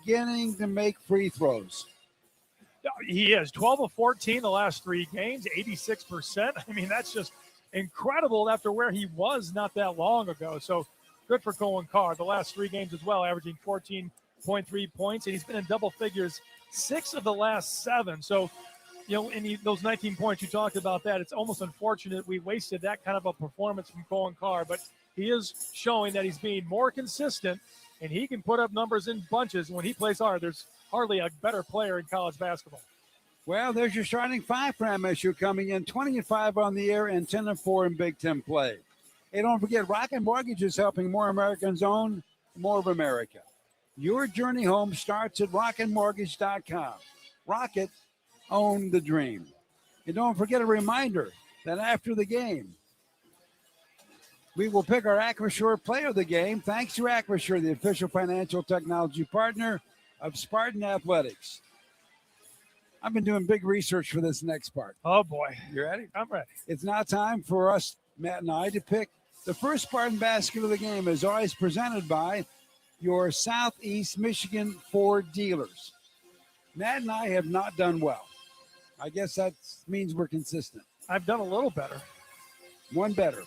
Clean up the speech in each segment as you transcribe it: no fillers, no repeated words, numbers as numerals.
beginning to make free throws. He is 12 of 14 the last 3 games, 86%. I mean, that's just incredible after where he was not that long ago. So good for Cohen Carr. The last 3 games as well, averaging 14.3 points, and he's been in double figures 6 of the last 7. So, in those 19 points, you talked about that. It's almost unfortunate we wasted that kind of a performance from Cohen Carr, but he is showing that he's being more consistent, and he can put up numbers in bunches when he plays hard. There's hardly a better player in college basketball. Well, there's your starting 5 for MSU coming in, 20-5 on the year and 10-4 in Big Ten play. Hey, don't forget, Rocket Mortgage is helping more Americans own more of America. Your journey home starts at rocketmortgage.com. Rocket, own the dream. And don't forget a reminder that after the game, we will pick our Acrisure player of the game. Thanks to Acrisure, the official financial technology partner of Spartan Athletics. I've been doing big research for this next part. Oh, boy. You ready? I'm ready. It's now time for us, Matt and I, to pick the first Spartan basket of the game, as always presented by your Southeast Michigan Ford dealers. Matt and I have not done well. I guess that means we're consistent. I've done a little better. One better.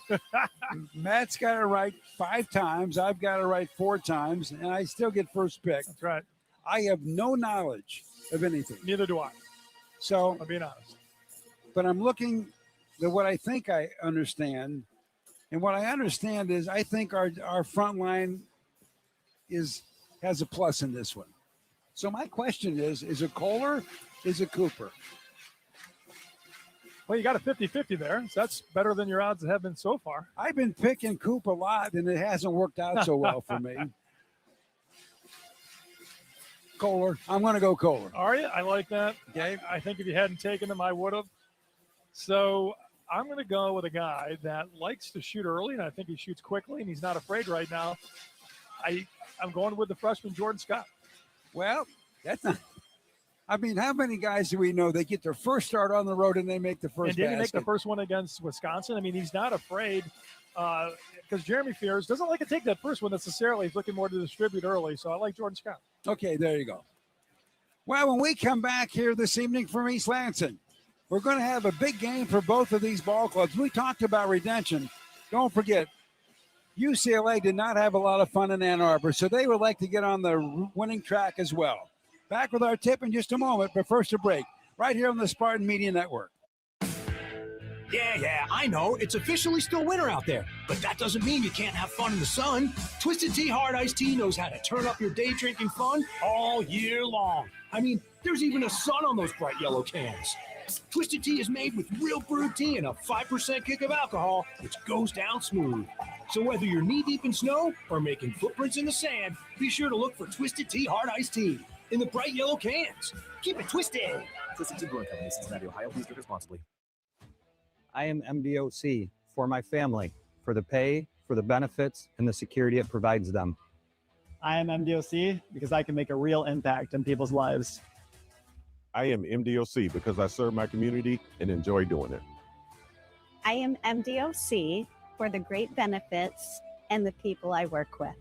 Matt's got it right 5 times. I've got it right 4 times, and I still get first pick. That's right. I have no knowledge of anything. Neither do I. So, I'm being honest. But I'm looking at what I think I understand. And what I understand is I think our front line has a plus in this one. So my question is it Kohler? Is it Cooper? Well, you got a 50-50 there. So that's better than your odds have been so far. I've been picking Cooper a lot, and it hasn't worked out so well for me. Kohler. I'm going to go Kohler. Are you? I like that. Okay. I think if you hadn't taken him, I would have. So I'm going to go with a guy that likes to shoot early, and I think he shoots quickly, and he's not afraid right now. I'm going with the freshman Jordan Scott. Well, that's not. I mean, how many guys do we know they get their first start on the road and they make the first And didn't he make basket? the first one against Wisconsin? I mean, he's not afraid because Jeremy Fears doesn't like to take that first one necessarily. He's looking more to distribute early, so I like Jordan Scott. Okay, there you go. Well, when we come back here this evening from East Lansing, we're going to have a big game for both of these ball clubs. We talked about redemption. Don't forget, UCLA did not have a lot of fun in Ann Arbor, so they would like to get on the winning track as well. Back with our tip in just a moment, but first a break, right here on the Spartan Media Network. Yeah, I know. It's officially still winter out there, but that doesn't mean you can't have fun in the sun. Twisted Tea Hard Iced Tea knows how to turn up your day drinking fun all year long. I mean, there's even a sun on those bright yellow cans. Twisted Tea is made with real brewed tea and a 5% kick of alcohol, which goes down smooth. So whether you're knee-deep in snow or making footprints in the sand, be sure to look for Twisted Tea Hard Iced Tea in the bright yellow cans. Keep it twisted. Twisted Tea Brewing Company, Cincinnati, Ohio. Please drink responsibly. I am MDOC for my family, for the pay, for the benefits, and the security it provides them. I am MDOC because I can make a real impact in people's lives. I am MDOC because I serve my community and enjoy doing it. I am MDOC for the great benefits and the people I work with.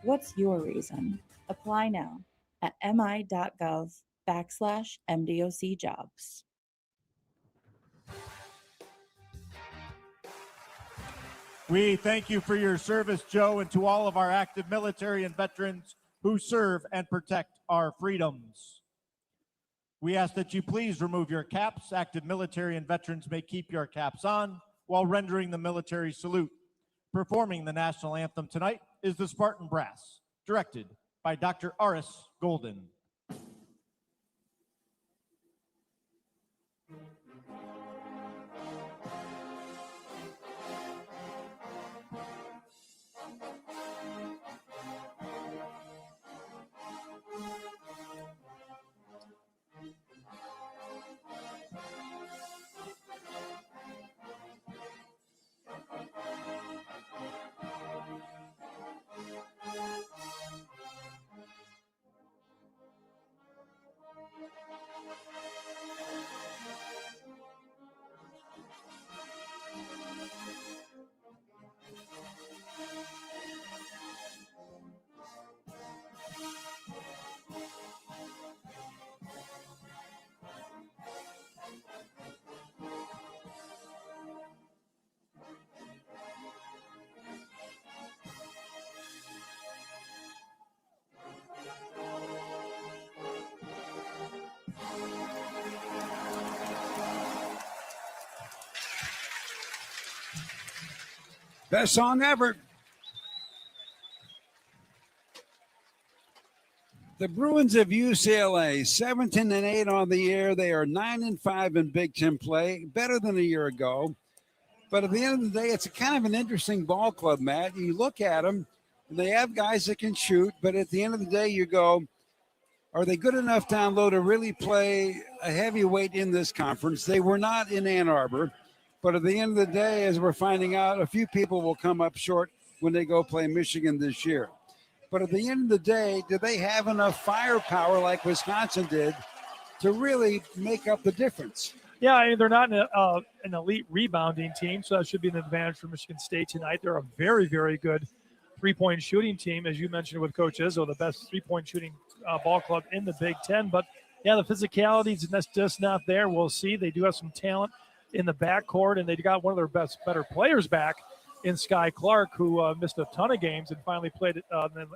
What's your reason? Apply now at mi.gov/MDOC jobs. We thank you for your service, Joe, and to all of our active military and veterans who serve and protect our freedoms. We ask that you please remove your caps. Active military and veterans may keep your caps on while rendering the military salute. Performing the national anthem tonight is the Spartan Brass, directed by Dr. Aris Golden. Best song ever. The Bruins of UCLA, 17-8 on the year. They are 9-5 in Big Ten play, better than a year ago. But at the end of the day, it's a kind of an interesting ball club, Matt. You look at them, and they have guys that can shoot, but at the end of the day, you go, are they good enough down low to really play a heavyweight in this conference? They were not in Ann Arbor, but at the end of the day, as we're finding out, a few people will come up short when they go play Michigan this year. But at the end of the day, do they have enough firepower like Wisconsin did to really make up the difference? Yeah, I mean, they're not an elite rebounding team, so that should be an advantage for Michigan State tonight. They're a very, very good three-point shooting team, as you mentioned with Coach Izzo, the best three-point shooting ball club in the Big Ten. But, yeah, the physicality is just not there. We'll see. They do have some talent in the backcourt, and they got one of their better players back in Sky Clark, who missed a ton of games and finally played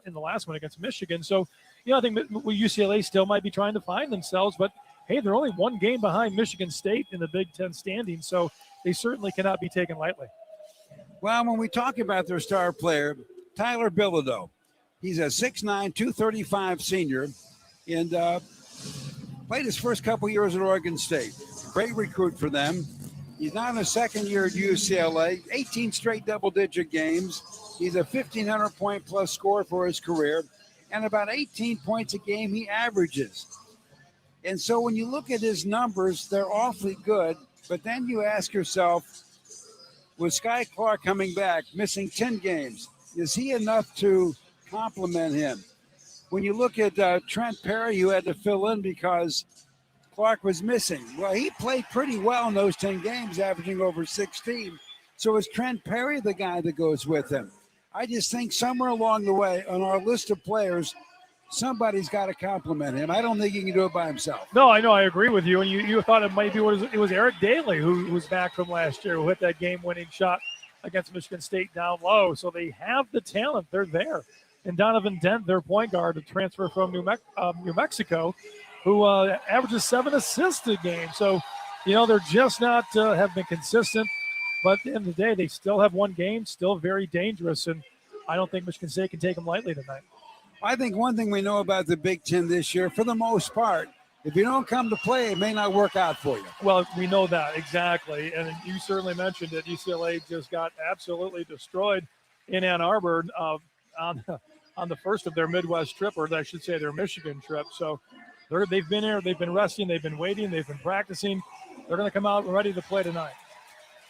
in the last one against Michigan. So, I think UCLA still might be trying to find themselves, but hey, they're only one game behind Michigan State in the Big Ten standings, so they certainly cannot be taken lightly. Well, when we talk about their star player, Tyler Bilodeau, he's a 6'9", 235 senior, and played his first couple years at Oregon State. Great recruit for them. He's now in his second year at UCLA, 18 straight double-digit games. He's a 1,500-point-plus scorer for his career, and about 18 points a game he averages. And so when you look at his numbers, they're awfully good. But then you ask yourself, with Sky Clark coming back, missing 10 games, is he enough to complement him? When you look at Trent Perry, who had to fill in because Clark was missing. Well, he played pretty well in those 10 games, averaging over 16. So is Trent Perry the guy that goes with him? I just think somewhere along the way on our list of players, somebody's got to compliment him. I don't think he can do it by himself. No, I know. I agree with you. And you thought it might be it was Eric Daly who was back from last year, who hit that game-winning shot against Michigan State down low. So they have the talent. They're there. And Donovan Dent, their point guard, a transfer from New Mexico, who averages 7 assists a game. So, they're just not have been consistent. But at the end of the day, they still have one game, still very dangerous. And I don't think Michigan State can take them lightly tonight. I think one thing we know about the Big Ten this year, for the most part, if you don't come to play, it may not work out for you. Well, we know that, exactly. And you certainly mentioned that UCLA just got absolutely destroyed in Ann Arbor on the first of their Midwest trip, or I should say their Michigan trip. So they've been here, they've been resting, they've been waiting, they've been practicing. They're going to come out ready to play tonight.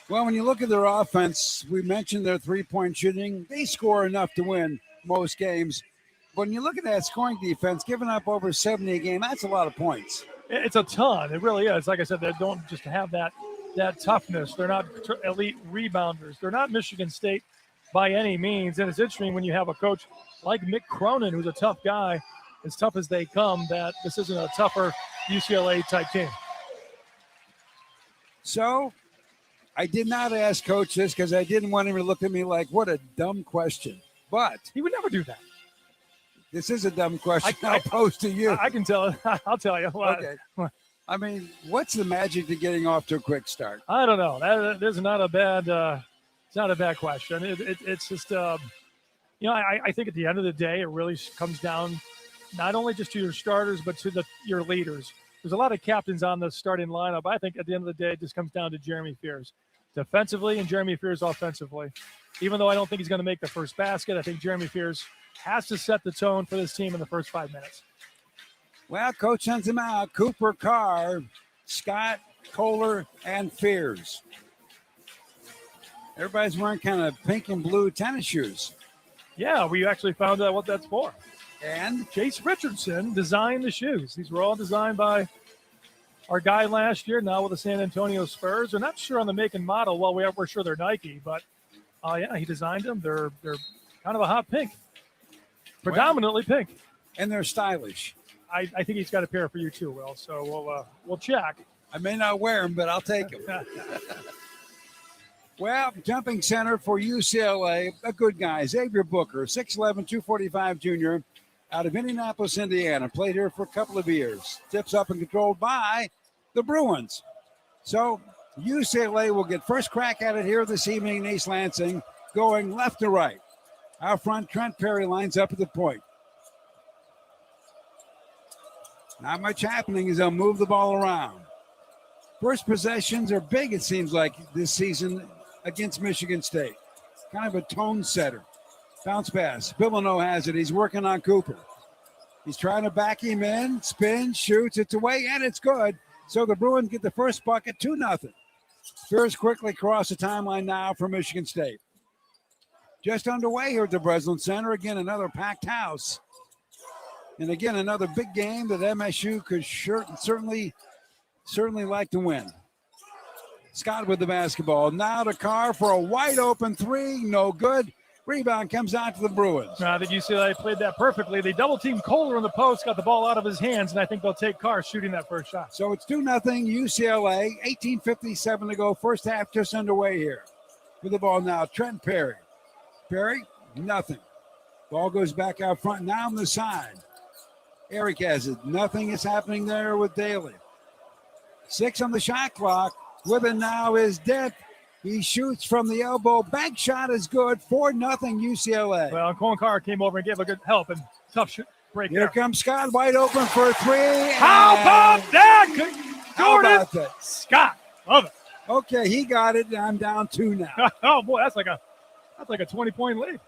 Well, when you look at their offense, we mentioned their three-point shooting. They score enough to win most games. When you look at that scoring defense, giving up over 70 a game, that's a lot of points. It's a ton. It really is. Like I said, they don't just have that toughness. They're not elite rebounders. They're not Michigan State by any means. And it's interesting when you have a coach like Mick Cronin, who's a tough guy, as tough as they come, that this isn't a tougher UCLA-type team. So I did not ask Coach this because I didn't want him to look at me like, what a dumb question. But he would never do that. This is a dumb question I'll pose to you. I can tell it. I'll tell you. Okay. I mean, what's the magic to getting off to a quick start? I don't know. That is not a bad. It's not a bad question. It's just, I think at the end of the day, it really comes down not only just to your starters, but to your leaders. There's a lot of captains on the starting lineup. I think at the end of the day, it just comes down to Jeremy Fears defensively and Jeremy Fears offensively. Even though I don't think he's going to make the first basket, I think Jeremy Fears has to set the tone for this team in the first 5 minutes. Well, Coach sends him out. Cooper Carr, Scott, Kohler, and Fears. Everybody's wearing kind of pink and blue tennis shoes. Yeah, we actually found out what that's for. And Chase Richardson designed the shoes. These were all designed by our guy last year, now with the San Antonio Spurs. We're not sure on the make and model. Well, we're sure they're Nike, but he designed them. They're kind of a hot pink. Predominantly pink. And they're stylish. I think he's got a pair for you too, Will. So we'll check. I may not wear them, but I'll take them. Well, jumping center for UCLA, a good guy, Xavier Booker, 6'11", 245 junior, out of Indianapolis, Indiana. Played here for a couple of years. Tips up and controlled by the Bruins. So UCLA will get first crack at it here this evening in East Lansing. going left to right. Out front, Trent Perry lines up at the point. Not much happening as they'll move the ball around. First possessions are big, it seems like, this season against Michigan State. Kind of a tone setter. Bounce pass. Villano has it. He's working on Cooper. He's trying to back him in. Spins, shoots. It's away, and it's good. So the Bruins get the first bucket, 2-0. Spears quickly across the timeline now for Michigan State. Just underway here at the Breslin Center. Again, another packed house. And again, another big game that MSU could certainly like to win. Scott with the basketball. Now to Carr for a wide open three. No good. Rebound comes out to the Bruins. I think UCLA played that perfectly. They double-teamed Kohler in the post, got the ball out of his hands, and I think they'll take Carr shooting that first shot. So it's 2-0 UCLA. 18:57 to go. First half just underway here. With the ball now, Trent Perry. Perry, nothing. Ball goes back out front, now on the side. Eric has it. Nothing is happening there with Daly. 6 on the shot clock. With it now is Dent. He shoots from the elbow. Bank shot is good. 4-0 UCLA. Well, Cohen Carr came over and gave a good help and tough shoot break. Here there. comes Scott wide open for a three. How about that? How Jordan about that? Scott. Love it. Okay, he got it, and I'm down 2 now. Oh boy, that's like a 20-point lead.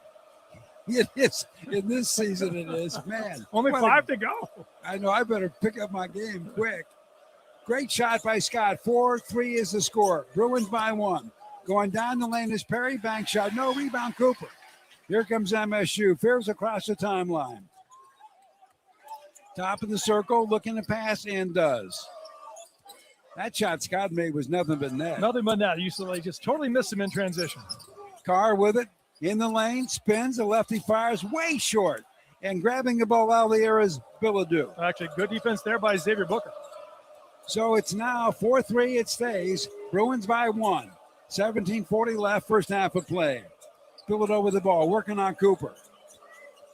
It is. In this season, it is. Man. Only what 5 to go. I know. I better pick up my game quick. Great shot by Scott. 4-3 is the score. Bruins by 1. Going down the lane is Perry. Bank shot. No rebound, Cooper. Here comes MSU. Fears across the timeline. Top of the circle, looking to pass, and does. That shot Scott made was nothing but net. Nothing but net. UCLA just totally missed him in transition. Carr with it. In the lane, spins. The lefty fires way short. And grabbing the ball out of the air is Bilodeau. Actually, good defense there by Xavier Booker. So it's now 4-3. It stays. Bruins by 1. 17:40 left, first half of play. Bilodeau with the ball, working on Cooper.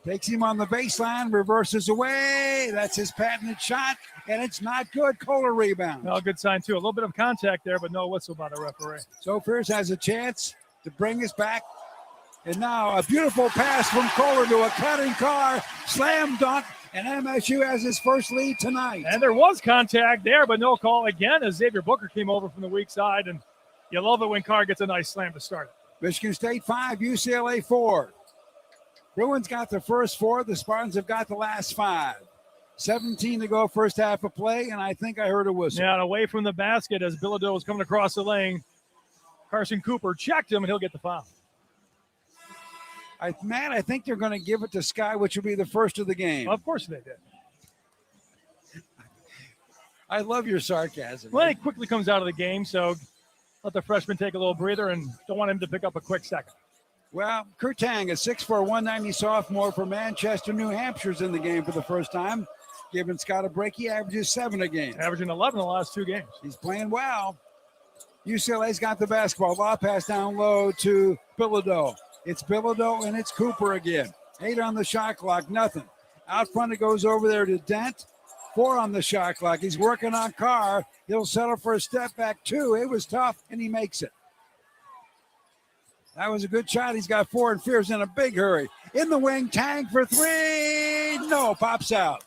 Takes him on the baseline, reverses away. That's his patented shot, and it's not good. Kohler rebound. No, good sign, too. A little bit of contact there, but no whistle by the referee. So Fierce has a chance to bring us back. And now a beautiful pass from Kohler to a cutting Carr. Slam dunk, and MSU has his first lead tonight. And there was contact there, but no call again as Xavier Booker came over from the weak side. And you love it when Carr gets a nice slam to start it. Michigan State 5, UCLA 4. Bruins got the first 4. The Spartans have got the last 5. 17 to go, first half of play, and I think I heard a whistle. Yeah, and away from the basket as Bilodeau was coming across the lane. Carson Cooper checked him, and he'll get the foul. Matt, I think they're going to give it to Sky, which will be the first of the game. Of course they did. I love your sarcasm. Well, he quickly comes out of the game, so let the freshman take a little breather and don't want him to pick up a quick second. Well, Kurt Tang, a 6'4", 190 sophomore from Manchester, New Hampshire's in the game for the first time. Giving Scott a break, he averages 7 a game. Averaging 11 in the last 2 games. He's playing well. UCLA's got the basketball. Ball pass down low to Bilodeau. It's Bilodeau and it's Cooper again. 8 on the shot clock, nothing. Out front, it goes over there to Dent. 4 on the shot clock. He's working on Carr. He'll settle for a step back 2. It was tough, and he makes it. That was a good shot. He's got 4, and Fears in a big hurry. In the wing, Tang for 3. No, pops out.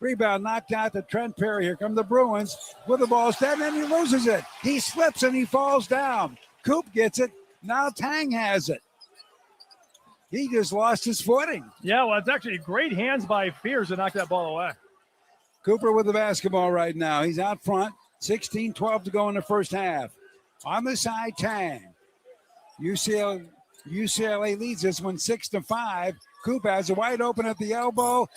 Rebound knocked out to Trent Perry. Here come the Bruins with the ball instead, and he loses it. He slips and he falls down. Coop gets it. Now Tang has it. He just lost his footing. Yeah, well, it's actually great hands by Fears to knock that ball away. Cooper with the basketball right now. He's out front. 16-12 to go in the first half. On the side, Tang. UCLA leads this one 6-5. Cooper has a wide open at the elbow.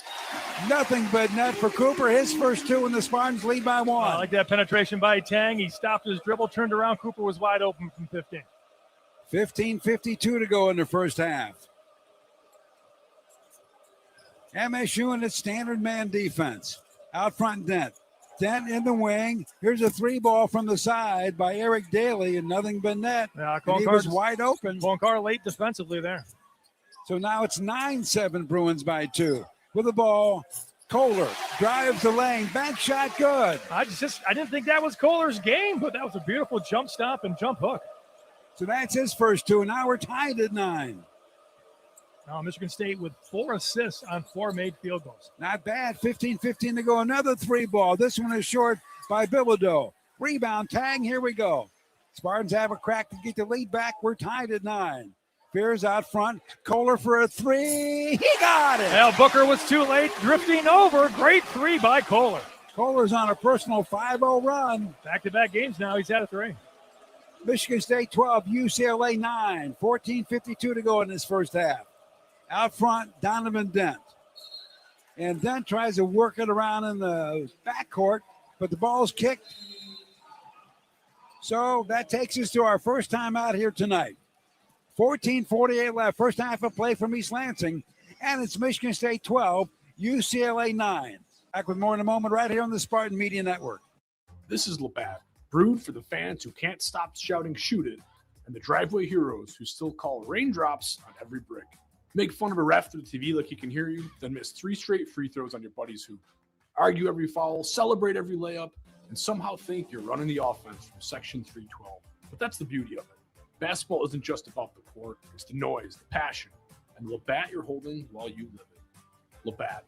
Nothing but net for Cooper. His first 2, and the Spartans lead by 1. I like that penetration by Tang. He stopped his dribble, turned around. Cooper was wide open from 15. 15:52 to go in the first half. MSU in its standard man defense. Out front, Dent. Dent in the wing. Here's a 3 ball from the side by Eric Daly, and nothing but net. Yeah, and he was wide open. Carr late defensively there. So now it's 9-7 Bruins by 2. With the ball, Kohler drives the lane. Back shot good. I didn't think that was Kohler's game, but that was a beautiful jump stop and jump hook. So that's his first two. Now we're tied at 9. Now Michigan State with 4 assists on 4 made field goals. Not bad. 15-15 to go. Another 3 ball. This one is short by Bilodeau. Rebound tag. Here we go. Spartans have a crack to get the lead back. We're tied at 9. Fears out front. Kohler for a 3. He got it. Well, Booker was too late, drifting over. Great 3 by Kohler. Kohler's on a personal 5-0 run. Back-to-back games now. He's had a 3. Michigan State 12, UCLA 9. 14:52 to go in this first half. Out front, Donovan Dent. And Dent tries to work it around in the backcourt, but the ball's kicked. So that takes us to our first time out here tonight. 14:48 left. First half of play from East Lansing. And it's Michigan State 12, UCLA 9. Back with more in a moment right here on the Spartan Media Network. This is Labatt, brewed for the fans who can't stop shouting shoot it, and the driveway heroes who still call raindrops on every brick. Make fun of a ref through the TV like he can hear you, then miss 3 straight free throws on your buddy's hoop. Argue every foul, celebrate every layup, and somehow think you're running the offense from Section 312. But that's the beauty of it. Basketball isn't just about the court, it's the noise, the passion, and the Labatt you're holding while you live it. Labatt,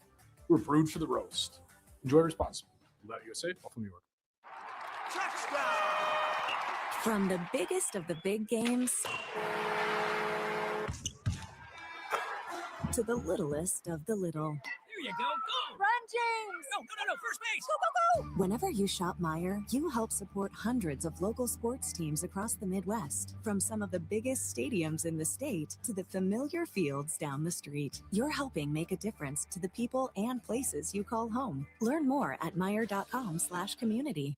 we're brewed for the roast. Enjoy responsibly. Labatt USA, Buffalo, New York. From the biggest of the big games to the littlest of the little. Here you go. Go! Run, James! No, first base! Go, go, go! Whenever you shop Meijer, you help support hundreds of local sports teams across the Midwest. From some of the biggest stadiums in the state to the familiar fields down the street. You're helping make a difference to the people and places you call home. Learn more at Meijer.com/community.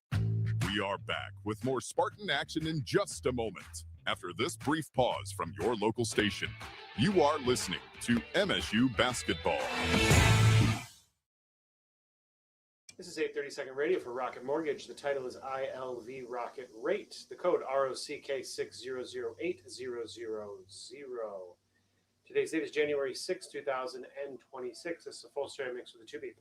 We are back with more Spartan action in just a moment. After this brief pause from your local station, you are listening to MSU Basketball. This is 830-second radio for Rocket Mortgage. The title is ILV Rocket Rate. The code ROCK6008000. Today's date is January 6, 2026. This is a full stereo mix with a 2-beat.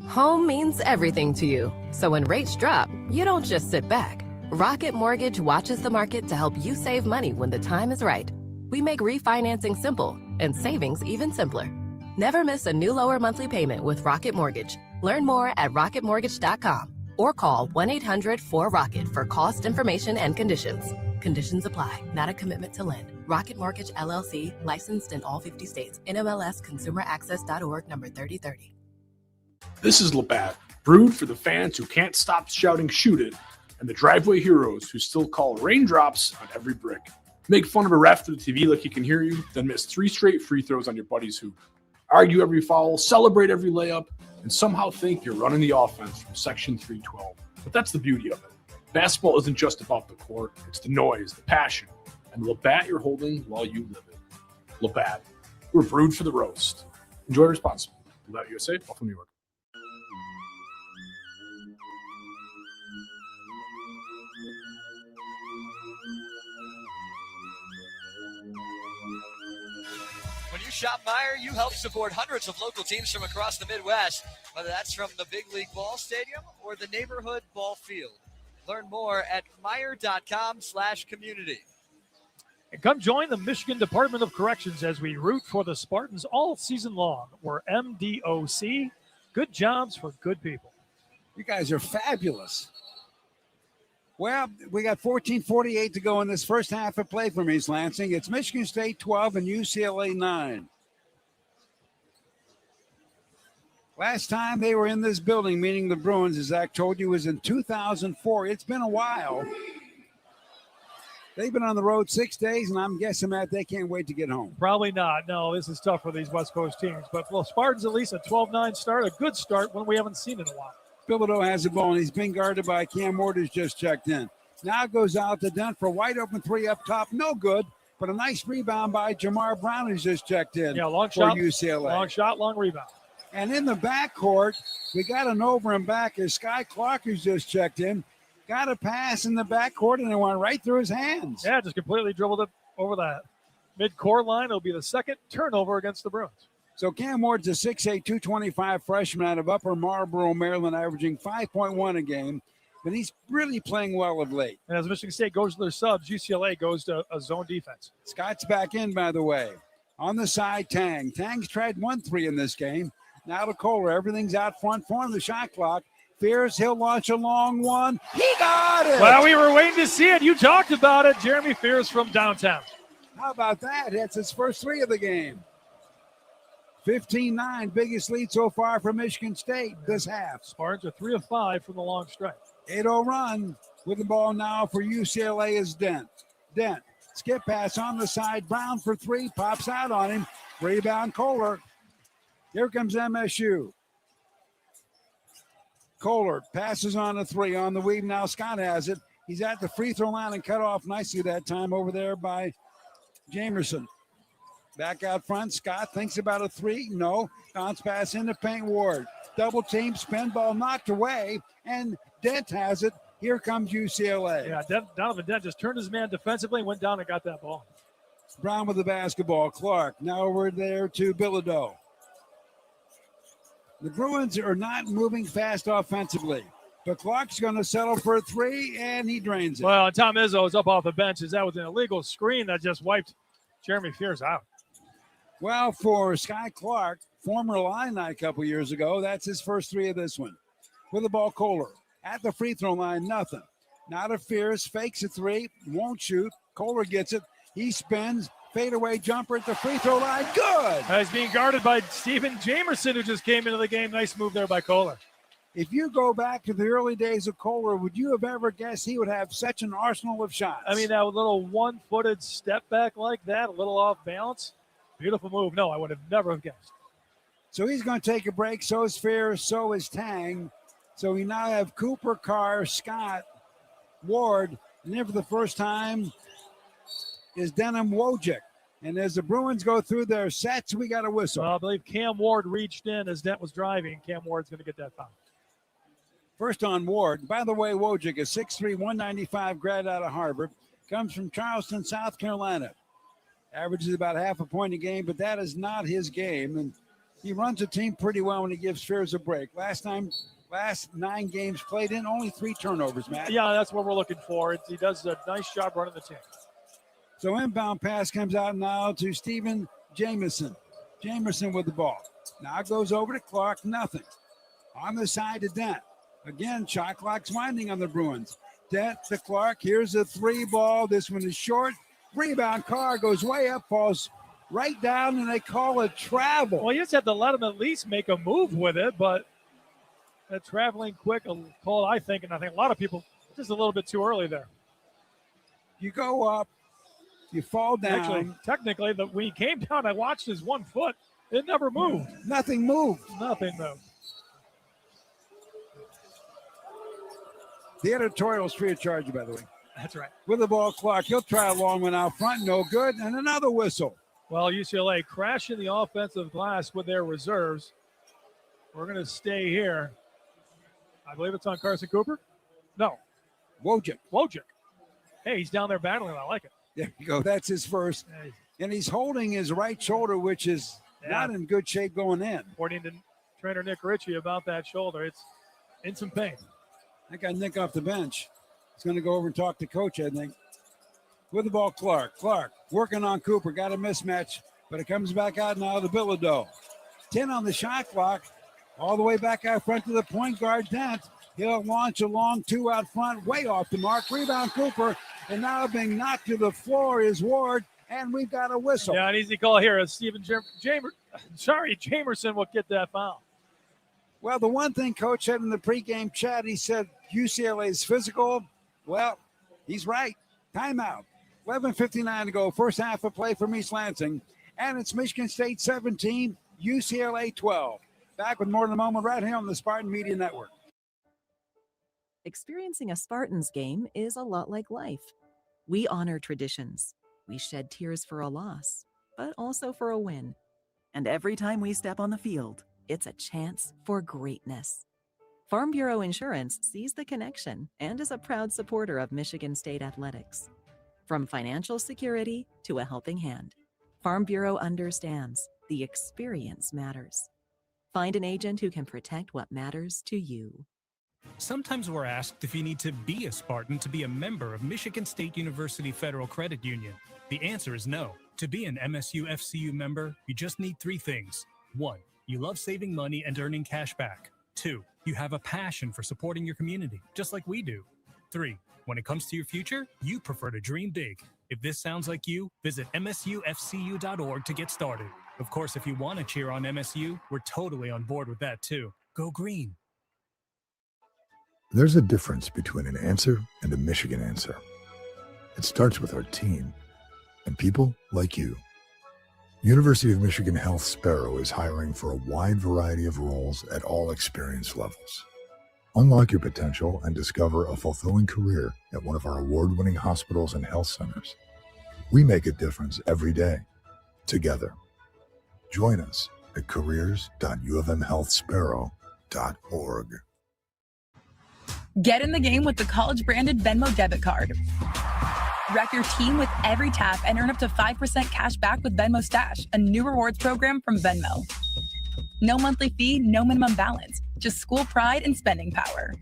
Home means everything to you. So when rates drop, you don't just sit back. Rocket Mortgage watches the market to help you save money when the time is right. We make refinancing simple and savings even simpler. Never miss a new lower monthly payment with Rocket Mortgage. Learn more at rocketmortgage.com or call 1-800-4ROCKET for cost information and conditions. Conditions apply. Not a commitment to lend. Rocket Mortgage LLC, licensed in all 50 states. NMLS ConsumerAccess.org number 3030. This is Labatt, brewed for the fans who can't stop shouting shoot it, and the driveway heroes who still call raindrops on every brick. Make fun of a ref through the TV like he can hear you, then miss 3 straight free throws on your buddy's hoop. Argue every foul, celebrate every layup, and somehow think you're running the offense from Section 312. But that's the beauty of it. Basketball isn't just about the court, it's the noise, the passion, and the Labatt you're holding while you live it. Labatt, we're brewed for the roast. Enjoy responsibly. Labatt USA, Buffalo, New York. When you shop Meijer, you help support hundreds of local teams from across the Midwest, whether that's from the Big League Ball Stadium or the neighborhood ball field. Learn more at Meijer.com/community. And come join the Michigan Department of Corrections as we root for the Spartans all season long. We're MDOC. Good jobs for good people. You guys are fabulous. Well, we got 14:48 to go in this first half of play from East Lansing. It's Michigan State 12 and UCLA 9. Last time they were in this building, meaning the Bruins, as Zach told you, was in 2004. It's been a while. They've been on the road 6 days, and I'm guessing, Matt, they can't wait to get home. Probably not. No, this is tough for these West Coast teams. But for the Spartans, at least a 12-9 start, a good start, one we haven't seen in a while. Bilodeau has the ball, and he's being guarded by Cam Ward, who's just checked in. Now goes out to Dent for a wide open 3 up top. No good, but a nice rebound by Jamar Brown, who's just checked in. Yeah, long for shot, UCLA. Long shot, long rebound. And in the backcourt, we got an over and back as Sky Clark, who's just checked in, got a pass in the backcourt, and it went right through his hands. Yeah, just completely dribbled it over that mid-court line. It'll be the second turnover against the Bruins. So Cam Ward's a 6'8", 225 freshman out of Upper Marlboro, Maryland, averaging 5.1 a game. but he's really playing well of late. And as Michigan State goes to their subs, UCLA goes to a zone defense. Scott's back in, by the way. On the side, Tang. Tang's tried 1-3 in this game. Now to Kohler. Everything's out front for him. The shot clock. Fierce, he'll launch a long one. He got it! Well, we were waiting to see it. You talked about it. Jeremy Fierce from downtown. How about that? That's his first 3 of the game. 15-9, biggest lead so far for Michigan State this half. Spartans are 3 of 5 from the long strike. 8-0 run with the ball now for UCLA is Dent. Dent, skip pass on the side. Brown for 3, pops out on him. Rebound Kohler. Here comes MSU. Kohler passes on a 3 on the weave. Now Scott has it. He's at the free throw line and cut off nicely that time over there by Jamerson. Back out front, Scott thinks about a 3. No. Bounce pass into paint. Ward. Double team, spin ball knocked away, and Dent has it. Here comes UCLA. Yeah, Donovan Dent just turned his man defensively and went down and got that ball. Brown with the basketball. Clark now over there to Bilodeau. The Bruins are not moving fast offensively, but Clark's going to settle for a 3, and he drains it. Well, and Tom Izzo is up off the bench. That was an illegal screen that just wiped Jeremy Fierce out. Well, for Sky Clark, former Illini a couple years ago, that's his first 3 of this one. With the ball, Kohler at the free throw line, nothing. Now to Fierce, fakes a 3, won't shoot. Kohler gets it. He spins, fadeaway jumper at the free throw line. Good. He's being guarded by Stephen Jamerson, who just came into the game. Nice move there by Kohler. If you go back to the early days of Kohler, would you have ever guessed he would have such an arsenal of shots? I mean, that little one-footed step back like that, a little off balance. Beautiful move. No, I would have never have guessed. So he's going to take a break. So is Fierce. So is Tang. So we now have Cooper, Carr, Scott, Ward, and then for the first time is Denham Wojcik. And as the Bruins go through their sets, we got a whistle. Well, I believe Cam Ward reached in as Dent was driving. Cam Ward's going to get that foul. First on Ward. By the way, Wojcik, a 6'3", 195 grad out of Harvard, comes from Charleston, South Carolina. Averages about half a point a game, but that is not his game. And he runs a team pretty well when he gives Fierce a break. Last 9 games played in, only 3 turnovers, Matt. Yeah, that's what we're looking for. He does a nice job running the team. So inbound pass comes out now to Stephen Jamerson. Jamerson with the ball. Now it goes over to Clark, nothing. On the side to Dent. Again, shot clock's winding on the Bruins. Dent to Clark. Here's a 3 ball. This one is short. Rebound, Carr goes way up, falls right down, and they call it travel. Well, you just have to let him at least make a move with it, but traveling quick, a call, I think, and I think a lot of people, just a little bit too early there. You go up, you fall down. Actually, technically, when he came down, I watched his 1 foot. It never moved. Nothing moved. Nothing moved. The editorial's free of charge, by the way. That's right. With the ball, Clark. He'll try a long one out front. No good. And another whistle. Well, UCLA crashing the offensive glass with their reserves. We're going to stay here. I believe it's on Carson Cooper. No. Wojcik. Hey, he's down there battling. I like it. There you go. That's his first. And he's holding his right shoulder, which is not in good shape going in. According to trainer Nick Ritchie about that shoulder, it's in some pain. I got Nick off the bench. He's going to go over and talk to coach, I think. With the ball, Clark. Clark working on Cooper. Got a mismatch, but it comes back out now to Bilodeau. 10 on the shot clock. All the way back out front to the point guard, Dent. He'll launch a long 2 out front, way off the mark. Rebound, Cooper. And now being knocked to the floor is Ward, and we've got a whistle. Yeah, an easy call here. Stephen Jamerson will get that foul. Well, the one thing Coach said in the pregame chat, he said UCLA is physical. Well, he's right. Timeout. 11:59 to go. First half of play from East Lansing. And it's Michigan State 17, UCLA 12. Back with more in a moment right here on the Spartan Media Network. Experiencing a Spartans game is a lot like life. We honor traditions. We shed tears for a loss, but also for a win. And every time we step on the field, it's a chance for greatness. Farm Bureau Insurance sees the connection and is a proud supporter of Michigan State athletics. From financial security to a helping hand, Farm Bureau understands the experience matters. Find an agent who can protect what matters to you. Sometimes we're asked if you need to be a Spartan to be a member of Michigan State University Federal Credit Union. The answer is no. To be an MSU FCU member, you just need 3 things. 1, you love saving money and earning cash back. 2, you have a passion for supporting your community, just like we do. 3, when it comes to your future, you prefer to dream big. If this sounds like you, visit msufcu.org to get started. Of course, if you want to cheer on MSU, we're totally on board with that too. Go green. There's a difference between an answer and a Michigan answer. It starts with our team and people like you. University of Michigan Health Sparrow is hiring for a wide variety of roles at all experience levels. Unlock your potential and discover a fulfilling career at one of our award-winning hospitals and health centers. We make a difference every day, together. Join us at careers.ufmhealthsparrow.org. Get in the game with the college-branded Venmo debit card. Wreck your team with every tap and earn up to 5% cash back with Venmo Stash, a new rewards program from Venmo. No monthly fee, no minimum balance, just school pride and spending power.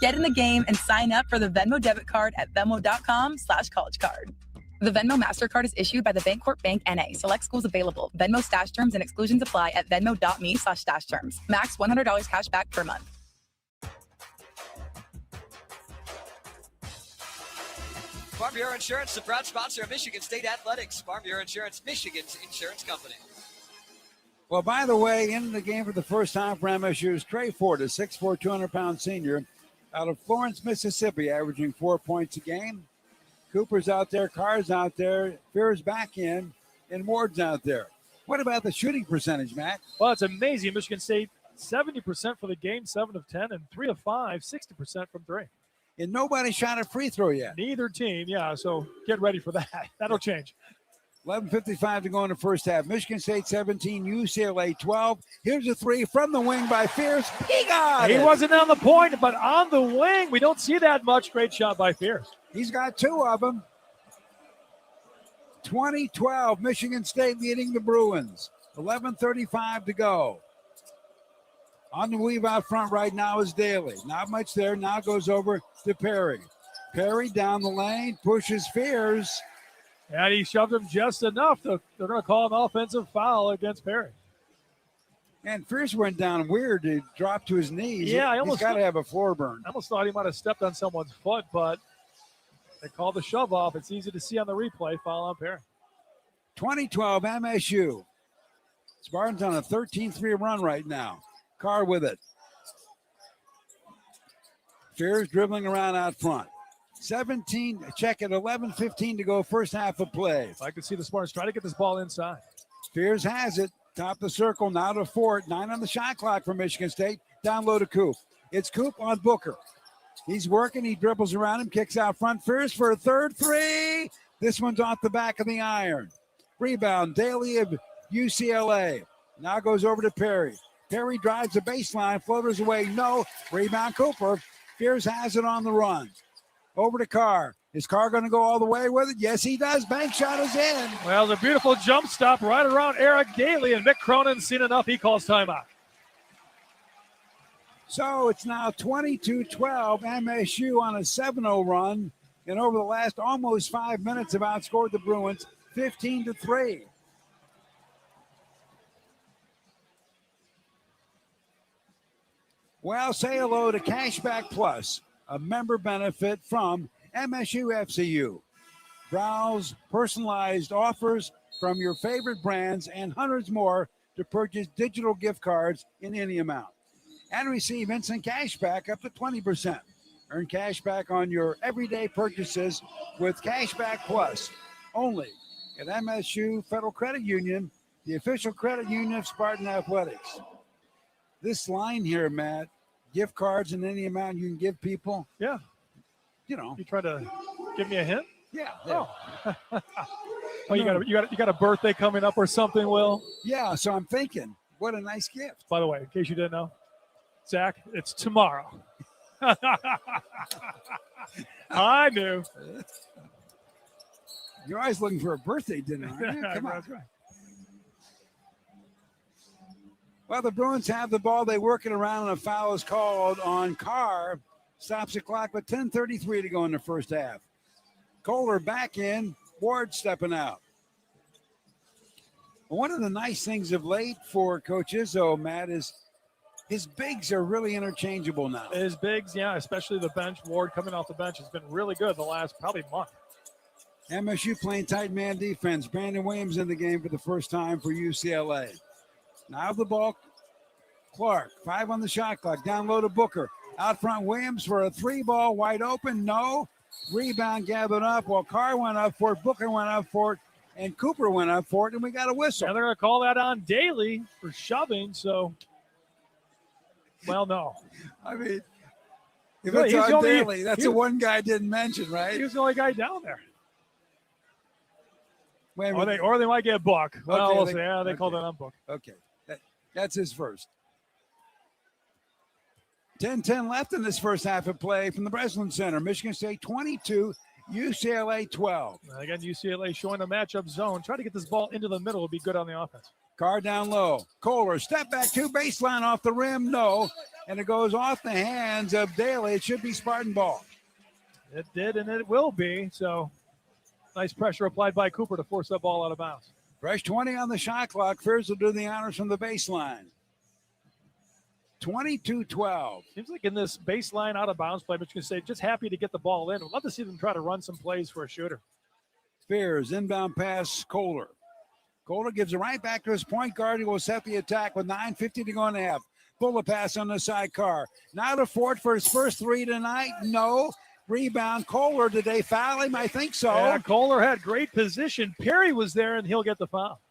Get in the game and sign up for the Venmo debit card at venmo.com/collegecard. The Venmo MasterCard is issued by the Bancorp Bank N.A. Select schools available. Venmo Stash terms and exclusions apply at venmo.me/stash terms. Max $100 cash back per month. Farm Bureau Insurance, the proud sponsor of Michigan State Athletics. Farm Bureau Insurance, Michigan's insurance company. Well, by the way, in the game for the first time for MSU is Trey Ford, a 6'4", 200-pound senior out of Florence, Mississippi, averaging 4 points a game. Cooper's out there, Carr's out there, Fear's back in, and Ward's out there. What about the shooting percentage, Matt? Well, it's amazing. Michigan State, 70% for the game, 7 of 10, and 3 of 5, 60% from 3. And nobody shot a free throw yet. Neither team, yeah, so get ready for that. That'll change. 11:55 to go in the first half. Michigan State 17, UCLA 12. Here's a 3 from the wing by Fierce. He got it. He wasn't on the point, but on the wing. We don't see that much. Great shot by Fierce. He's got 2 of them. 20-12, Michigan State leading the Bruins. 11:35 to go. On the weave out front right now is Daly. Not much there. Now goes over to Perry. Perry down the lane, pushes Fears. And he shoved him just enough. They're going to call an offensive foul against Perry. And Fears went down weird. He dropped to his knees. Yeah, He's got to have a floor burn. I almost thought he might have stepped on someone's foot, but they called the shove off. It's easy to see on the replay. Foul on Perry. 2012 MSU. Spartans on a 13-3 run right now. Carr with it. Fears dribbling around out front. 11:15 to go, first half of play. I can see the Spartans try to get this ball inside. Fears has it. Top of the circle, now to Fort. 9 on the shot clock for Michigan State. Down low to Coop. It's Coop on Booker. He's working. He dribbles around him, kicks out front. Fears for a third 3. This one's off the back of the iron. Rebound, Daly of UCLA. Now goes over to Perry. Perry drives the baseline, floaters away, no. Rebound Cooper. Fears has it on the run. Over to Carr. Is Carr going to go all the way with it? Yes, he does. Bank shot is in. Well, the beautiful jump stop right around Eric Daly, and Mick Cronin's seen enough. He calls timeout. So it's now 22-12. MSU on a 7-0 run. And over the last almost 5 minutes have outscored the Bruins 15-3. Well, say hello to Cashback Plus, a member benefit from MSU FCU. Browse personalized offers from your favorite brands and hundreds more to purchase digital gift cards in any amount. And receive instant cash back up to 20%. Earn cash back on your everyday purchases with Cashback Plus, only at MSU Federal Credit Union, the official credit union of Spartan Athletics. This line here, Matt, gift cards in any amount you can give people. Yeah. You know. You try to give me a hint? Yeah. Oh. Oh, you got a birthday coming up or something, Will? Yeah, so I'm thinking, what a nice gift. By the way, in case you didn't know, Zach, it's tomorrow. I knew. You're always looking for a birthday dinner, aren't you? Come on. Well, the Bruins have the ball. They work it around, and a foul is called on Carr. Stops the clock with 10:33 to go in the first half. Kohler back in. Ward stepping out. One of the nice things of late for Coach Izzo, Matt, is his bigs are really interchangeable now. His bigs, yeah, especially the bench. Ward coming off the bench has been really good the last probably month. MSU playing tight man defense. Brandon Williams in the game for the first time for UCLA. Now the ball, Clark, 5 on the shot clock. Down low to Booker. Out front, Williams for a 3-ball, wide open. No. Rebound gathered up while Carr went up for it, Booker went up for it, and Cooper went up for it, and we got a whistle. Yeah, they're going to call that on Daly for shoving, so, well, no. I mean, if it's on Daly, that's the one guy I didn't mention, right? He was the only guy down there. Wait, or they might get book. Well, Okay, we'll see. Yeah, they called it on book. Okay, that's his first. 10-10 left in this first half of play from the Breslin Center. Michigan State 22, UCLA 12. Again, UCLA showing a matchup zone. Try to get this ball into the middle. Will be good on the offense. Carr down low. Kohler, step back 2, baseline off the rim. No. And it goes off the hands of Daly. It should be Spartan ball. It did, and it will be. So nice pressure applied by Cooper to force that ball out of bounds. Fresh 20 on the shot clock. Fears will do the honors from the baseline. 22-12. Seems like in this baseline out of bounds play, Michigan State just happy to get the ball in. We'd love to see them try to run some plays for a shooter. Fears, inbound pass, Kohler. Kohler gives it right back to his point guard. He will set the attack with 9:50 to go in the half. Pull a pass on the side, Carr. Now to Fort for his first 3 tonight. No. Rebound, Kohler. Did they foul him? I think so. Yeah, Kohler had great position. Perry was there, and he'll get the foul.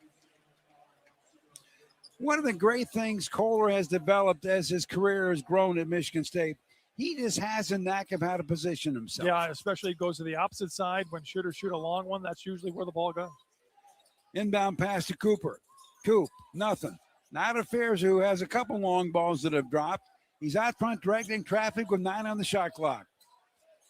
One of the great things Kohler has developed as his career has grown at Michigan State, he just has a knack of how to position himself. Yeah, especially goes to the opposite side. When shooters shoot a long one, that's usually where the ball goes. Inbound pass to Cooper. Coop, nothing. Now to Fears, who has a couple long balls that have dropped. He's out front directing traffic with 9 on the shot clock.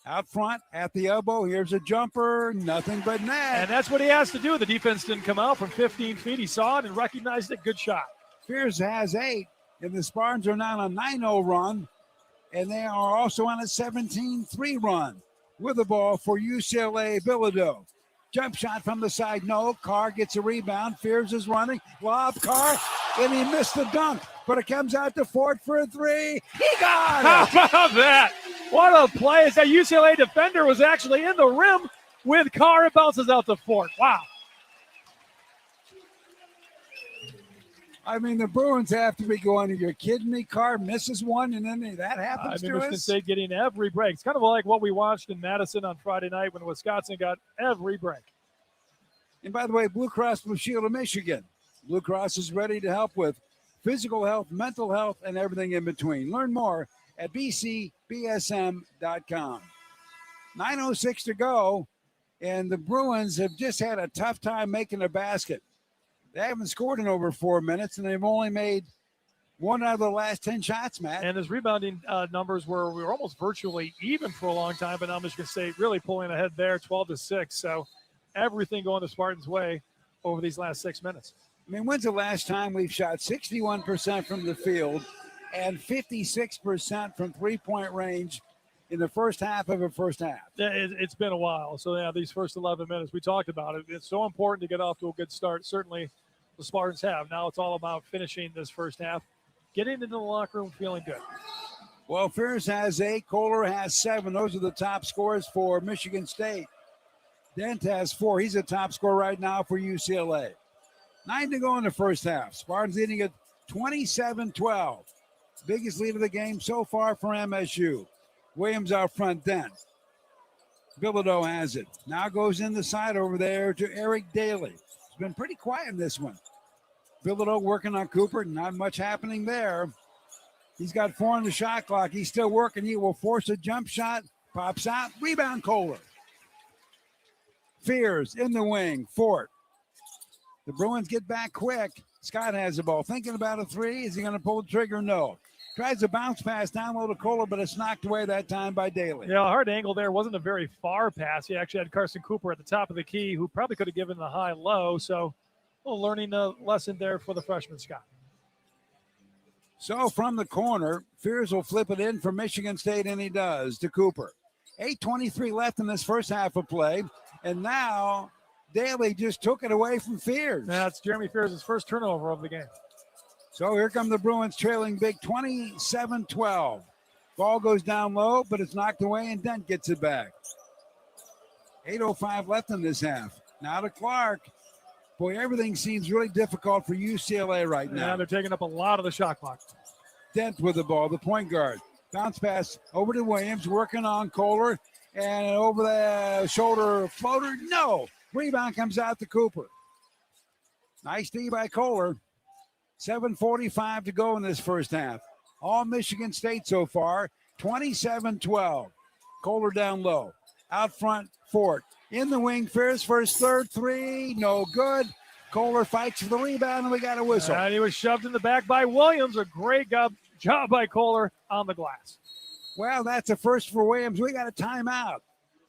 Out front at the elbow. Here's a jumper. Nothing but net. And that's what he has to do. The defense didn't come out from 15 feet. He saw it and recognized it. Good shot. Fears has 8, and the Spartans are now on a 9-0 run, and they are also on a 17-3 run. With the ball for UCLA, Bilodeau. Jump shot from the side, no. Carr gets a rebound. Fears is running. Lob, Carr, and he missed the dunk, but it comes out to Fort for a 3. He got it! How about that? What a play. As that UCLA defender was actually in the rim with Carr. It bounces out to Fort. Wow. I mean, the Bruins have to be going, are you kidding me? Carr misses one, and then that happens to Michigan us? State getting every break. It's kind of like what we watched in Madison on Friday night when Wisconsin got every break. And by the way, Blue Cross Blue Shield of Michigan. Blue Cross is ready to help with physical health, mental health, and everything in between. Learn more at bcbsm.com. 9:06 to go, and the Bruins have just had a tough time making a basket. They haven't scored in over 4 minutes, and they've only made 1 out of the last 10 shots, Matt. And his rebounding numbers we were almost virtually even for a long time, but now Michigan State really pulling ahead there, 12-6. So everything going the Spartans' way over these last 6 minutes. I mean, when's the last time we've shot 61% from the field and 56% from three-point range in the first half of a first half? It's been a while. So, yeah, these first 11 minutes, we talked about it. It's so important to get off to a good start. Certainly the Spartans have. Now it's all about finishing this first half, getting into the locker room feeling good. Well, Fears has 8. Kohler has 7. Those are the top scores for Michigan State. Dent has 4. He's a top scorer right now for UCLA. 9 to go in the first half. Spartans leading at 27-12. Biggest lead of the game so far for MSU. Williams out front, Dent. Bilodeau has it. Now goes in the side over there to Eric Daly. It's been pretty quiet in this one. Bilodeau working on Cooper. Not much happening there. He's got 4 on the shot clock. He's still working. He will force a jump shot. Pops out. Rebound, Kohler. Fears in the wing. Fort. The Bruins get back quick. Scott has the ball. Thinking about a 3. Is he going to pull the trigger? No. Tries a bounce pass down low to Kohler, but it's knocked away that time by Daly. Yeah, a hard angle there. Wasn't a very far pass. He actually had Carson Cooper at the top of the key, who probably could have given the high-low. So a little learning lesson there for the freshman, Scott. So from the corner, Fears will flip it in for Michigan State, and he does to Cooper. 8:23 left in this first half of play, and now Daly just took it away from Fears. That's Jeremy Fears' first turnover of the game. So here come the Bruins trailing big 27-12. Ball goes down low, but it's knocked away, and Dent gets it back. 8:05 left in this half. Now to Clark. Boy, everything seems really difficult for UCLA right now. Yeah, they're taking up a lot of the shot clock. Dent with the ball, the point guard. Bounce pass over to Williams, working on Kohler, and over the shoulder floater. No! Rebound comes out to Cooper. Nice D by Kohler. 7:45 to go in this first half. All Michigan State so far, 27-12. Kohler down low. Out front, Fort. In the wing, Fears for his third three. No good. Kohler fights for the rebound, and we got a whistle. And he was shoved in the back by Williams. A great job by Kohler on the glass. Well, that's a first for Williams. We got a timeout.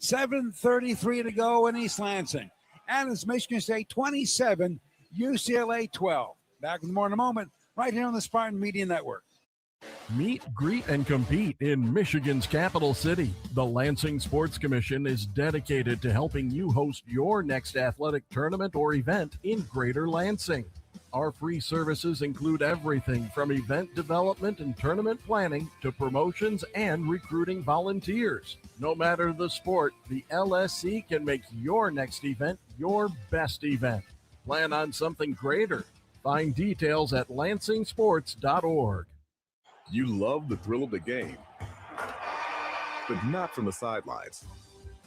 7:33 to go in East Lansing. And it's Michigan State 27, UCLA 12. Back with more in a moment, right here on the Spartan Media Network. Meet, greet, and compete in Michigan's capital city. The Lansing Sports Commission is dedicated to helping you host your next athletic tournament or event in Greater Lansing. Our free services include everything from event development and tournament planning to promotions and recruiting volunteers. No matter the sport, the LSC can make your next event your best event. Plan on something greater. Find details at lansingsports.org. You love the thrill of the game, but not from the sidelines.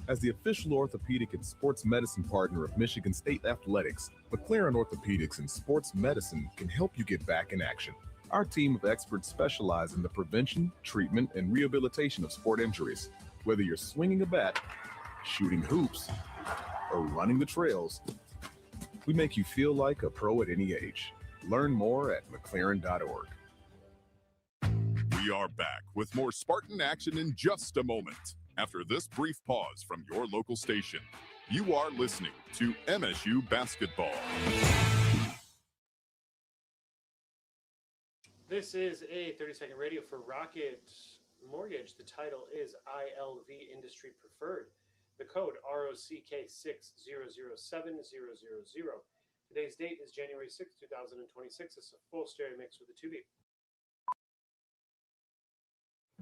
As the official orthopedic and sports medicine partner of Michigan State Athletics, McLaren Orthopedics and Sports Medicine can help you get back in action. Our team of experts specialize in the prevention, treatment, and rehabilitation of sport injuries. Whether you're swinging a bat, shooting hoops, or running the trails, we make you feel like a pro at any age. Learn more at McLaren.org. We are back with more Spartan action in just a moment. After this brief pause from your local station, you are listening to MSU Basketball. This is a 30-second radio for Rocket Mortgage. The title is ILV Industry Preferred. The code ROCK6007000. Today's date is January 6, 2026. It's a full stereo mix with a 2B.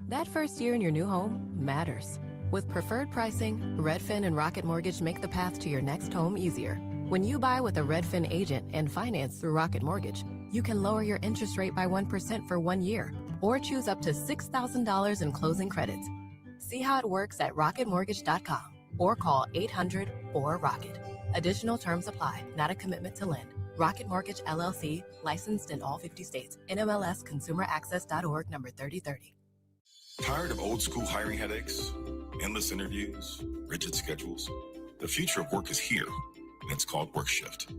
That first year in your new home matters. With preferred pricing, Redfin and Rocket Mortgage make the path to your next home easier. When you buy with a Redfin agent and finance through Rocket Mortgage, you can lower your interest rate by 1% for 1 year or choose up to $6,000 in closing credits. See how it works at rocketmortgage.com or call 800-4ROCKET. Additional terms apply, not a commitment to lend. Rocket Mortgage, LLC, licensed in all 50 states. NMLS ConsumerAccess.org number 3030. Tired of old school hiring headaches, endless interviews, rigid schedules? The future of work is here, and it's called WorkShift.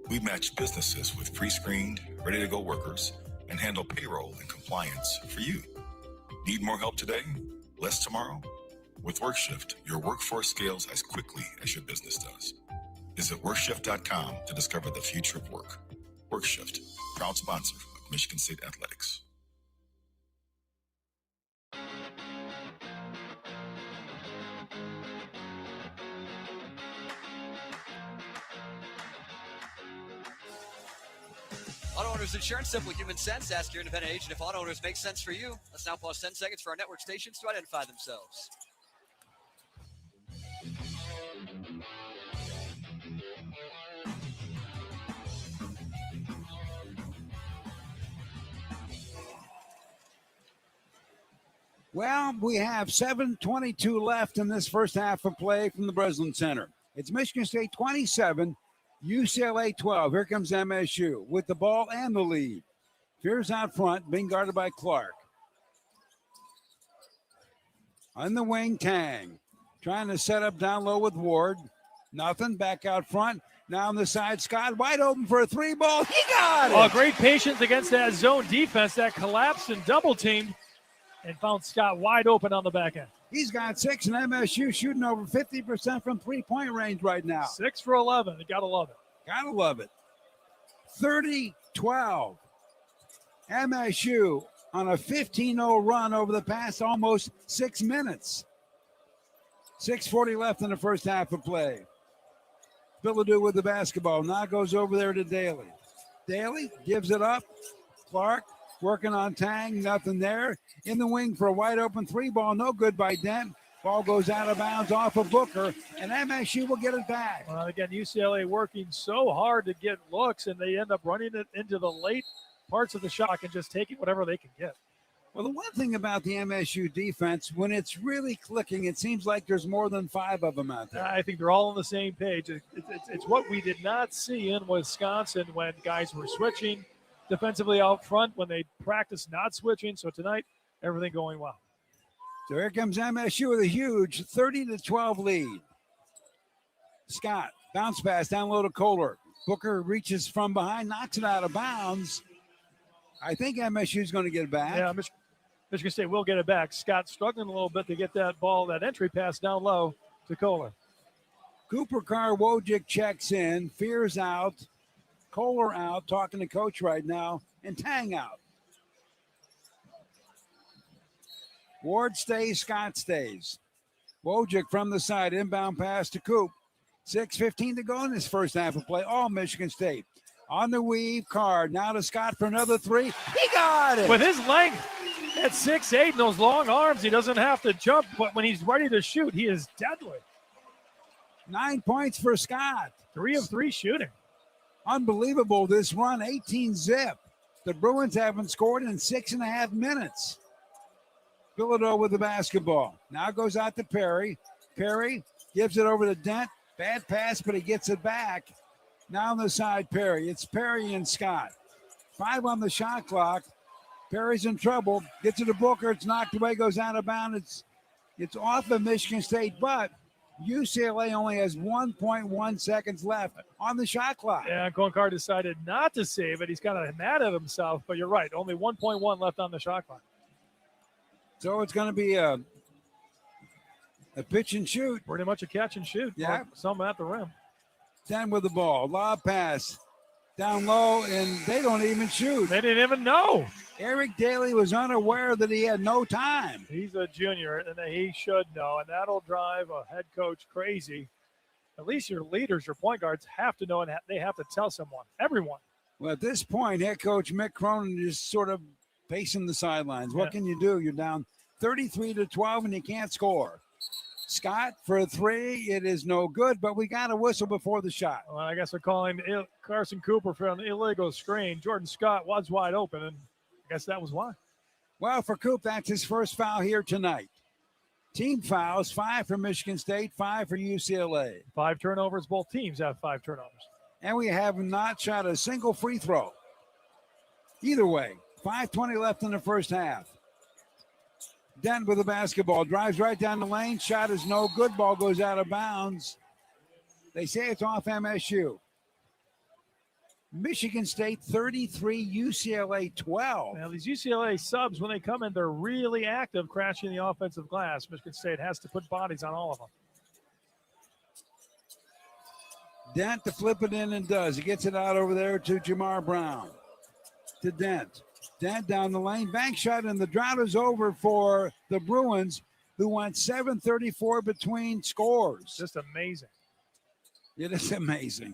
We match businesses with pre-screened, ready-to-go workers and handle payroll and compliance for you. Need more help today? Less tomorrow? With WorkShift, your workforce scales as quickly as your business does. Visit WorkShift.com to discover the future of work. WorkShift, proud sponsor of Michigan State Athletics. Auto Owners Insurance, simple human sense. Ask your independent agent if auto owners make sense for you. Let's now pause 10 seconds for our network stations to identify themselves. Well, we have 7:22 left in this first half of play from the Breslin Center. It's Michigan State 27, UCLA 12. Here comes MSU with the ball and the lead. Fears out front, being guarded by Clark. On the wing, Tang. Trying to set up down low with Ward. Nothing, back out front. Now on the side, Scott wide open for a three ball. He got it! Oh, great patience against that zone defense that collapsed and double teamed and found Scott wide open on the back end. He's got 6, and MSU shooting over 50% from three-point range right now. 6 for 11. You gotta love it. Gotta love it. 30-12. MSU on a 15-0 run over the past almost 6 minutes. 6:40 left in the first half of play. Bilodeau with the basketball. Now goes over there to Daly. Daly gives it up. Clark working on Tang. Nothing there. In the wing for a wide open three ball. No good by Dent. Ball goes out of bounds off of Booker, and MSU will get it back. Well, again, UCLA working so hard to get looks, and they end up running it into the late parts of the shot and just taking whatever they can get. Well, the one thing about the MSU defense, when it's really clicking, it seems like there's more than 5 of them out there. I think they're all on the same page. It's what we did not see in Wisconsin when guys were switching defensively out front, when they practiced not switching. So tonight, everything going well. So here comes MSU with a huge 30-12 lead. Scott, bounce pass down low to Kohler. Booker reaches from behind, knocks it out of bounds. I think MSU is going to get it back. Yeah, Michigan State will get it back. Scott struggling a little bit to get that ball, that entry pass down low to Kohler. Cooper Carr Wojcik checks in, Fears out, Kohler out, talking to coach right now, and Tang out. Ward stays, Scott stays. Wojcik from the side, inbound pass to Coop. 6:15 to go in this first half of play. All Michigan State. On the weave, Carr. Now to Scott for another three. He got it! With his length at 6'8" and those long arms, he doesn't have to jump, but when he's ready to shoot, he is deadly. 9 points for Scott. 3 of 3 shooting. Unbelievable, this run, 18 zip. The Bruins haven't scored in 6.5 minutes. Bilodeau with the basketball. Now goes out to Perry. Perry gives it over to Dent. Bad pass, but he gets it back. Now on the side, Perry. It's Perry and Scott. 5 on the shot clock. Perry's in trouble. Gets it to Booker. It's knocked away, goes out of bounds. It's off of Michigan State, but UCLA only has 1.1 seconds left on the shot clock. Yeah, Cohen Carr decided not to save it. He's kind of mad at himself, but you're right. Only 1.1 left on the shot clock. So it's going to be a pitch and shoot. Pretty much a catch and shoot. Yeah. Some at the rim. 10 with the ball. Lob pass. Down low, and they don't even shoot. They didn't even know. Eric Daly was unaware that he had no time. He's a junior, and he should know, and that'll drive a head coach crazy. At least your leaders, your point guards, have to know, and they have to tell someone, everyone. Well, at this point, head coach Mick Cronin is sort of pacing the sidelines. What can you do? You're down 33-12, and you can't score. Scott for a three. It is no good, but we got a whistle before the shot. Well, I guess they're calling Carson Cooper for an illegal screen. Jordan Scott was wide open, and I guess that was why. Well, for Coop, that's his first foul here tonight. Team fouls, 5 for Michigan State, 5 for UCLA. 5 turnovers. Both teams have 5 turnovers. And we have not shot a single free throw. Either way, 5:20 left in the first half. Dent with the basketball, drives right down the lane. Shot is no good. Ball goes out of bounds. They say it's off MSU. Michigan State 33, UCLA 12. Now, these UCLA subs, when they come in, they're really active crashing the offensive glass. Michigan State has to put bodies on all of them. Dent to flip it in and does. He gets it out over there to Jamar Brown. To Dent. Dent down the lane. Bank shot, and the drought is over for the Bruins, who went 7:34 between scores. Just amazing. It is amazing.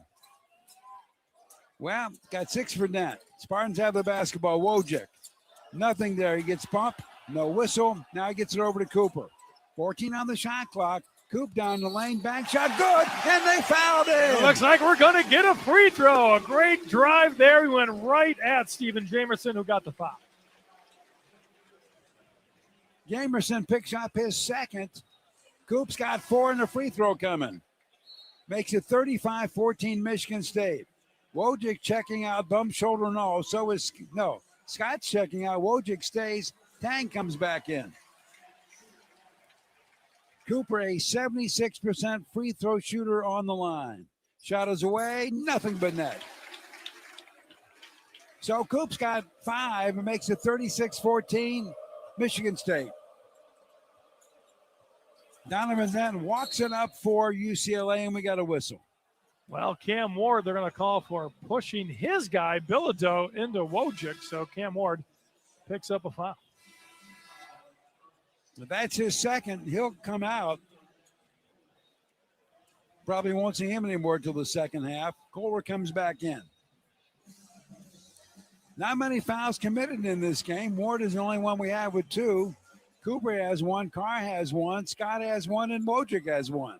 Well, got 6 for Dent. Spartans have the basketball. Wojcik. Nothing there. He gets bumped. No whistle. Now he gets it over to Cooper. 14 on the shot clock. Coop down the lane. Bank shot. Good. And they fouled it. It looks like we're going to get a free throw. A great drive there. He went right at Steven Jamerson, who got the foul. Jamerson picks up his second. Coop's got 4 in the free throw coming. Makes it 35-14 Michigan State. Wojcik checking out, bump shoulder and all. So is, no, Scott's checking out. Wojcik stays. Tang comes back in. Cooper, a 76% free throw shooter on the line. Shot is away, nothing but net. So Coop's got 5 and makes it 36-14 Michigan State. Donovan then walks it up for UCLA, and we got a whistle. Well, Cam Ward, they're going to call for pushing his guy, Bilodeau, into Wojcik. So Cam Ward picks up a foul. If that's his second, he'll come out. Probably won't see him anymore till the second half. Kohler comes back in. Not many fouls committed in this game. Ward is the only one we have with 2. Cooper has 1, Carr has 1, Scott has 1, and Wojcik has 1.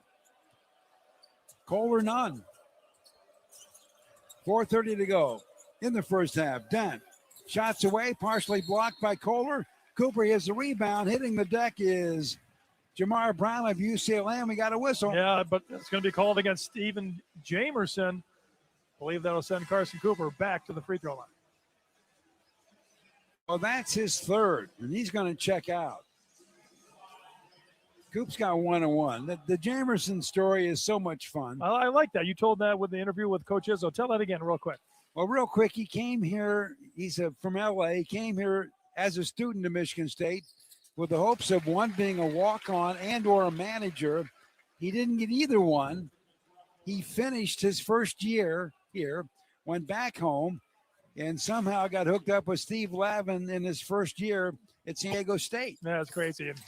Kohler none. 4:30 to go in the first half. Dent shots away, partially blocked by Kohler. Cooper has the rebound. Hitting the deck is Jamar Brown of UCLA, and we got a whistle. Yeah, but it's going to be called against Steven Jamerson. I believe that'll send Carson Cooper back to the free throw line. Well, that's his third, and he's going to check out. Coop's got 1 and 1. The Jamerson story is so much fun. I like that. You told that with the interview with Coach Izzo. Tell that again real quick. Well, real quick, he came here. He's from LA. He came here as a student to Michigan State with the hopes of one being a walk-on and or a manager. He didn't get either one. He finished his first year here, went back home, and somehow got hooked up with Steve Lavin in his first year at San Diego State. That's crazy. And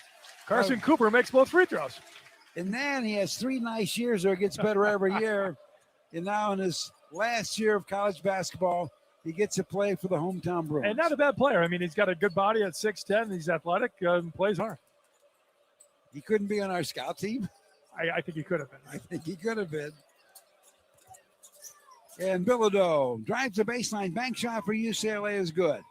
Carson Cooper makes both free throws. And then he has 3 nice years where it gets better every year. And now in his last year of college basketball, he gets to play for the hometown Bruins. And not a bad player. I mean, he's got a good body at 6'10". He's athletic and plays hard. He couldn't be on our scout team. I think he could have been. I think he could have been. And Bilodeau drives the baseline. Bank shot for UCLA is good.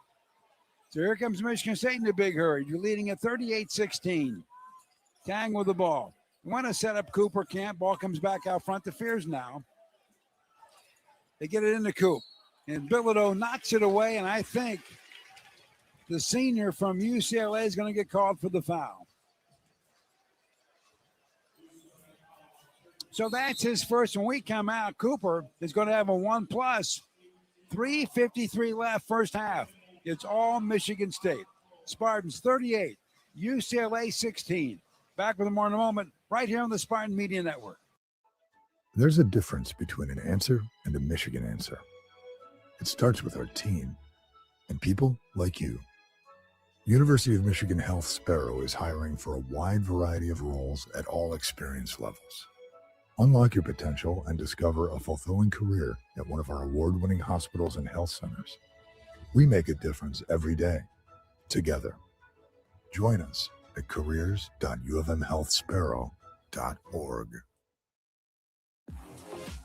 So here comes Michigan State in a big hurry. You're leading at 38-16. Tang with the ball. Want to set up Cooper, can't. Ball comes back out front to Fears now. They get it into Coop. And Bilodeau knocks it away, and I think the senior from UCLA is going to get called for the foul. So that's his first. When we come out, Cooper is going to have a 1+. 3:53 left first half. It's all Michigan State. Spartans 38, UCLA 16. Back with more in a moment, right here on the Spartan Media Network. There's a difference between an answer and a Michigan answer. It starts with our team and people like you. University of Michigan Health Sparrow is hiring for a wide variety of roles at all experience levels. Unlock your potential and discover a fulfilling career at one of our award-winning hospitals and health centers. We make a difference every day, together. Join us at careers.ufmhealthsparrow.org.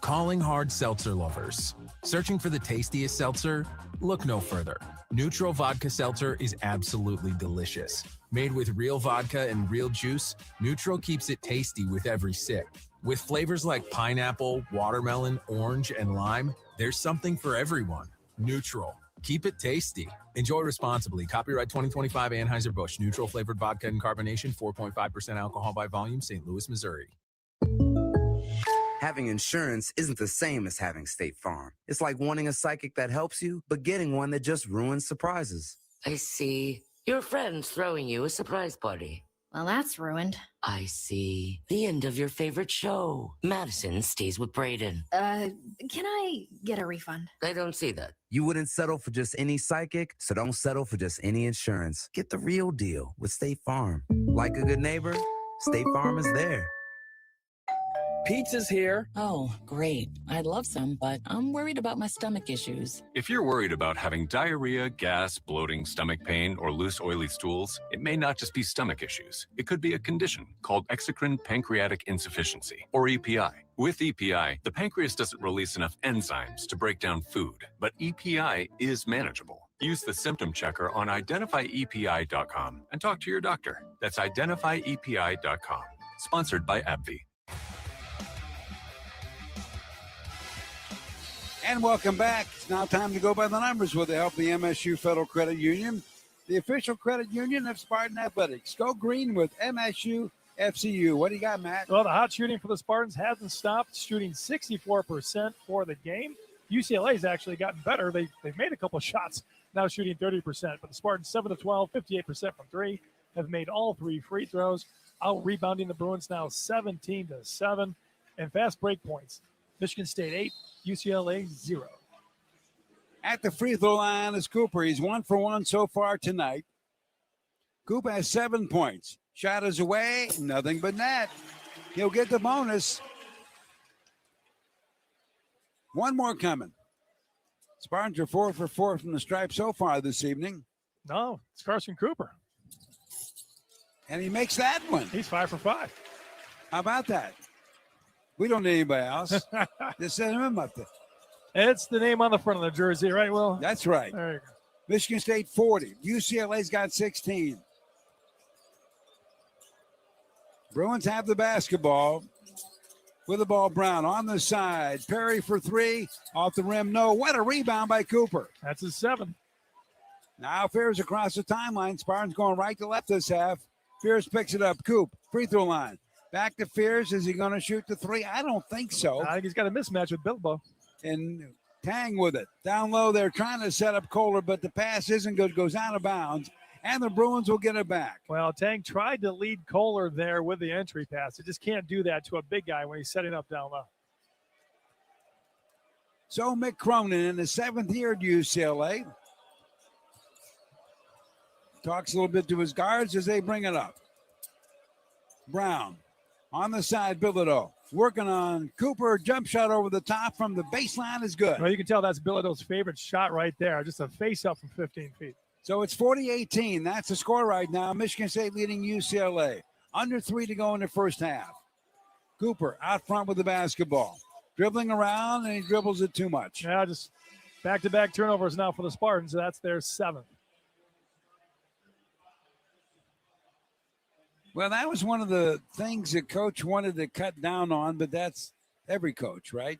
Calling hard seltzer lovers. Searching for the tastiest seltzer? Look no further. Neutral Vodka Seltzer is absolutely delicious. Made with real vodka and real juice, Neutral keeps it tasty with every sip. With flavors like pineapple, watermelon, orange, and lime, there's something for everyone. Neutral. Keep it tasty. Enjoy responsibly. Copyright 2025 Anheuser-Busch. Neutral flavored vodka and carbonation, 4.5% alcohol by volume, St. Louis, Missouri. Having insurance isn't the same as having State Farm. It's like wanting a psychic that helps you, but getting one that just ruins surprises. I see. Your friend's throwing you a surprise party. Well, that's ruined. I see. The end of your favorite show. Madison stays with Braden. Can I get a refund? I don't see that. You wouldn't settle for just any psychic, so don't settle for just any insurance. Get the real deal with State Farm. Like a good neighbor, State Farm is there. Pizza's here. Oh, great. I'd love some, but I'm worried about my stomach issues. If you're worried about having diarrhea, gas, bloating, stomach pain, or loose, oily stools, it may not just be stomach issues. It could be a condition called exocrine pancreatic insufficiency, or EPI. With EPI, the pancreas doesn't release enough enzymes to break down food, but EPI is manageable. Use the symptom checker on identifyepi.com and talk to your doctor. That's identifyepi.com. Sponsored by AbbVie. And welcome back. It's now time to go by the numbers with the help of the MSU Federal Credit Union, the official credit union of Spartan Athletics. Go green with MSU FCU. What do you got, Matt? Well, the hot shooting for the Spartans hasn't stopped, shooting 64% for the game. UCLA's actually gotten better. They've made a couple of shots, now shooting 30%. But the Spartans, 7 of 12, 58% from three, have made all 3 free throws. Out rebounding the Bruins now 17-7. And fast break points. Michigan State 8, UCLA 0. At the free throw line is Cooper. He's 1 for 1 so far tonight. Cooper has 7 points. Shot is away, nothing but net. He'll get the bonus. One more coming. Spartans are 4 for 4 from the stripe so far this evening. No, it's Carson Cooper. And he makes that one. He's 5 for 5. How about that? We don't need anybody else. Just send him up there. It's the name on the front of the jersey, right, Will? That's right. There you go. Michigan State 40. UCLA's got 16. Bruins have the basketball. With the ball, Brown on the side. Perry for 3. Off the rim, no. What a rebound by Cooper. That's his 7. Now Fears across the timeline. Spartans going right to left this half. Fears picks it up. Coop, free throw line. Back to Fears. Is he going to shoot the 3? I don't think so. I think he's got a mismatch with Bilbo. And Tang with it. Down low, they're trying to set up Kohler, but the pass isn't good. Goes out of bounds. And the Bruins will get it back. Well, Tang tried to lead Kohler there with the entry pass. It just can't do that to a big guy when he's setting up down low. So Mick Cronin in his 7th year at UCLA talks a little bit to his guards as they bring it up. Brown on the side, Bilodeau working on Cooper. Jump shot over the top from the baseline is good. Well, you can tell that's Bilodeau's favorite shot right there. Just a face up from 15 feet. So it's 40-18. That's the score right now. Michigan State leading UCLA. Under 3 to go in the first half. Cooper out front with the basketball. Dribbling around, and he dribbles it too much. Yeah, just back-to-back turnovers now for the Spartans. That's their 7th. Well, that was one of the things that Coach wanted to cut down on, but that's every coach, right?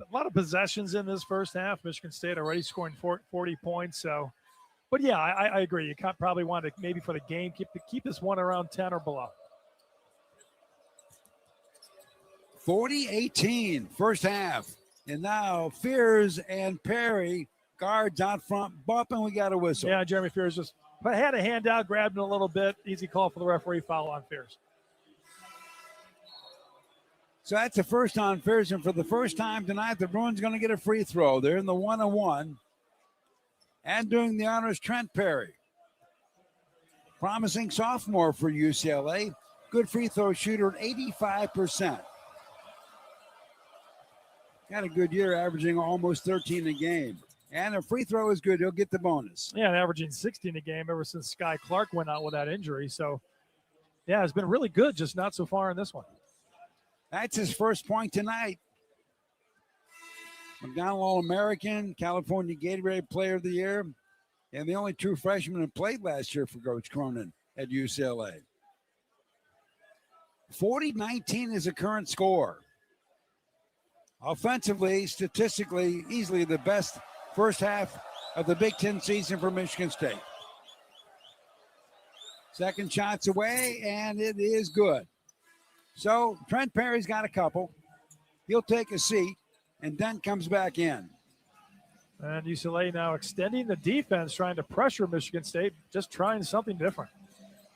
A lot of possessions in this first half. Michigan State already scoring 40 points, so... But, yeah, I agree. You probably want to, maybe for the game, keep this one around 10 or below. 40-18, first half. And now Fears and Perry, guards out front, bumping. We got a whistle. Yeah, Jeremy Fears just had a hand out, grabbed him a little bit. Easy call for the referee, foul on Fears. So that's the first on Fears. And for the first time tonight, the Bruins going to get a free throw. They're in the 1-on-1. And doing the honors, Trent Perry. Promising sophomore for UCLA. Good free throw shooter at 85%. Got a good year, averaging almost 13 a game. And a free throw is good. He'll get the bonus. Yeah, averaging 16 a game ever since Sky Clark went out with that injury. So, yeah, it's been really good, just not so far in this one. That's his first point tonight. McDonald All-American, California Gatorade Player of the Year, and the only true freshman who played last year for Coach Cronin at UCLA. 40-19 is the current score. Offensively, statistically, easily the best first half of the Big Ten season for Michigan State. Second shot's away, and it is good. So Trent Perry's got a couple. He'll take a seat. And then comes back in. And UCLA now extending the defense, trying to pressure Michigan State, just trying something different.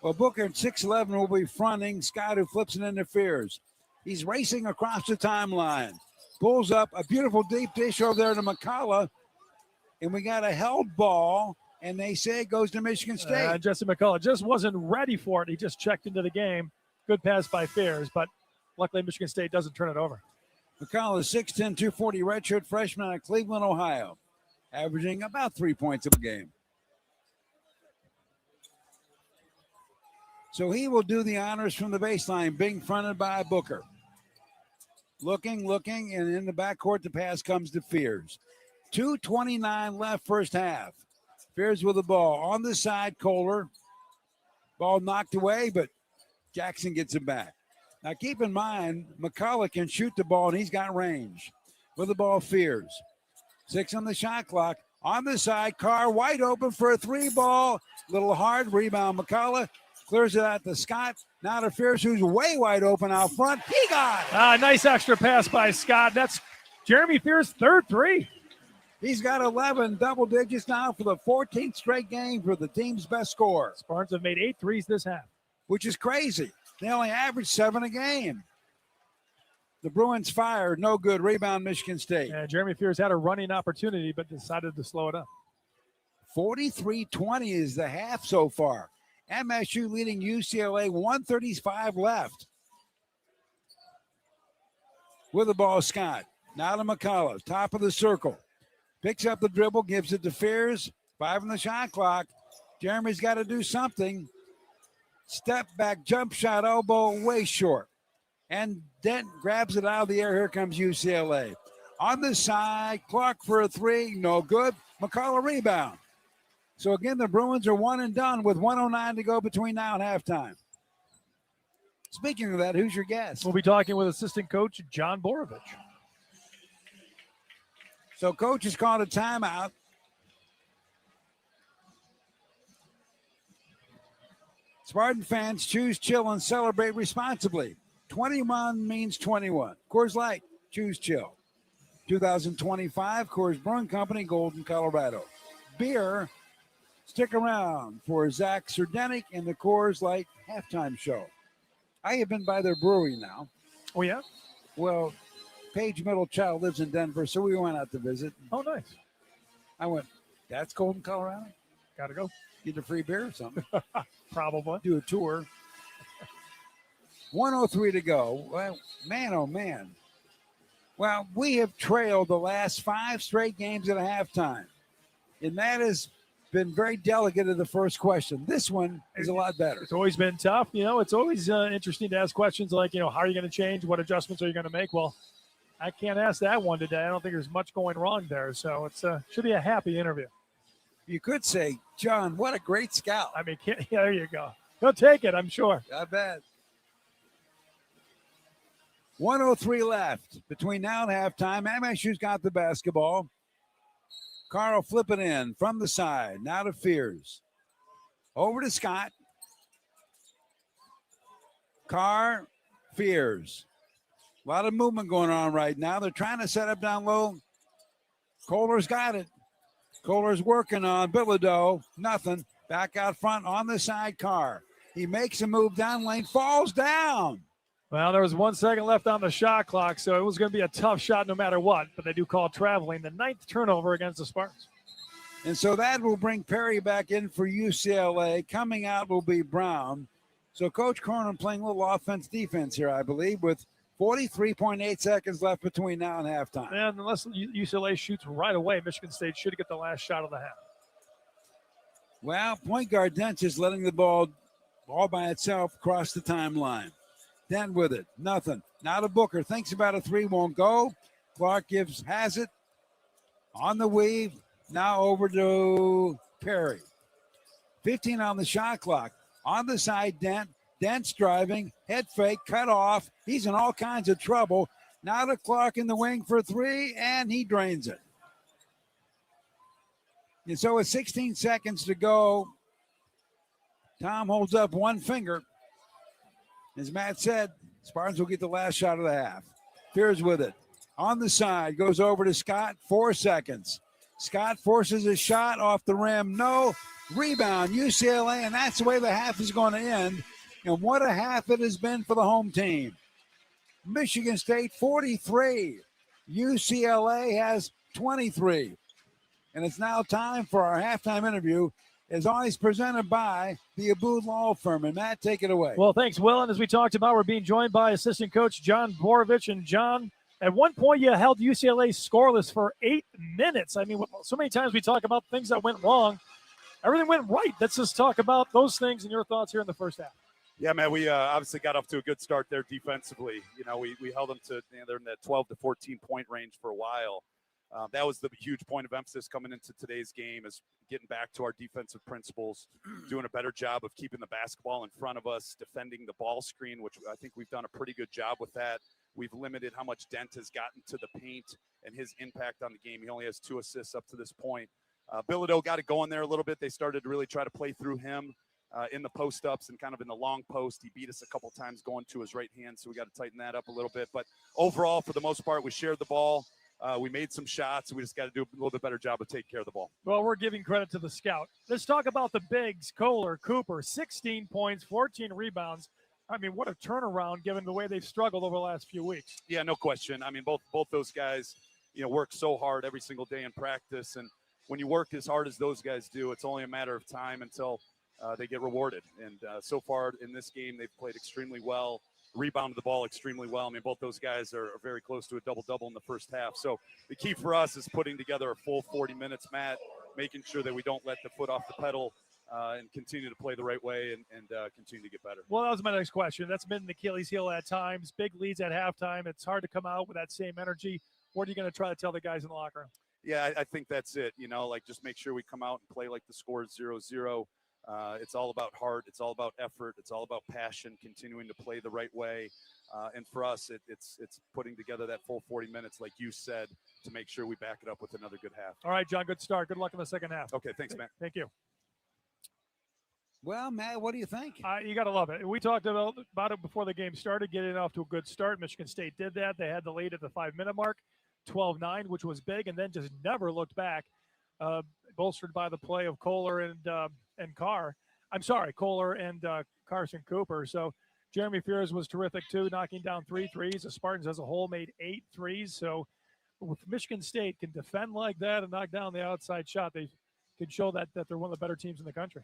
Well, Booker at 6'11" will be fronting. Scott, who flips and interferes. He's racing across the timeline. Pulls up a beautiful deep dish over there to McCullough. And we got a held ball, and they say it goes to Michigan State. Jesse McCullough just wasn't ready for it. He just checked into the game. Good pass by Fears, but luckily Michigan State doesn't turn it over. McCullough is 6'10", 240 redshirt freshman out of Cleveland, Ohio, averaging about 3 points a game. So he will do the honors from the baseline, being fronted by Booker. Looking, and in the backcourt, the pass comes to Fears. 2:29 left first half. Fears with the ball. On the side, Kohler. Ball knocked away, but Jackson gets it back. Now, keep in mind, McCullough can shoot the ball, and he's got range. With the ball, Fears. 6 on the shot clock. On the side, Carr wide open for a 3-ball. Little hard. Rebound, McCullough. Clears it out to Scott. Now to Fears, who's way wide open out front. He got it. Nice extra pass by Scott. That's Jeremy Fears' third 3. He's got 11 double digits now for the 14th straight game for the team's best scorer. Spartans have made 8 threes this half. Which is crazy. They only average 7 a game. The Bruins fire, no good. Rebound, Michigan State. And Jeremy Fears had a running opportunity, but decided to slow it up. 43-20 is the half so far. MSU leading UCLA, 1:35 left. With the ball, Scott. Now to McCullough, top of the circle. Picks up the dribble, gives it to Fears. 5 on the shot clock. Jeremy's got to do something. Step back, jump shot, elbow, way short. And Dent grabs it out of the air. Here comes UCLA. On the side, Clark for a three, no good. McCullough rebound. So again, the Bruins are one and done with 1:09 to go between now and halftime. Speaking of that, who's your guest? We'll be talking with assistant coach John Borovich. So coach has called a timeout. Spartan fans, choose chill and celebrate responsibly. 21 means 21. Coors Light, choose chill. 2025 Coors Brewing Company, Golden, Colorado. Beer, stick around for Zach Serdenik and the Coors Light halftime show. I have been by their brewery now. Oh, yeah? Well, Paige Middlechild lives in Denver, so we went out to visit. Oh, nice. I went, that's Golden, Colorado? Got to go. Get a free beer or something. Probably. Do a tour. 1:03 to go. Well, man, oh, man. Well, we have trailed the last 5 straight games at a halftime. And that has been very delicate in the first question. This one is a lot better. It's always been tough. You know, it's always interesting to ask questions like, you know, how are you going to change? What adjustments are you going to make? Well, I can't ask that one today. I don't think there's much going wrong there. So it's should be a happy interview. You could say, John, what a great scout. I mean, yeah, there you go. He'll take it, I'm sure. I bet. 1:03 left between now and halftime. MSU's got the basketball. Carl flip it in from the side. Now to Fears. Over to Scott. Carr, Fears. A lot of movement going on right now. They're trying to set up down low. Kohler's got it. Kohler's working on Bilodeau. Nothing. Back out front on the side, Carr. He makes a move down lane, falls down. Well, there was 1 second left on the shot clock, so it was going to be a tough shot no matter what, but they do call traveling. The 9th turnover against the Spartans. And so that will bring Perry back in for UCLA. Coming out will be Brown. So Coach Cronin playing a little offense-defense here, I believe, with 43.8 seconds left between now and halftime. And unless UCLA shoots right away, Michigan State should get the last shot of the half. Well, point guard Dent is letting the ball all by itself cross the timeline. Dent with it, nothing. Now to Booker, thinks about a three, won't go. Clark has it on the weave. Now over to Perry. 15 on the shot clock. On the side, Dent. Dent's driving, head fake, cut off. He's in all kinds of trouble. Now to Clark in the wing for three, and he drains it. And so with 16 seconds to go, Tom holds up one finger. As Matt said, Spartans will get the last shot of the half. Fears with it. On the side, goes over to Scott, 4 seconds. Scott forces a shot off the rim. No. Rebound, UCLA, and that's the way the half is going to end. And what a half it has been for the home team. Michigan State 43. UCLA has 23. And it's now time for our halftime interview, as always presented by the Abood Law Firm. And Matt, take it away. Well, thanks, Will. And as we talked about, we're being joined by assistant coach John Borovich. And John, at one point you held UCLA scoreless for 8 minutes. I mean, so many times we talk about things that went wrong. Everything went right. Let's just talk about those things and your thoughts here in the first half. Yeah, man, we obviously got off to a good start there defensively. You know, we held them to, they're in that 12 to 14 point range for a while. That was the huge point of emphasis coming into today's game, is getting back to our defensive principles, doing a better job of keeping the basketball in front of us, defending the ball screen, which I think we've done a pretty good job with that. We've limited how much Dent has gotten to the paint and his impact on the game. He only has 2 assists up to this point. Bilodeau got it going there a little bit. They started to really try to play through him in the post-ups and kind of in the long post. He beat us a couple times going to his right hand, so we got to tighten that up a little bit. But overall, for the most part, we shared the ball. We made some shots. We just got to do a little bit better job of taking care of the ball. Well, we're giving credit to the scout. Let's talk about the bigs. Kohler, Cooper, 16 points, 14 rebounds. I mean, what a turnaround given the way they've struggled over the last few weeks. Yeah, no question. I mean, both those guys, work so hard every single day in practice, and when you work as hard as those guys do, it's only a matter of time until they get rewarded. And so far in this game, they've played extremely well, rebounded the ball extremely well. I mean, both those guys are very close to a double-double in the first half. So the key for us is putting together a full 40 minutes, Matt, making sure that we don't let the foot off the pedal and continue to play the right way and continue to get better. Well, that was my next question. That's been the Achilles heel at times. Big leads at halftime. It's hard to come out with that same energy. What are you going to try to tell the guys in the locker room? Yeah, I think that's it. Just make sure we come out and play like the score is 0-0. It's all about heart. It's all about effort. It's all about passion, continuing to play the right way. And for us, it's putting together that full 40 minutes, like you said, to make sure we back it up with another good half. All right, John, good start. Good luck in the second half. Okay, thanks, Matt. Thank you. Well, Matt, what do you think? You got to love it. We talked about it before the game started, getting off to a good start. Michigan State did that. They had the lead at the 5-minute mark, 12-9, which was big, and then just never looked back, bolstered by the play of Kohler and Carr. I'm sorry, Kohler and Carson Cooper. So Jeremy Fears was terrific, too, knocking down 3 threes. The Spartans as a whole made 8 threes. So if Michigan State can defend like that and knock down the outside shot, they can show that they're one of the better teams in the country.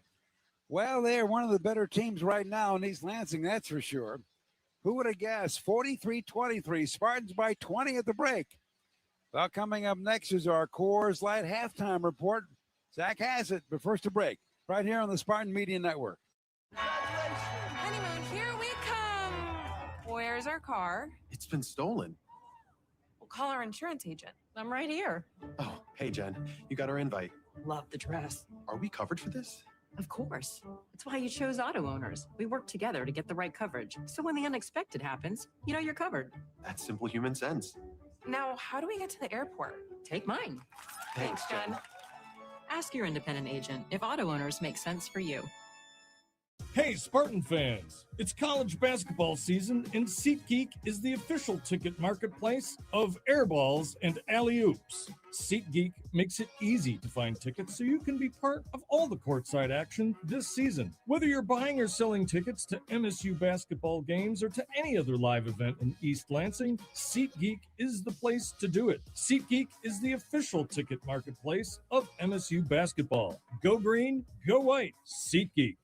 Well, they're one of the better teams right now in East Lansing, that's for sure. Who would have guessed? 43-23, Spartans by 20 at the break. Well, coming up next is our Coors Light halftime report. Zach has it, but first a break, right here on the Spartan Media Network. Honeymoon, here we come. Where's our car? It's been stolen. We'll call our insurance agent. I'm right here. Oh, hey, Jen, you got our invite. Love the dress. Are we covered for this? Of course. That's why you chose auto owners. We work together to get the right coverage. So when the unexpected happens, you know you're covered. That's simple human sense. Now, how do we get to the airport? Take mine. Thanks, Jen. Ask your independent agent if auto owners make sense for you. Hey, Spartan fans! It's college basketball season, and SeatGeek is the official ticket marketplace of airballs and alley-oops. SeatGeek makes it easy to find tickets so you can be part of all the courtside action this season. Whether you're buying or selling tickets to MSU basketball games or to any other live event in East Lansing, SeatGeek is the place to do it. SeatGeek is the official ticket marketplace of MSU basketball. Go green, go white, SeatGeek.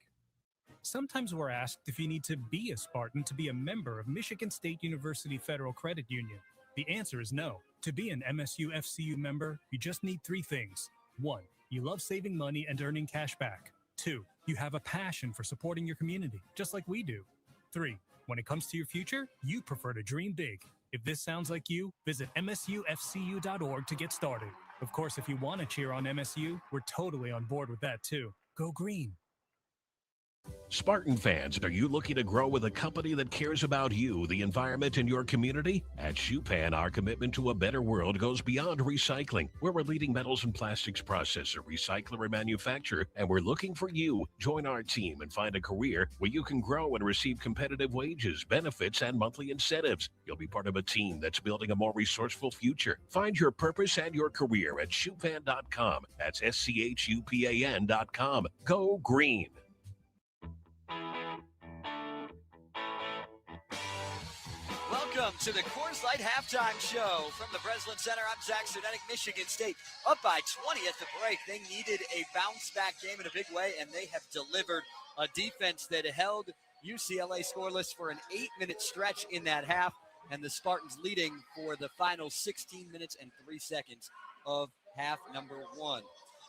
Sometimes we're asked if you need to be a Spartan to be a member of Michigan State University Federal Credit Union. The answer is no. To be an MSU FCU member, you just need 3 things. 1, you love saving money and earning cash back. 2, you have a passion for supporting your community, just like we do. 3, when it comes to your future, you prefer to dream big. If this sounds like you, visit msufcu.org to get started. Of course, if you want to cheer on MSU, we're totally on board with that too. Go green. Spartan fans, are you looking to grow with a company that cares about you, the environment, and your community? At Shupan, our commitment to a better world goes beyond recycling. We're a leading metals and plastics processor, recycler, and manufacturer, and we're looking for you. Join our team and find a career where you can grow and receive competitive wages, benefits, and monthly incentives. You'll be part of a team that's building a more resourceful future. Find your purpose and your career at Shupan.com. That's SCHUPAN.com. Go green. Welcome to the Coors Light Halftime Show from the Breslin Center. I'm Zach Sardenik. Michigan State up by 20 at the break. They needed a bounce-back game in a big way, and they have delivered a defense that held UCLA scoreless for an 8-minute stretch in that half, and the Spartans leading for the final 16 minutes and 3 seconds of half number 1.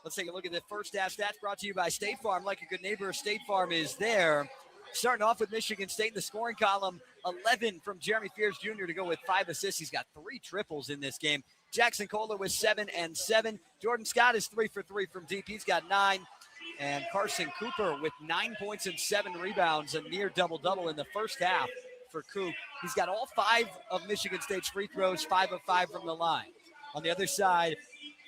Let's take a look at the first half stats brought to you by State Farm. Like a good neighbor, State Farm is there. Starting off with Michigan State in the scoring column, 11 from Jeremy Fears Jr. to go with 5 assists. He's got 3 triples in this game. Jackson Kohler with 7 and 7. Jordan Scott is 3 for 3 from deep. He's got 9. And Carson Cooper with 9 points and 7 rebounds, a near double-double in the first half for Coop. He's got all 5 of Michigan State's free throws, 5 of 5 from the line. On the other side,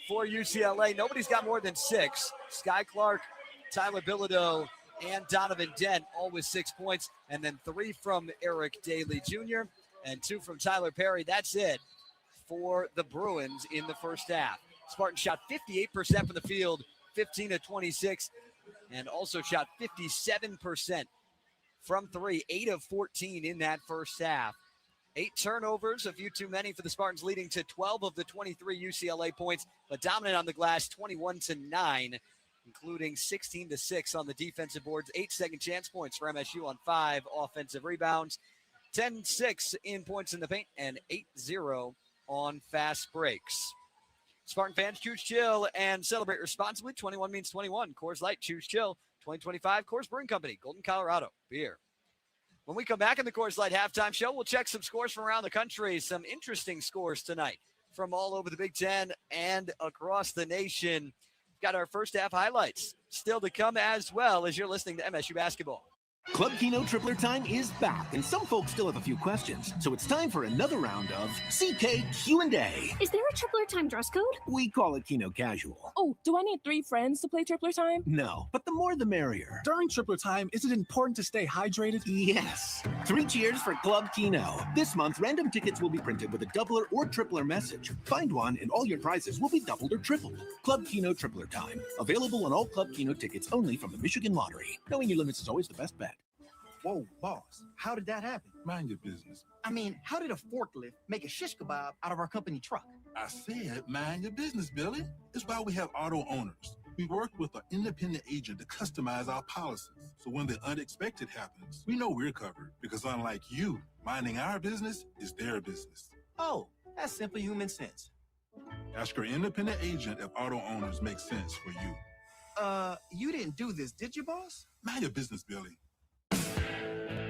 for UCLA, nobody's got more than 6. Sky Clark, Tyler Bilodeau, and Donovan Dent, all with 6 points, and then 3 from Eric Daly Jr. and 2 from Tyler Perry. That's it for the Bruins in the first half. Spartans shot 58% from the field, 15 of 26, and also shot 57% from three, 8 of 14 in that first half. 8 turnovers, a few too many for the Spartans, leading to 12 of the 23 UCLA points, but dominant on the glass, 21-9, including 16-6 on the defensive boards. 8 second chance points for MSU on 5 offensive rebounds, 10-6 in points in the paint, and 8-0 on fast breaks. Spartan fans, choose chill and celebrate responsibly. 21 means 21. Coors Light, choose chill. 2025 Coors Brewing Company, Golden, Colorado. Beer. When we come back in the Coors Light halftime show, we'll check some scores from around the country. Some interesting scores tonight from all over the Big Ten and across the nation. We've got our first half highlights still to come, as well as you're listening to MSU Basketball. Club Keno Tripler Time is back, and some folks still have a few questions. So it's time for another round of CK Q&A. Is there a Tripler Time dress code? We call it Keno Casual. Oh, do I need 3 friends to play Tripler Time? No, but the more the merrier. During Tripler Time, is it important to stay hydrated? Yes. 3 cheers for Club Keno. This month, random tickets will be printed with a doubler or tripler message. Find one, and all your prizes will be doubled or tripled. Club Keno Tripler Time. Available on all Club Keno tickets only from the Michigan Lottery. Knowing your limits is always the best bet. Whoa, boss, how did that happen? Mind your business. I mean, how did a forklift make a shish kebab out of our company truck? I said, mind your business, Billy. It's why we have auto owners. We work with an independent agent to customize our policies. So when the unexpected happens, we know we're covered. Because unlike you, minding our business is their business. Oh, that's simple human sense. Ask your independent agent if auto owners make sense for you. You didn't do this, did you, boss? Mind your business, Billy.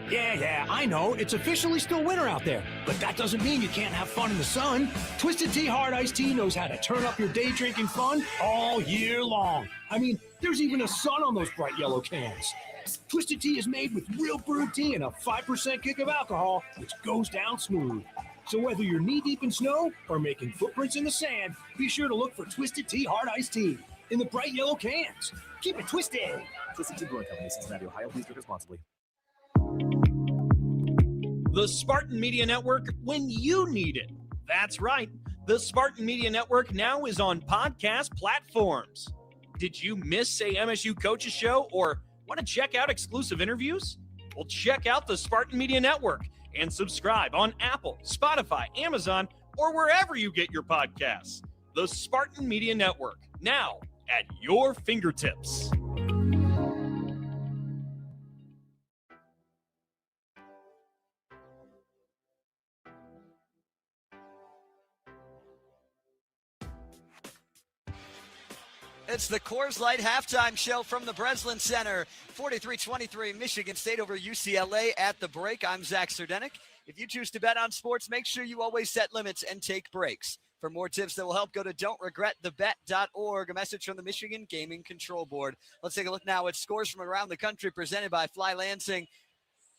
Yeah, I know. It's officially still winter out there, but that doesn't mean you can't have fun in the sun. Twisted Tea Hard Iced Tea knows how to turn up your day drinking fun all year long. I mean, there's even a sun on those bright yellow cans. Twisted Tea is made with real brewed tea and a 5% kick of alcohol, which goes down smooth. So whether you're knee-deep in snow or making footprints in the sand, be sure to look for Twisted Tea Hard Iced Tea in the bright yellow cans. Keep it twisted. Twisted Tea Brewing Company, Cincinnati, Ohio. Please drink responsibly. The Spartan Media Network when you need it. That's right. The Spartan Media Network now is on podcast platforms. Did you miss a MSU Coaches Show or want to check out exclusive interviews? Well, check out the Spartan Media Network and subscribe on Apple, Spotify, Amazon, or wherever you get your podcasts. The Spartan Media Network, now at your fingertips. It's the Coors Light halftime show from the Breslin Center. 43-23 Michigan State over UCLA at the break. I'm Zach Sardenik. If you choose to bet on sports, make sure you always set limits and take breaks. For more tips that will help, go to don'tregretthebet.org. A message from the Michigan Gaming Control Board. Let's take a look now at scores from around the country presented by Fly Lansing.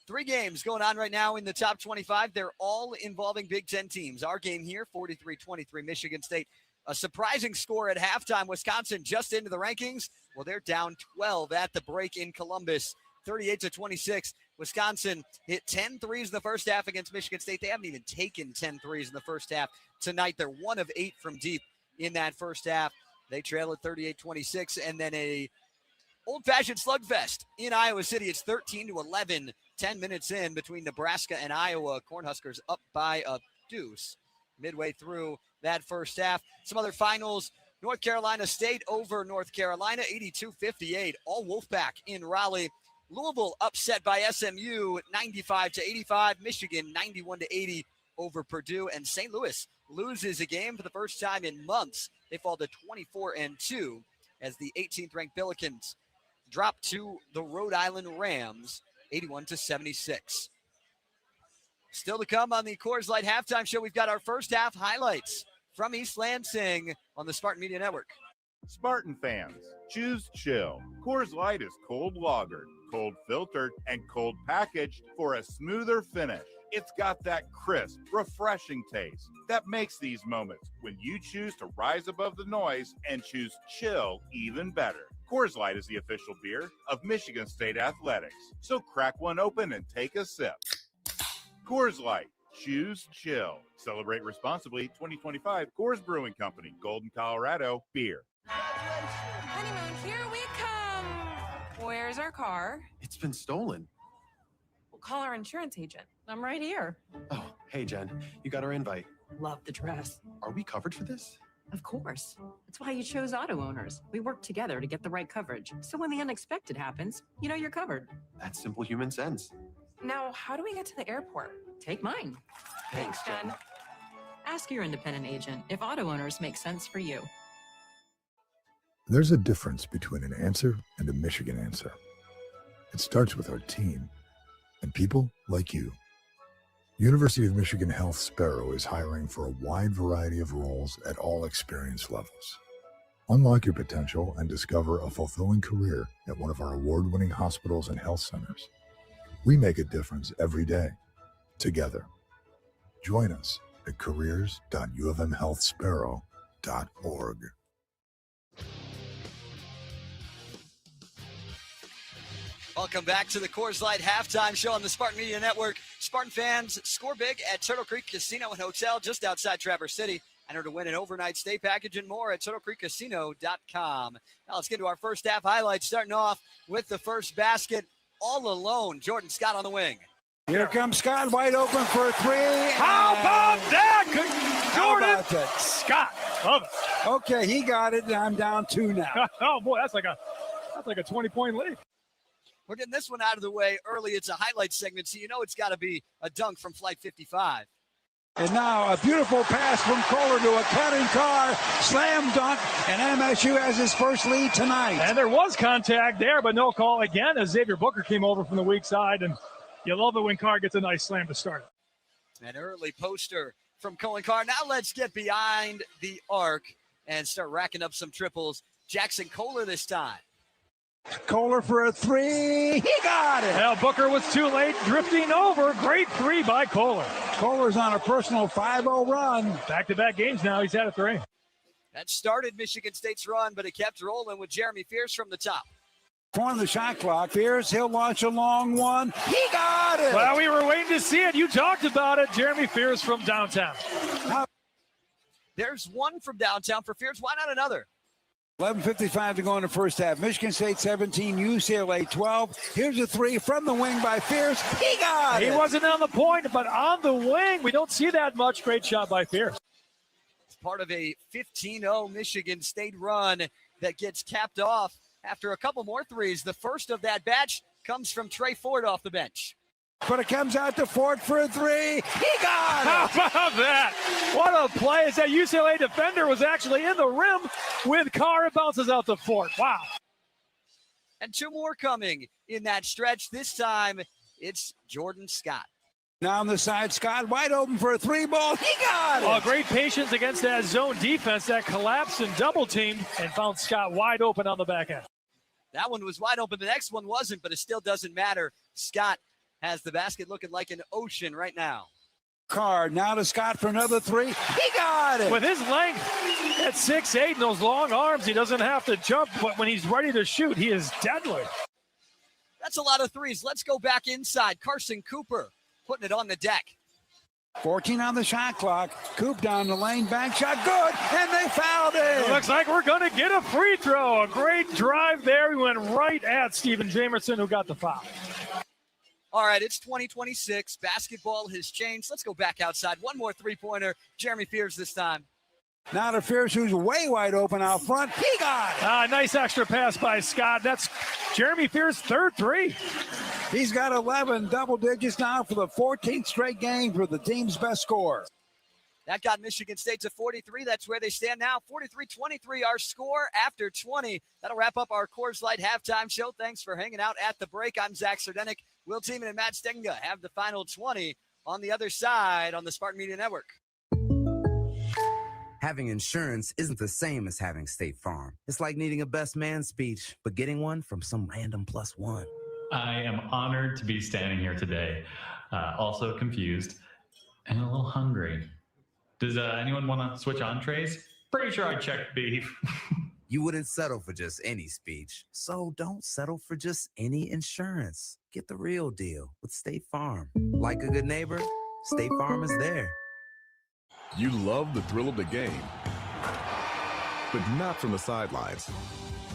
3 games going on right now in the top 25. They're all involving Big Ten teams. Our game here, 43-23 Michigan State. A surprising score at halftime. Wisconsin just into the rankings. Well, they're down 12 at the break in Columbus, 38-26. Wisconsin hit 10 threes in the first half against Michigan State. They haven't even taken 10 threes in the first half tonight. They're 1 of 8 from deep in that first half. They trail at 38-26, and then a old-fashioned slugfest in Iowa City. It's 13-11, 10 minutes in between Nebraska and Iowa. Cornhuskers up by a deuce midway through that first half. Some other finals: North Carolina State over North Carolina, 82-58. All Wolfpack in Raleigh. Louisville upset by SMU, 95-85. Michigan, 91-80 over Purdue. And St. Louis loses a game for the first time in months. They fall to 24-2 as the 18th-ranked Billikens drop to the Rhode Island Rams, 81-76. Still to come on the Coors Light halftime show, we've got our first half highlights from East Lansing on the Spartan Media Network. Spartan fans, choose chill. Coors Light is cold lagered, cold filtered, and cold packaged for a smoother finish. It's got that crisp, refreshing taste that makes these moments when you choose to rise above the noise and choose chill even better. Coors Light is the official beer of Michigan State Athletics, so crack one open and take a sip. Coors Light, choose chill. Celebrate responsibly. 2025 Coors Brewing Company, Golden, Colorado. Beer. Honeymoon, here we come. Where's our car? It's been stolen. Call our insurance agent. I'm right here. Oh, hey, Jen. You got our invite. Love the dress. Are we covered for this? Of course. That's why you chose auto owners. We work together to get the right coverage. So when the unexpected happens, you know you're covered. That's simple human sense. Now, how do we get to the airport? Take mine. Thanks, Jen. Ask your independent agent if auto owners make sense for you. There's a difference between an answer and a Michigan answer. It starts with our team and people like you. University of Michigan Health Sparrow is hiring for a wide variety of roles at all experience levels. Unlock your potential and discover a fulfilling career at one of our award-winning hospitals and health centers. We make a difference every day, together. Join us at careers.ufmhealthsparrow.org. Welcome back to the Coors Light Halftime Show on the Spartan Media Network. Spartan fans score big at Turtle Creek Casino and Hotel just outside Traverse City. Enter to win an overnight stay package and more at TurtleCreekCasino.com. Now let's get to our first half highlights, starting off with the first basket all alone. Jordan Scott on the wing. Here comes Scott, wide open for a three. How about that? Jordan Scott. Love it. Okay, he got it, and I'm down 2 now. Oh, boy, that's like a 20-point lead. We're getting this one out of the way early. It's a highlight segment, so you know it's got to be a dunk from Flight 55. And now a beautiful pass from Kohler to a cutting car, slam dunk, and MSU has his first lead tonight. And there was contact there, but no call again as Xavier Booker came over from the weak side, and you love it when Carr gets a nice slam to start it. An early poster from Cohen Carr. Now let's get behind the arc and start racking up some triples. Jackson Kohler this time. Kohler for a three. He got it. Well, Booker was too late, drifting over. Great three by Kohler. Kohler's on a personal 5-0 run. Back-to-back games now. He's had a three. That started Michigan State's run, but it kept rolling with Jeremy Fierce from the top. On the shot clock. Fierce, he'll launch a long one. He got it. Well, we were waiting to see it. You talked about it. Jeremy Fierce from downtown. There's one from downtown for Fierce. Why not another? 11:55 to go in the first half. Michigan State 17, UCLA 12. Here's a three from the wing by Fierce. He got it. He wasn't on the point, but on the wing. We don't see that much. Great shot by Fierce. It's part of a 15-0 Michigan State run that gets capped off after a couple more threes. The first of that batch comes from Trey Ford off the bench. But it comes out to Ford for a three. He got it. How about that? What a play. As that UCLA defender was actually in the rim with Carr. It bounces out to Ford. Wow. And two more coming in that stretch. This time, it's Jordan Scott. Now on the side, Scott wide open for a three ball. He got it. Oh, great patience against that zone defense that collapsed and double teamed and found Scott wide open on the back end. That one was wide open. The next one wasn't, but it still doesn't matter. Scott has the basket looking like an ocean right now. Carr now to Scott for another three. He got it. With his length at 6'8" and those long arms, he doesn't have to jump, but when he's ready to shoot, he is deadly. That's a lot of threes. Let's go back inside. Carson Cooper putting it on the deck. 14 on the shot clock. Coop down the lane, bank shot, good, and they fouled it. It looks like we're going to get a free throw. A great drive there. He went right at Steven Jamerson, who got the foul. All right, it's 2026. Basketball has changed. Let's go back outside. One more three-pointer. Jeremy Fierce this time. Now to Fierce, who's way wide open out front. He got it. Nice extra pass by Scott. That's Jeremy Fierce's third three. He's got 11 double digits now for the 14th straight game for the team's best score. That got Michigan State to 43. That's where they stand now. 43-23, our score after 20. That'll wrap up our Coors Light halftime show. Thanks for hanging out at the break. I'm Zach Sardenik. Will Tiemann and Matt Stenga have the final 20 on the other side on the Spartan Media Network. Having insurance isn't the same as having State Farm. It's like needing a best man speech, but getting one from some random +1. I am honored to be standing here today, also confused and a little hungry. Does anyone want to switch entrees? Pretty sure I checked beef. You wouldn't settle for just any speech, so don't settle for just any insurance. Get the real deal with State Farm. Like a good neighbor, State Farm is there. You love the thrill of the game, but not from the sidelines.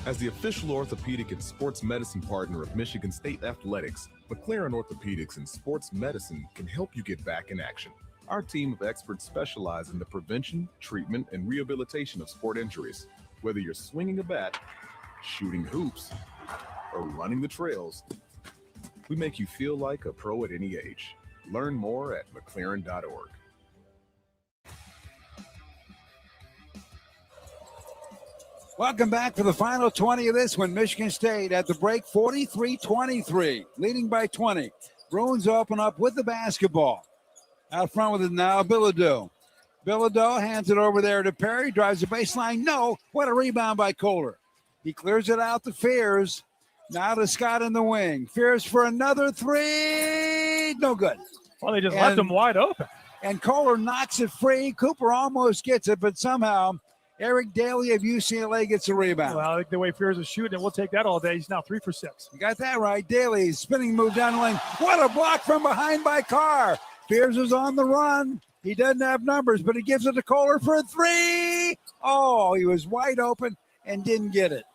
As the official orthopedic and sports medicine partner of Michigan State Athletics, McLaren Orthopedics and Sports Medicine can help you get back in action. Our team of experts specialize in the prevention, treatment, and rehabilitation of sport injuries. Whether you're swinging a bat, shooting hoops, or running the trails, we make you feel like a pro at any age. Learn more at mclaren.org. Welcome back for the final 20 of this one. Michigan State at the break, 43-23, leading by 20. Bruins open up with the basketball. Out front with it now, Bilodeau. Bilodeau hands it over there to Perry, drives the baseline. No, what a rebound by Kohler. He clears it out to Fears. Now to Scott in the wing. Fears for another three. No good. Well, they just left him wide open. And Kohler knocks it free. Cooper almost gets it, but somehow Eric Daly of UCLA gets a rebound. Well, I think the way Fears is shooting, we'll take that all day. He's now 3 for 6. You got that right. Daly, spinning move down the lane. What a block from behind by Carr. Fears is on the run. He doesn't have numbers, but he gives it to Kohler for a three. Oh, he was wide open and didn't get it.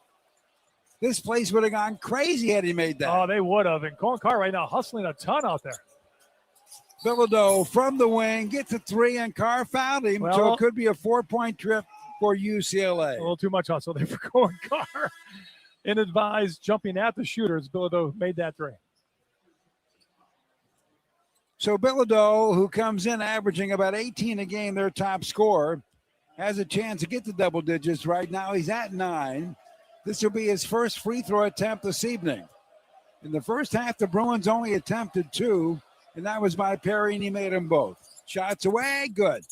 This place would have gone crazy had he made that. Oh, they would have. And Colin Carr right now hustling a ton out there. Bilodeau from the wing, gets a three, and Carr found him. Well, so it could be a 4-point trip for UCLA. A little too much hustle there for Colin Carr. Inadvised jumping at the shooters. Bilodeau made that three. So Bilodeau, who comes in averaging about 18 a game, their top scorer, has a chance to get to double digits right now. He's at 9. This will be his first free throw attempt this evening. In the first half, the Bruins only attempted 2, and that was by Perry, and he made them both. Shots away, good.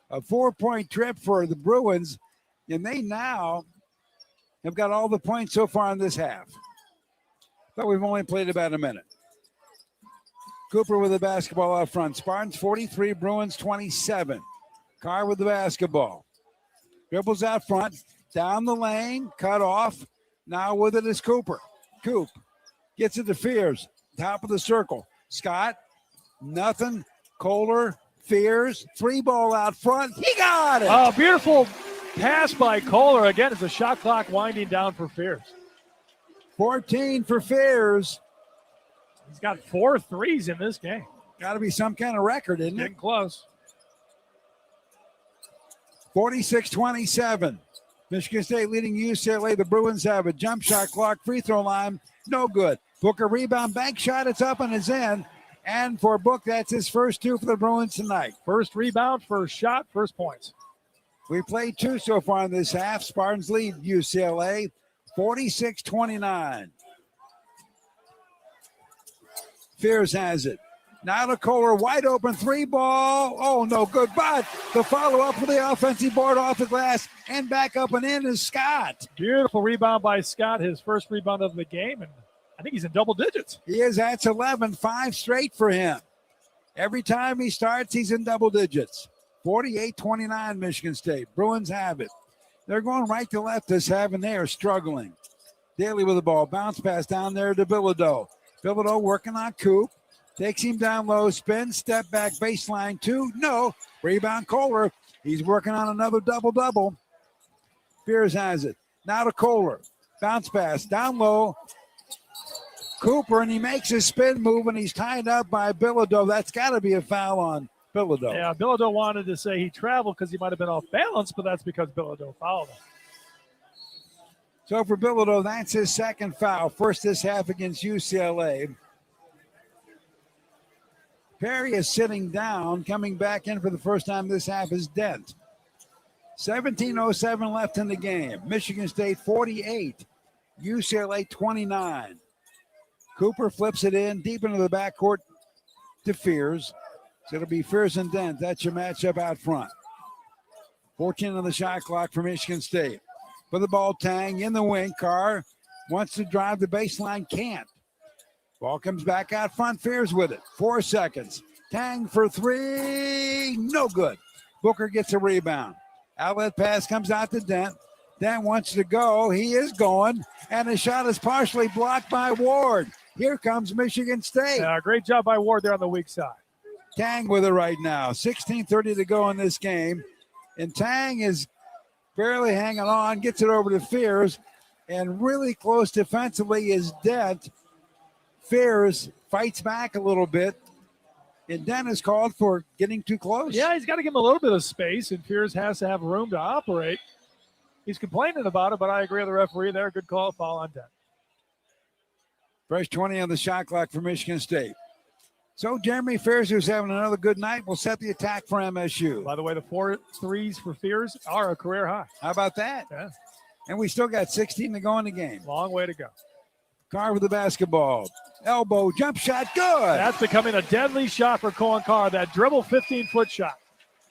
A 4-point trip for the Bruins, and they now have got all the points so far in this half. But we've only played about a minute. Cooper with the basketball out front. Spartans 43, Bruins 27. Carr with the basketball. Dribbles out front, down the lane, cut off. Now with it is Cooper. Coop gets it to Fears, top of the circle. Scott, nothing. Kohler, Fears, 3-ball out front. He got it. Oh, beautiful pass by Kohler. Again, it's a shot clock winding down for Fears. 14 for Fears. He's got 4 threes in this game. Got to be some kind of record, isn't it? Getting close. 46-27. Michigan State leading UCLA. The Bruins have a jump shot clock. Free throw line, no good. Booker rebound, bank shot. It's up and it's in. And for Book, that's his first 2 for the Bruins tonight. First rebound, first shot, first points. We played 2 so far in this half. Spartans lead UCLA 46-29. Fears has it. Now to Kohler, wide open 3-ball. Oh, no good. But the follow-up for the offensive board off the glass and back up and in is Scott. Beautiful rebound by Scott, his first rebound of the game. And I think he's in double digits. He is. That's 11, 5 straight for him. Every time he starts, he's in double digits. 48-29 Michigan State. Bruins have it. They're going right to left this half, and they are struggling. Daly with the ball. Bounce pass down there to Bilodeau. Bilodeau working on Coop. Takes him down low. Spin, step back, baseline 2. No. Rebound Kohler. He's working on another double-double. Fears has it. Now to Kohler. Bounce pass down low. Cooper, and he makes his spin move, and he's tied up by Bilodeau. That's got to be a foul on Bilodeau. Yeah, Bilodeau wanted to say he traveled because he might have been off balance, but that's because Bilodeau fouled him. So for Bilodeau, that's his second foul. First this half against UCLA. Perry is sitting down. Coming back in for the first time this half is Dent. 17:07 left in the game. Michigan State 48. UCLA 29. Cooper flips it in deep into the backcourt to Fears. So it'll be Fears and Dent. That's your matchup out front. 14 on the shot clock for Michigan State. For the ball, Tang in the wing. Carr wants to drive the baseline, can't. Ball comes back out front. Fears with it. 4 seconds. Tang for 3. No good. Booker gets a rebound. Outlet pass comes out to Dent. Dent wants to go. He is going. And the shot is partially blocked by Ward. Here comes Michigan State. Yeah, great job by Ward there on the weak side. Tang with it right now. 16:30 to go in this game. And Tang is barely hanging on. Gets it over to Fears. and really close defensively is Dent. Fears fights back a little bit, and Dent is called for getting too close. Yeah, he's got to give him a little bit of space, and Fears has to have room to operate. He's complaining about it, but I agree with the referee there. Good call, foul on Dent. Fresh 20 on the shot clock for Michigan State. So Jeremy Fears, who's having another good night, will set the attack for MSU. By the way, the 4 threes for Fears are a career high. How about that? Yeah. And we still got 16 to go in the game. Long way to go. Carr with the basketball. Elbow, jump shot, good. That's becoming a deadly shot for Cohen Carr, that dribble 15-foot shot.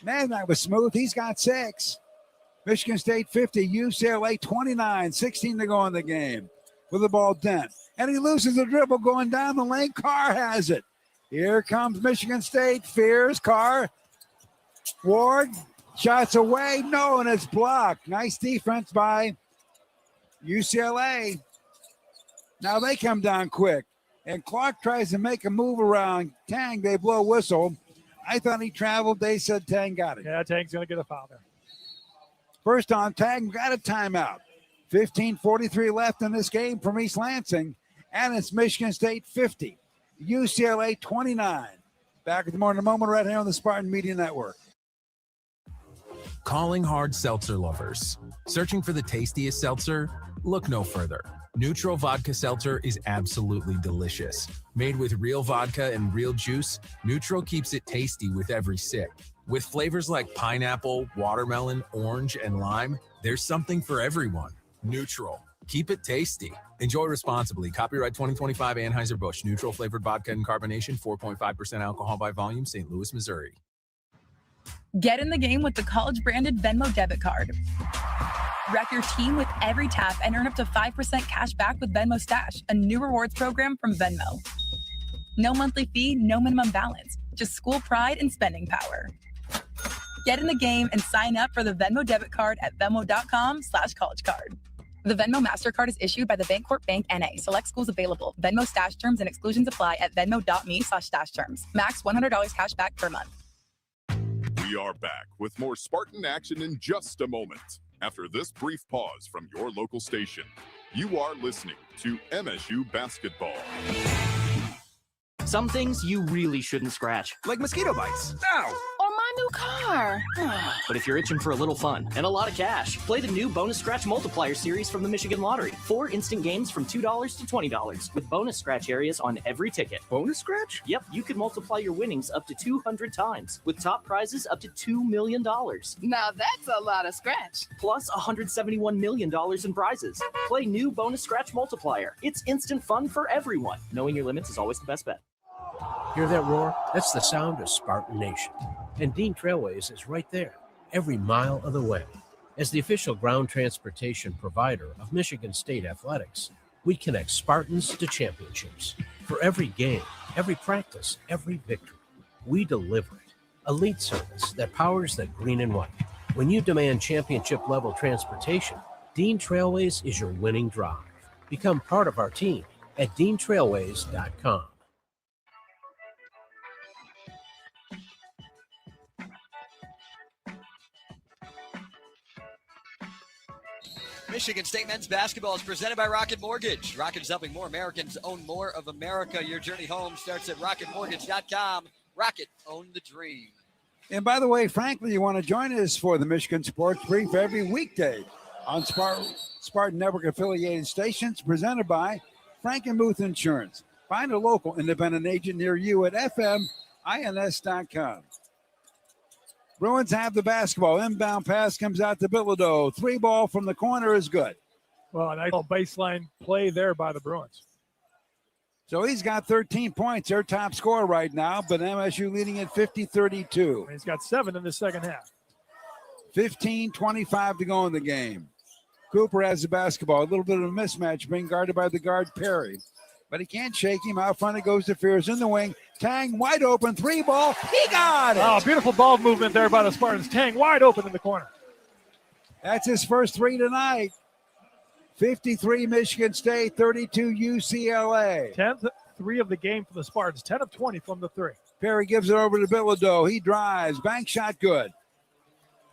Man, that was smooth. He's got 6. Michigan State 50, UCLA 29, 16 to go in the game. With the ball, Dent. And he loses the dribble going down the lane. Carr has it. Here comes Michigan State. Fears, Carr. Ward, shots away. No, and it's blocked. Nice defense by UCLA. Now they come down quick. And Clark tries to make a move around Tang. They blow whistle. I thought he traveled. They said Tang got it. Yeah, Tang's going to get a foul there. First on Tang, got a timeout. 15:43 left in this game from East Lansing. And it's Michigan State 50. UCLA 29. Back at the morning moment right here on the Spartan Media Network. Calling hard seltzer lovers. Searching for the tastiest seltzer? Look no further. Neutral Vodka Seltzer is absolutely delicious. Made with real vodka and real juice, Neutral keeps it tasty with every sip. With flavors like pineapple, watermelon, orange, and lime, there's something for everyone. Neutral. Keep it tasty. Enjoy responsibly. Copyright 2025 Anheuser-Busch. Neutral flavored vodka and carbonation. 4.5% alcohol by volume. St. Louis, Missouri. Get in the game with the college-branded Venmo debit card. Wreck your team with every tap and earn up to 5% cash back with Venmo Stash, a new rewards program from Venmo. No monthly fee, no minimum balance. Just school pride and spending power. Get in the game and sign up for the Venmo debit card at venmo.com/collegecard. The Venmo MasterCard is issued by the Bancorp Bank N.A. Select schools available. Venmo stash terms and exclusions apply at venmo.me/stash terms. Max $100 cash back per month. We are back with more Spartan action in just a moment. After this brief pause from your local station, you are listening to MSU Basketball. Some things you really shouldn't scratch, like mosquito bites. Ow! Or my new car. But if you're itching for a little fun and a lot of cash, play the new Bonus Scratch Multiplier series from the Michigan Lottery. 4 instant games from $2 to $20 with bonus scratch areas on every ticket. Bonus scratch? Yep, you can multiply your winnings up to 200 times with top prizes up to $2 million. Now that's a lot of scratch. Plus $171 million in prizes. Play new Bonus Scratch Multiplier. It's instant fun for everyone. Knowing your limits is always the best bet. Hear that roar? That's the sound of Spartan Nation. And Dean Trailways is right there, every mile of the way. As the official ground transportation provider of Michigan State Athletics, we connect Spartans to championships. For every game, every practice, every victory, we deliver it. Elite service that powers the green and white. When you demand championship-level transportation, Dean Trailways is your winning drive. Become part of our team at deantrailways.com. Michigan State men's basketball is presented by Rocket Mortgage. Rocket is helping more Americans own more of America. Your journey home starts at rocketmortgage.com. Rocket, own the dream. And by the way, frankly, you want to join us for the Michigan Sports Brief every weekday on Spartan Network affiliated stations, presented by Frankenmuth Insurance. Find a local independent agent near you at fmins.com. Bruins have the basketball. Inbound pass comes out to Bilodeau. 3 ball from the corner is good. Well, a nice little baseline play there by the Bruins. So he's got 13 points, their top scorer right now, but MSU leading at 50-32. He's got 7 in the second half. 15:25 to go in the game. Cooper has the basketball. A little bit of a mismatch being guarded by the guard Perry. But he can't shake him. Out front it goes to Fears in the wing. Tang wide open. 3 ball. He got it. Oh, beautiful ball movement there by the Spartans. Tang wide open in the corner. That's his first 3 tonight. 53 Michigan State, 32 UCLA. 10th 3 of the game for the Spartans. 10 of 20 from the 3. Perry gives it over to Bilodeau. He drives. Bank shot good.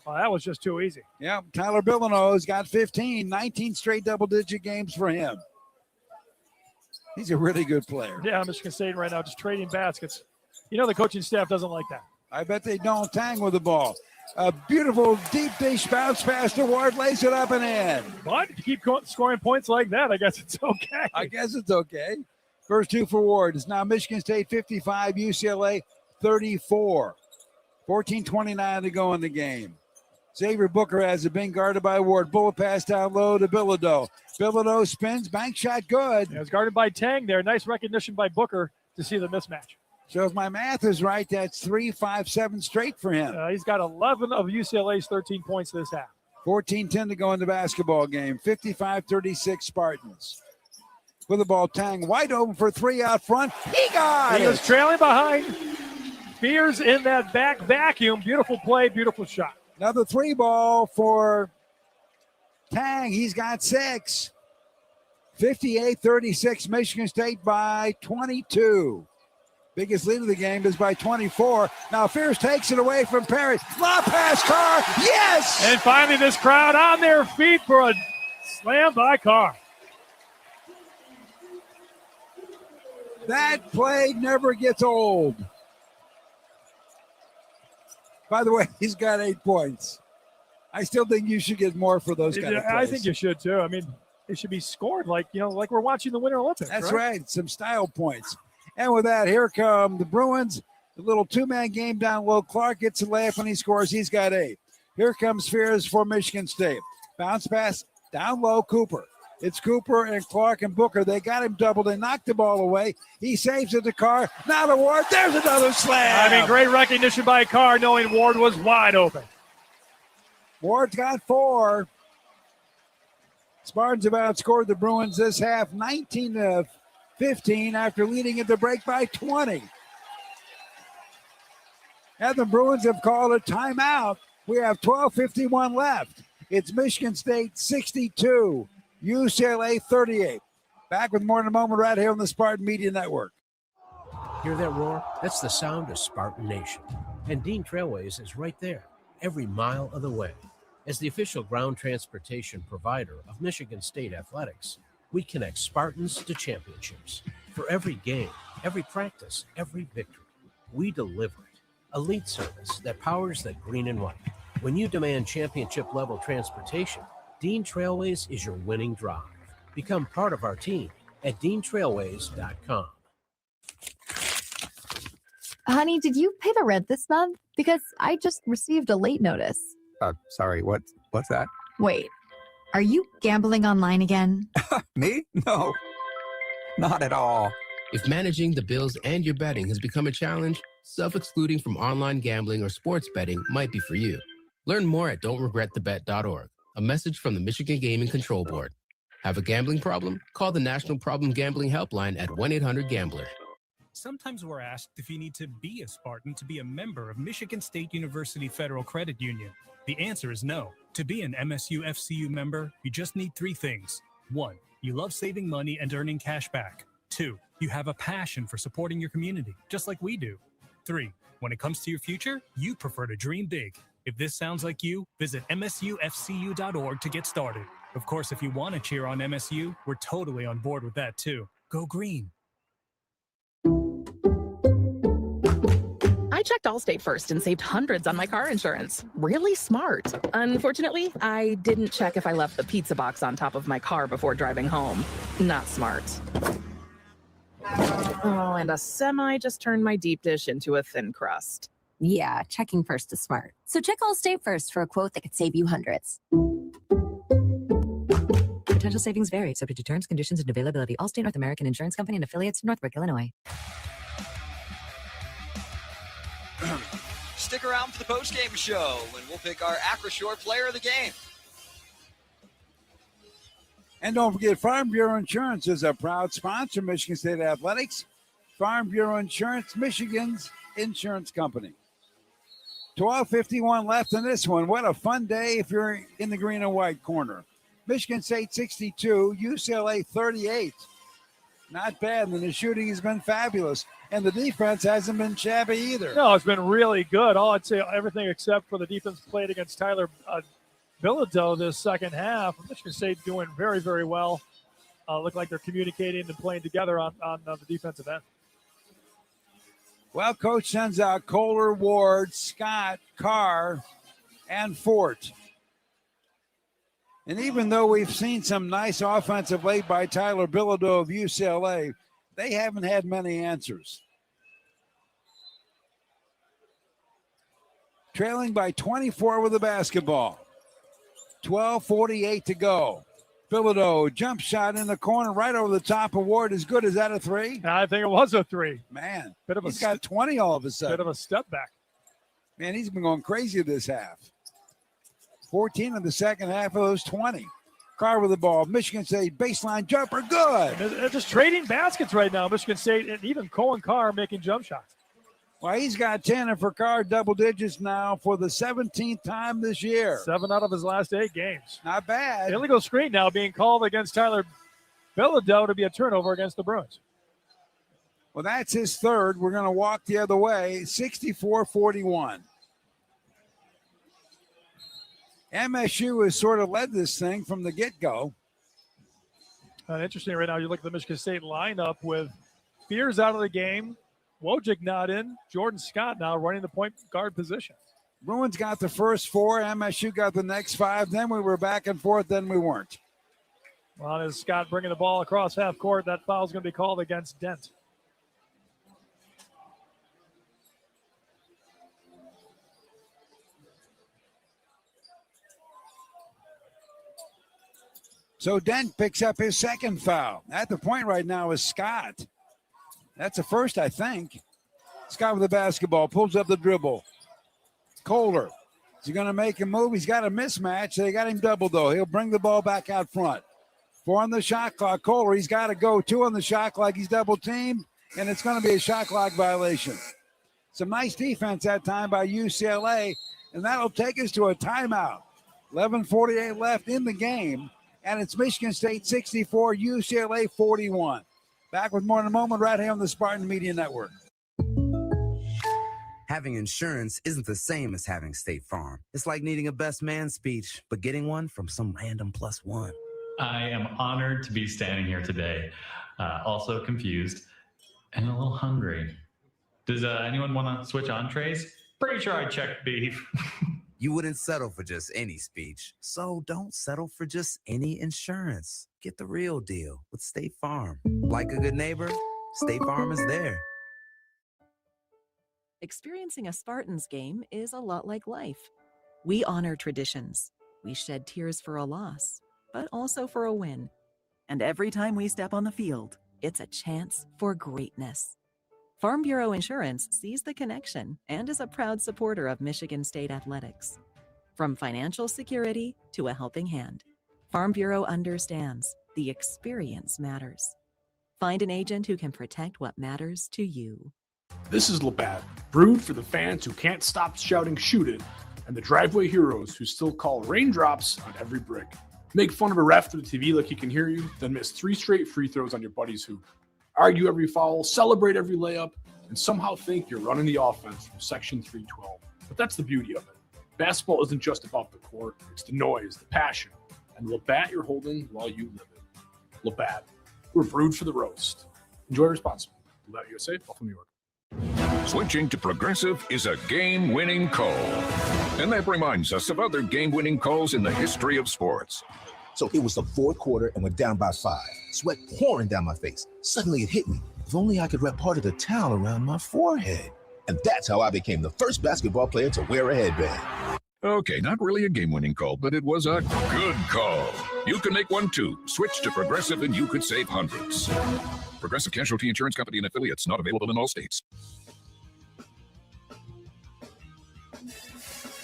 Well, that was just too easy. Yep, Tyler Billano's got 15, 19 straight double-digit games for him. He's a really good player. Yeah, Michigan State right now just trading baskets. You know the coaching staff doesn't like that. I bet they don't. Tang with the ball. A beautiful deep dish bounce pass to Ward, lays it up and in. But if you keep scoring points like that, I guess it's okay. I guess it's okay. First two for Ward. It's now Michigan State 55, UCLA 34. 14:29 to go in the game. Xavier Booker has it, being guarded by Ward. Bullet pass down low to Bilodeau. Bilodeau spins, bank shot good. Yeah, it's guarded by Tang there. Nice recognition by Booker to see the mismatch. So if my math is right, that's 3, 5, 7 straight for him. He's got 11 of UCLA's 13 points this half. 14:10 to go in the basketball game. 55-36 Spartans. With the ball, Tang wide open for three out front. He got it. He was trailing behind. Fears in that back vacuum. Beautiful play, beautiful shot. Another three ball for Tang. He's got 6. 58-36, Michigan State by 22. Biggest lead of the game is by 24. Now Fears takes it away from Perry. Lob pass, Carr. Yes! And finally this crowd on their feet for a slam by Carr. That play never gets old. By the way, he's got 8 points. I still think you should get more for those kind of plays. I think you should too. I mean, it should be scored like we're watching the Winter Olympics. That's right. Some style points. And with that, here come the Bruins. The little two-man game down low. Clark gets a layup when he scores. He's got 8. Here comes Fears for Michigan State. Bounce pass down low, Cooper. It's Cooper and Clark and Booker. They got him doubled. They knocked the ball away. He saves it to Carr. Now to Ward. There's another slam. I mean, great recognition by Carr knowing Ward was wide open. Ward's got 4. Spartans have outscored the Bruins this half 19-15 after leading at the break by 20. And the Bruins have called a timeout. We have 12:51 left. It's Michigan State 62. UCLA 38. Back with more in a moment right here on the Spartan Media Network. Hear that roar? That's the sound of Spartan Nation. And Dean Trailways is right there, every mile of the way. As the official ground transportation provider of Michigan State Athletics, we connect Spartans to championships. For every game, every practice, every victory, we deliver it. Elite service that powers the green and white. When you demand championship-level transportation, Dean Trailways is your winning drive. Become part of our team at DeanTrailways.com. Honey, did you pay the rent this month? Because I just received a late notice. Sorry, what's that? Wait, are you gambling online again? Me? No, not at all. If managing the bills and your betting has become a challenge, self-excluding from online gambling or sports betting might be for you. Learn more at don'tregretthebet.org. A message from the Michigan Gaming Control Board. Have a gambling problem? Call the National Problem Gambling Helpline at 1-800-GAMBLER. Sometimes we're asked if you need to be a Spartan to be a member of Michigan State University Federal Credit Union. The answer is no. To be an MSU FCU member, you just need 3 things. 1, you love saving money and earning cash back. 2, you have a passion for supporting your community, just like we do. 3, when it comes to your future, you prefer to dream big. If this sounds like you, visit msufcu.org to get started. Of course, if you want to cheer on MSU, we're totally on board with that too. Go green. I checked Allstate first and saved hundreds on my car insurance. Really smart. Unfortunately, I didn't check if I left the pizza box on top of my car before driving home. Not smart. Oh, and a semi just turned my deep dish into a thin crust. Yeah, checking first is smart. So check Allstate first for a quote that could save you hundreds. Potential savings vary, subject to terms, conditions, and availability. Allstate North American Insurance Company and affiliates, Northbrook, Illinois. Stick around for the postgame show when we'll pick our Acroshore player of the game. And don't forget, Farm Bureau Insurance is a proud sponsor of Michigan State Athletics. Farm Bureau Insurance, Michigan's insurance company. 12:51 left in this one. What a fun day if you're in the green and white corner. Michigan State 62, UCLA 38. Not bad, and the shooting has been fabulous. And the defense hasn't been shabby either. No, it's been really good. All I'd say, everything except for the defense played against Tyler Bilodeau this second half. Michigan State doing very, very well. Look like they're communicating and playing together on the defensive end. Well, Coach sends out Kohler, Ward, Scott, Carr, and Fort. And even though we've seen some nice offensive late by Tyler Bilodeau of UCLA, they haven't had many answers. Trailing by 24 with the basketball. 12:48 to go. Bilodeau, jump shot in the corner right over the top of Ward. As good as that a three? I think it was a three. Man, bit of he's got 20 all of a sudden. Bit of a step back. Man, he's been going crazy this half. 14 in the second half of those 20. Carr with the ball. Michigan State baseline jumper, good. They're just trading baskets right now. Michigan State and even Cohen Carr making jump shots. Well, he's got 10, and for Carr, double digits now for the 17th time this year. 7 out of his last 8 games. Not bad. Illegal screen now being called against Tyler Bilodeau to be a turnover against the Bruins. Well, that's his third. We're going to walk the other way, 64-41. MSU has sort of led this thing from the get-go. Interesting right now, you look at the Michigan State lineup with Fears out of the game, Wojcik not in, Jordan Scott now running the point guard position. Bruins got the first 4, MSU got the next 5, then we were back and forth, then we weren't. Well, as Scott bringing the ball across half court, that foul's going to be called against Dent. So Dent picks up his second foul. At the point right now is Scott. That's the first, I think. Scott with the basketball, pulls up the dribble. Kohler, is he going to make a move? He's got a mismatch. They got him double, though. He'll bring the ball back out front. 4 on the shot clock. Kohler, he's got to go. 2 on the shot clock. He's double teamed, and it's going to be a shot clock violation. Some nice defense that time by UCLA, and that'll take us to a timeout. 11:48 left in the game. And it's Michigan State 64, UCLA 41. Back with more in a moment right here on the Spartan Media Network. Having insurance isn't the same as having State Farm. It's like needing a best man speech, but getting one from some random +1. I am honored to be standing here today. Also confused and a little hungry. Does anyone want to switch entrees? Pretty sure I checked beef. You wouldn't settle for just any speech, so don't settle for just any insurance. Get the real deal with State Farm. Like a good neighbor, State Farm is there. Experiencing a Spartans game is a lot like life. We honor traditions. We shed tears for a loss, but also for a win. And every time we step on the field, it's a chance for greatness. Farm Bureau Insurance sees the connection and is a proud supporter of Michigan State athletics. From financial security to a helping hand, Farm Bureau understands the experience matters. Find an agent who can protect what matters to you. This is Labatt, brewed for the fans who can't stop shouting "shoot it," and the driveway heroes who still call raindrops on every brick. Make fun of a ref to the TV like he can hear you, then miss 3 straight free throws on your buddy's hoop. Argue every foul, celebrate every layup, and somehow think you're running the offense from Section 312. But that's the beauty of it. Basketball isn't just about the court, it's the noise, the passion, and the Labatt you're holding while you live it. Labatt, we're brewed for the roast. Enjoy responsibly. Labatt USA, Buffalo, New York. Switching to Progressive is a game-winning call. And that reminds us of other game-winning calls in the history of sports. So it was the fourth quarter and we're down by 5. Sweat pouring down my face. Suddenly it hit me. If only I could wrap part of the towel around my forehead. And that's how I became the first basketball player to wear a headband. Okay, not really a game-winning call, but it was a good call. You can make one too. Switch to Progressive and you could save hundreds. Progressive Casualty Insurance Company and affiliates, not available in all states.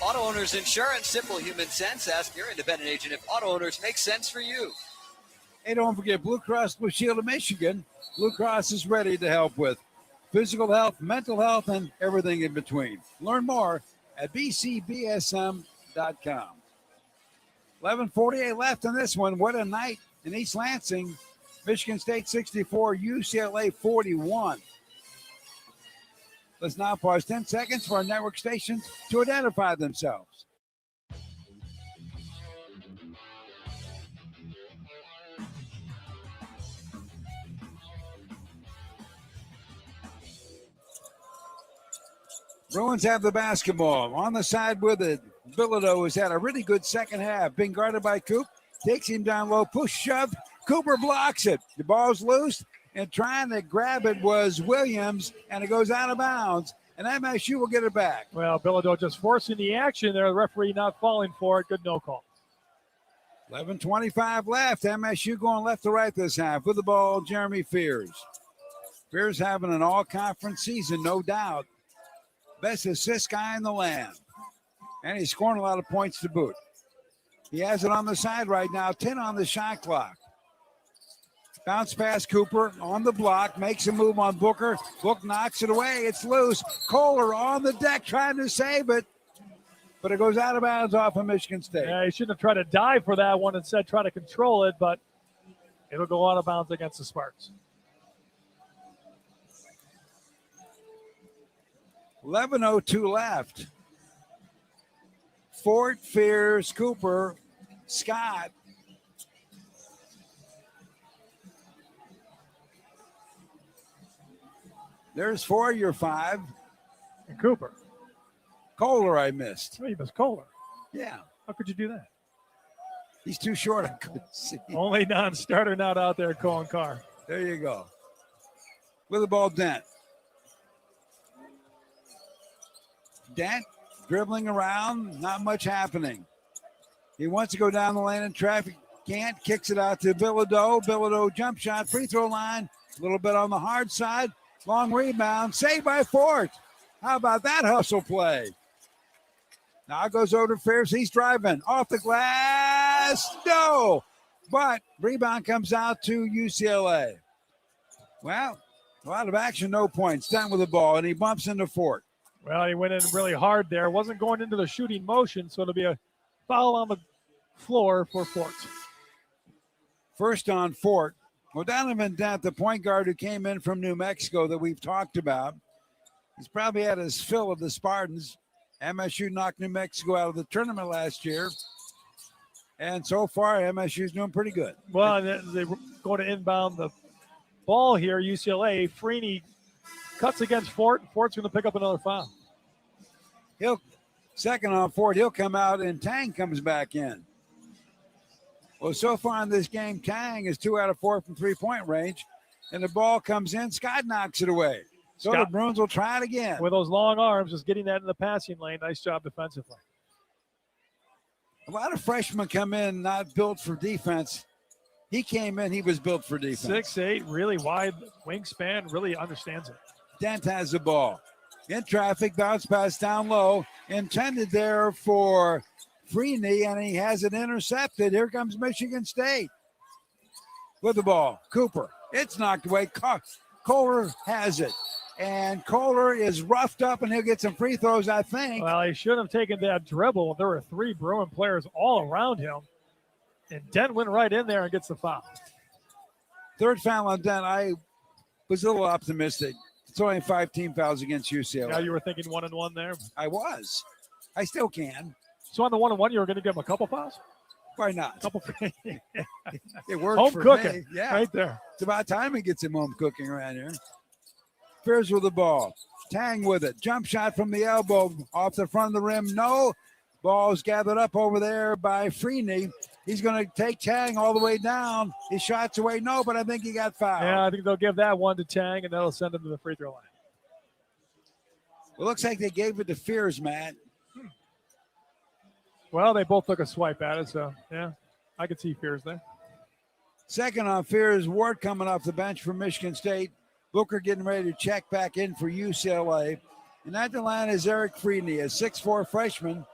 Auto Owners Insurance, simple human sense. Ask your independent agent if auto owners make sense for you. Hey, don't forget Blue Cross Blue Shield of Michigan. Blue Cross is ready to help with physical health, mental health, and everything in between. Learn more at bcbsm.com. 11:48 left in this one. What a night in East Lansing. Michigan State 64, UCLA 41. Let's now pause 10 seconds for our network stations to identify themselves. Bruins have the basketball. On the side with it, Bilodeau has had a really good second half. Being guarded by Coop. Takes him down low, push, shove. Cooper blocks it. The ball's loose, and trying to grab it was Williams, and it goes out of bounds, and MSU will get it back. Well, Bilodeau just forcing the action there. The referee not falling for it. Good no call. 11:25 left. MSU going left to right this half. With the ball, Jeremy Fears. Fears having an all-conference season, no doubt. Best assist guy in the land. And he's scoring a lot of points to boot. He has it on the side right now, 10 on the shot clock. Bounce past Cooper on the block, makes a move on Booker. Book knocks it away. It's loose. Kohler on the deck trying to save it, but it goes out of bounds off of Michigan State. Yeah, he shouldn't have tried to dive for that one. Instead, try to control it, but it'll go out of bounds against the Sparks. 11:02 left. Fort, Fears, Cooper, Scott. There's 4 of your 5. And Cooper. Kohler I missed. Oh, you missed Kohler. Yeah. How could you do that? He's too short. I couldn't see. Only non-starter not out there, Cohen Carr. There you go. With the ball, Dent. Dent dribbling around, not much happening. He wants to go down the lane in traffic, can't, kicks it out to Bilodeau. Bilodeau jump shot, free throw line, a little bit on the hard side, long rebound, saved by Fort. How about that hustle play? Now it goes over to Fierce, he's driving, off the glass, no! But rebound comes out to UCLA. Well, a lot of action, no points. Dent with the ball, and he bumps into Fort. Well, he went in really hard there. Wasn't going into the shooting motion, so it'll be a foul on the floor for Fort. First on Fort. Well, Donovan Dent, the point guard who came in from New Mexico that we've talked about, he's probably had his fill of the Spartans. MSU knocked New Mexico out of the tournament last year. And so far, MSU's doing pretty good. Well, they're going to inbound the ball here, UCLA. Freeney cuts against Fort. Fort's going to pick up another foul. He'll second on Fort. He'll come out, and Tang comes back in. Well, so far in this game, Tang is 2 out of 4 from three-point range, and the ball comes in. Scott knocks it away. So Scott, the Bruins will try it again. With those long arms, just getting that in the passing lane. Nice job defensively. A lot of freshmen come in not built for defense. He came in, he was built for defense. 6'8", really wide wingspan, really understands it. Dent has the ball. In traffic, bounce pass down low. Intended there for Freeney, and he has it intercepted. Here comes Michigan State. With the ball, Cooper. It's knocked away. Kohler has it. And Kohler is roughed up, and he'll get some free throws, I think. Well, he should have taken that dribble. There were 3 Bruin players all around him. And Dent went right in there and gets the foul. Third foul on Dent. I was a little optimistic. It's only 5 team fouls against UCLA. Yeah, you were thinking 1-1 there? I was. I still can. So on the 1-1, you were going to give him a couple fouls? Why not? Couple. It worked home for cooking. me. Yeah. Right there. It's about time he gets him home cooking around here. Fears with the ball. Tang with it. Jump shot from the elbow off the front of the rim. No. Ball's gathered up over there by Freeney. He's going to take Tang all the way down. His shot's away. No, but I think he got fouled. Yeah, I think they'll give that one to Tang, and that'll send him to the free throw line. Well, looks like they gave it to Fears, Matt. Well, they both took a swipe at it, so, yeah, I could see Fears there. Second on Fears, Ward coming off the bench for Michigan State. Booker getting ready to check back in for UCLA. And at the line is Eric Freeney, a 6'4 freshman.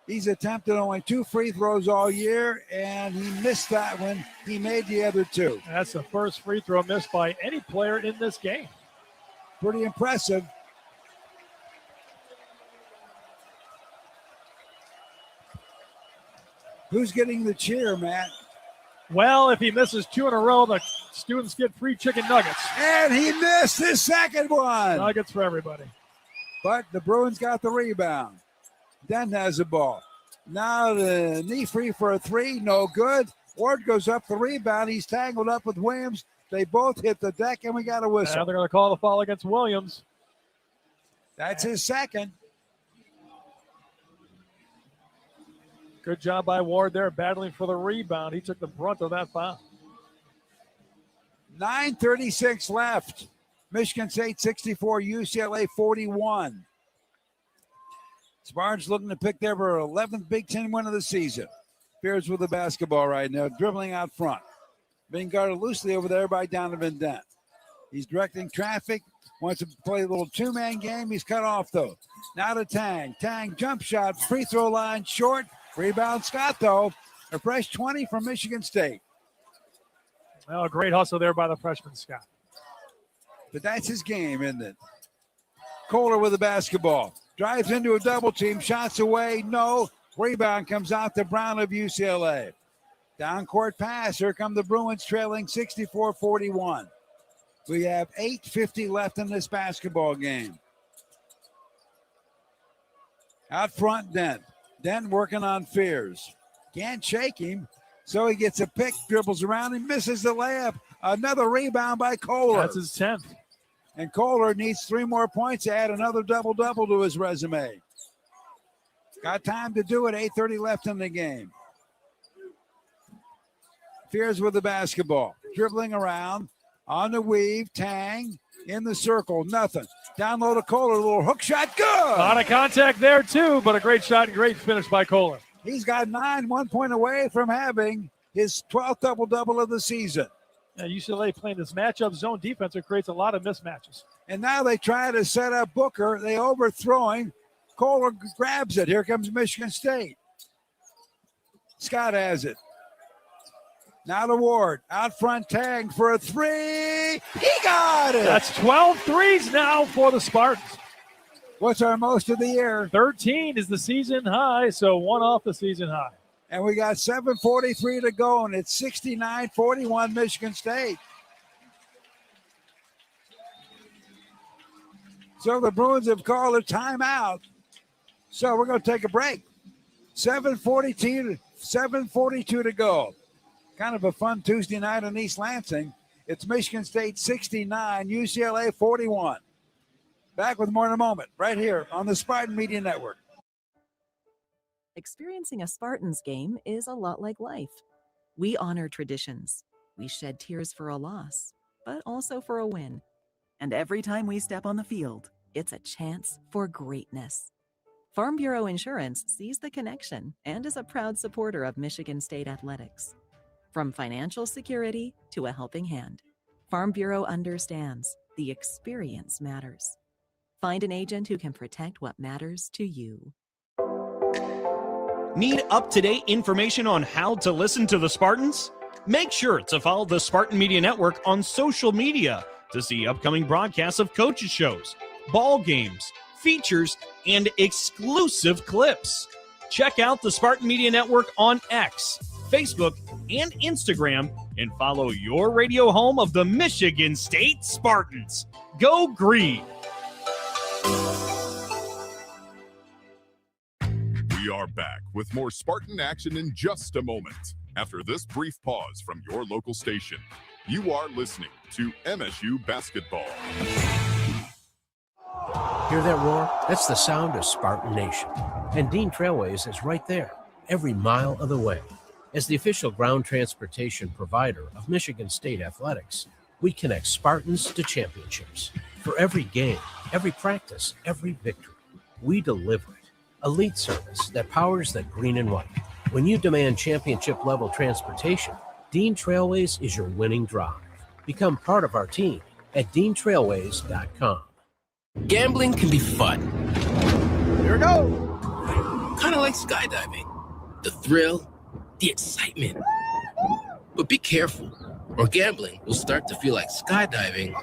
He's attempted only 2 free throws all year, and he missed that one. He made the other 2. That's the first free throw missed by any player in this game. Pretty impressive. Who's getting the cheer, Matt? Well, if he misses 2 in a row, the students get free chicken nuggets. And he missed his second one. Nuggets for everybody. but the Bruins got the rebound. Dent has the ball. Now the knee free for a three, no good. Ward goes up the rebound. He's tangled up with Williams. They both hit the deck, and we got a whistle. Now they're going to call the foul against Williams. That's his second. Good job by Ward there, battling for the rebound. He took the brunt of that foul. 9:36 left. Michigan State 64, UCLA 41. Spartans looking to pick their 11th Big Ten win of the season. Fears with the basketball right now, dribbling out front. Being guarded loosely over there by Donovan Dent. He's directing traffic, wants to play a little two-man game. He's cut off, though. Now to Tang. Tang, jump shot, free throw line, short. Rebound Scott, though. A fresh 20 from Michigan State. Well, a great hustle there by the freshman, Scott. But that's his game, isn't it? Kohler with the basketball. Drives into a double team. Shots away. No. Rebound comes out to Brown of UCLA. Down court pass. Here come the Bruins trailing 64-41. We have 8:50 left in this basketball game. Out front, Dent. Dent working on Fears. Can't shake him. So he gets a pick, dribbles around, and misses the layup. Another rebound by Kohler. That's his 10th. And Kohler needs 3 more points to add another double-double to his resume. Got time to do it. 8:30 left in the game. Fears with the basketball. Dribbling around. On the weave. Tang. In the circle. Nothing. Down low to Kohler. A little hook shot. Good. A lot of contact there, too, but a great shot and great finish by Kohler. He's got 9, 1 point away from having his 12th double-double of the season. UCLA playing this matchup zone defense that creates a lot of mismatches. And now they try to set up Booker. They overthrow him. Kohler grabs it. Here comes Michigan State. Scott has it. Now to Ward. Out front, Tang for a three. He got it. That's 12 threes now for the Spartans. What's our most of the year? 13 is the season high, so 1 off the season high. And we got 7:43 to go, and it's 69-41 Michigan State. So the Bruins have called a timeout. So we're going to take a break. 7:42 to go. Kind of a fun Tuesday night in East Lansing. It's Michigan State 69, UCLA 41. Back with more in a moment, right here on the Spartan Media Network. Experiencing a Spartans game is a lot like life. We honor traditions. We shed tears for a loss, but also for a win. And every time we step on the field, it's a chance for greatness. Farm Bureau Insurance sees the connection and is a proud supporter of Michigan State athletics. From financial security to a helping hand, Farm Bureau understands the experience matters. Find an agent who can protect what matters to you. Need up-to-date information on how to listen to the Spartans? Make sure to follow the Spartan Media Network on social media to see upcoming broadcasts of coaches' shows, ball games, features, and exclusive clips. Check out the Spartan Media Network on X, Facebook, and Instagram, and follow your radio home of the Michigan State Spartans. Go Green! We are back with more Spartan action in just a moment. After this brief pause from your local station, you are listening to MSU Basketball. Hear that roar? That's the sound of Spartan Nation. And Dean Trailways is right there, every mile of the way. As the official ground transportation provider of Michigan State athletics, we connect Spartans to championships. For every game, every practice, every victory, we deliver it. Elite service that powers the green and white. When you demand championship-level transportation, Dean Trailways is your winning drive. Become part of our team at DeanTrailways.com. Gambling can be fun. Here we go. Kind of like skydiving. The thrill, the excitement. But be careful, or gambling will start to feel like skydiving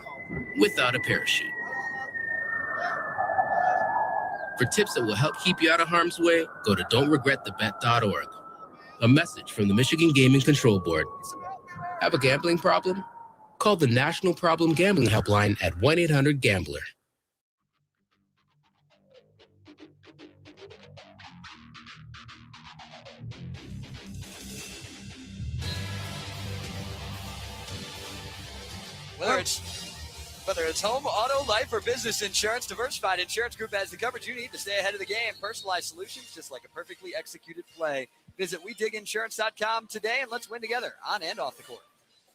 without a parachute. For tips that will help keep you out of harm's way, go to don'tregretthebet.org. A message from the Michigan Gaming Control Board. Have a gambling problem? Call the National Problem Gambling Helpline at 1-800-GAMBLER. Whether it's home, auto, life, or business insurance, Diversified Insurance Group has the coverage you need to stay ahead of the game. Personalized solutions, just like a perfectly executed play. Visit WeDigInsurance.com today, and let's win together on and off the court.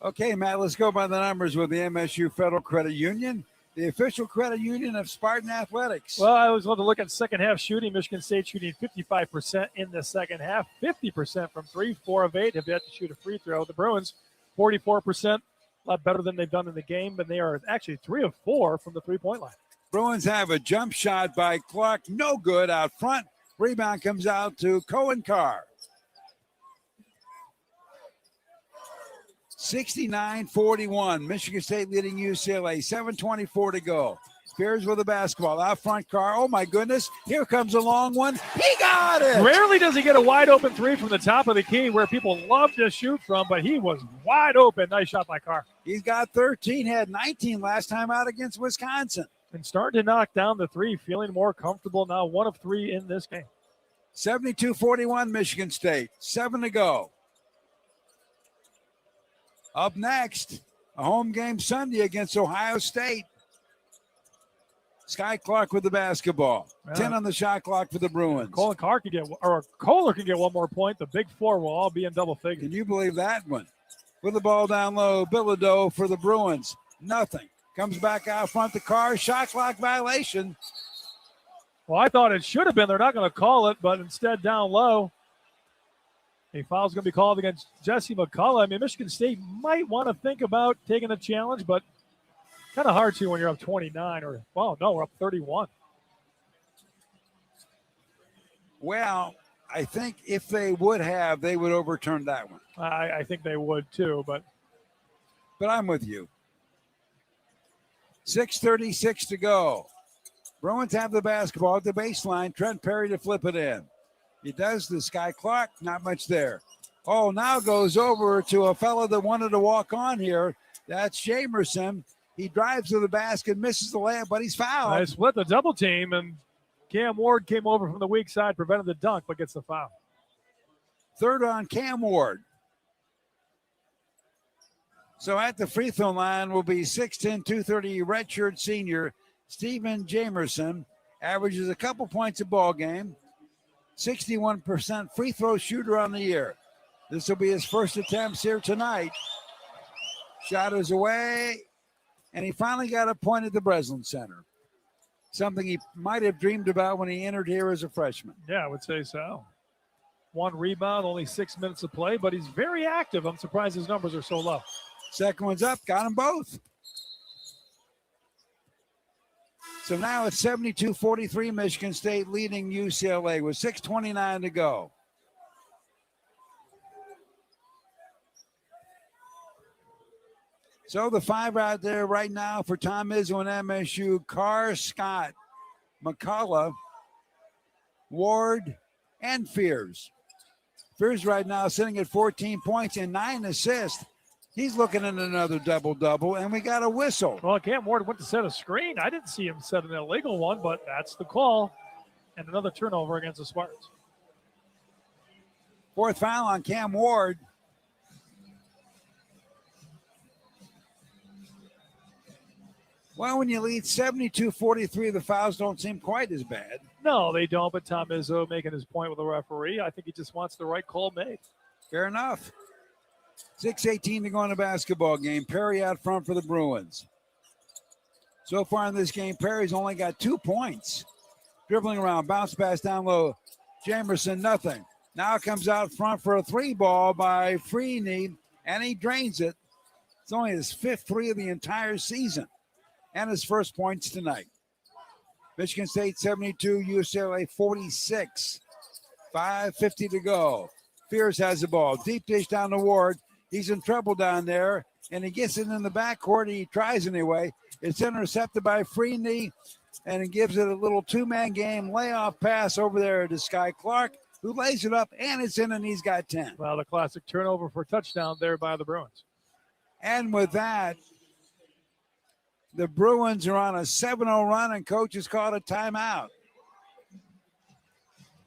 Okay, Matt, let's go by the numbers with the MSU Federal Credit Union, the official credit union of Spartan Athletics. Well, I was going to look at second half shooting. Michigan State shooting 55% in the second half, 50% from 3, 4 of 8 have yet to shoot a free throw. The Bruins, 44%. A lot better than they've done in the game, but they are actually 3 of 4 from the three-point line. Bruins have a jump shot by Clark, no good out front. Rebound comes out to Cohen Carr. 69-41, Michigan State leading UCLA, 7:24 to go. Spears with the basketball, out front Carr. Oh my goodness, here comes a long one. He got it! Rarely does he get a wide open three from the top of the key where people love to shoot from, but he was wide open. Nice shot by Carr. He's got 13, had 19 last time out against Wisconsin. And starting to knock down the three, feeling more comfortable now, 1 of 3 in this game. 72-41, Michigan State, 7 to go. Up next, a home game Sunday against Ohio State. Sky Clark with the basketball. 10 on the shot clock for the Bruins. Kohler can get one more point. The big 4 will all be in double figures. Can you believe that one? With the ball down low, Bilodeau for the Bruins. Nothing. Comes back out front the car. Shot clock violation. Well, I thought it should have been. They're not going to call it, but instead down low. A foul's going to be called against Jesse McCullough. I mean, Michigan State might want to think about taking a challenge, but kind of hard to when you're up 29 or, well, no, we're up 31. Well, I think if they would have, they would overturn that one. I think they would too, but I'm with you. 6:36 to go. Bruins have the basketball at the baseline. Trent Perry to flip it in. He does to Sky Clark. Not much there. Oh, now goes over to a fellow that wanted to walk on here. That's Jamerson. He drives to the basket, misses the layup, but he's fouled. I split the double team, and Cam Ward came over from the weak side, prevented the dunk, but gets the foul. Third on Cam Ward. So at the free throw line will be 6'10", 230 redshirt senior Stephen Jamerson. Averages a couple points a ball game. 61% free throw shooter on the year. This will be his first attempts here tonight. Shot is away, and he finally got a point at the Breslin Center. Something he might have dreamed about when he entered here as a freshman. Yeah, I would say so. 1 rebound, only 6 minutes of play, but he's very active. I'm surprised his numbers are so low. Second one's up, got them both. So now it's 72-43, Michigan State leading UCLA with 6:29 to go. So the 5 out there right now for Tom Izzo and MSU: Carr, Scott, McCullough, Ward, and Fears. Fears right now sitting at 14 points and 9 assists. He's looking at another double-double, and we got a whistle. Well, Cam Ward went to set a screen. I didn't see him set an illegal one, but that's the call. And another turnover against the Spartans. 4th foul on Cam Ward. Well, when you lead 72-43, the fouls don't seem quite as bad. No, they don't, but Tom Izzo making his point with the referee. I think he just wants the right call made. Fair enough. 6:18 to go in the basketball game. Perry out front for the Bruins. So far in this game, Perry's only got 2 points. Dribbling around, bounce pass down low. Jamerson, nothing. Now comes out front for a 3 ball by Freeney, and he drains it. It's only his 5th 3 of the entire season, and his first points tonight. Michigan State 72, UCLA 46. 5:50 to go. Fears has the ball. Deep dish down to Ward. He's in trouble down there, and he gets it in the backcourt. He tries anyway. It's intercepted by Freeney, and he gives it a little 2-man game layoff pass over there to Sky Clark, who lays it up, and it's in, and he's got 10. Well, the classic turnover for touchdown there by the Bruins. And with that, the Bruins are on a 7-0 run, and coach has called a timeout.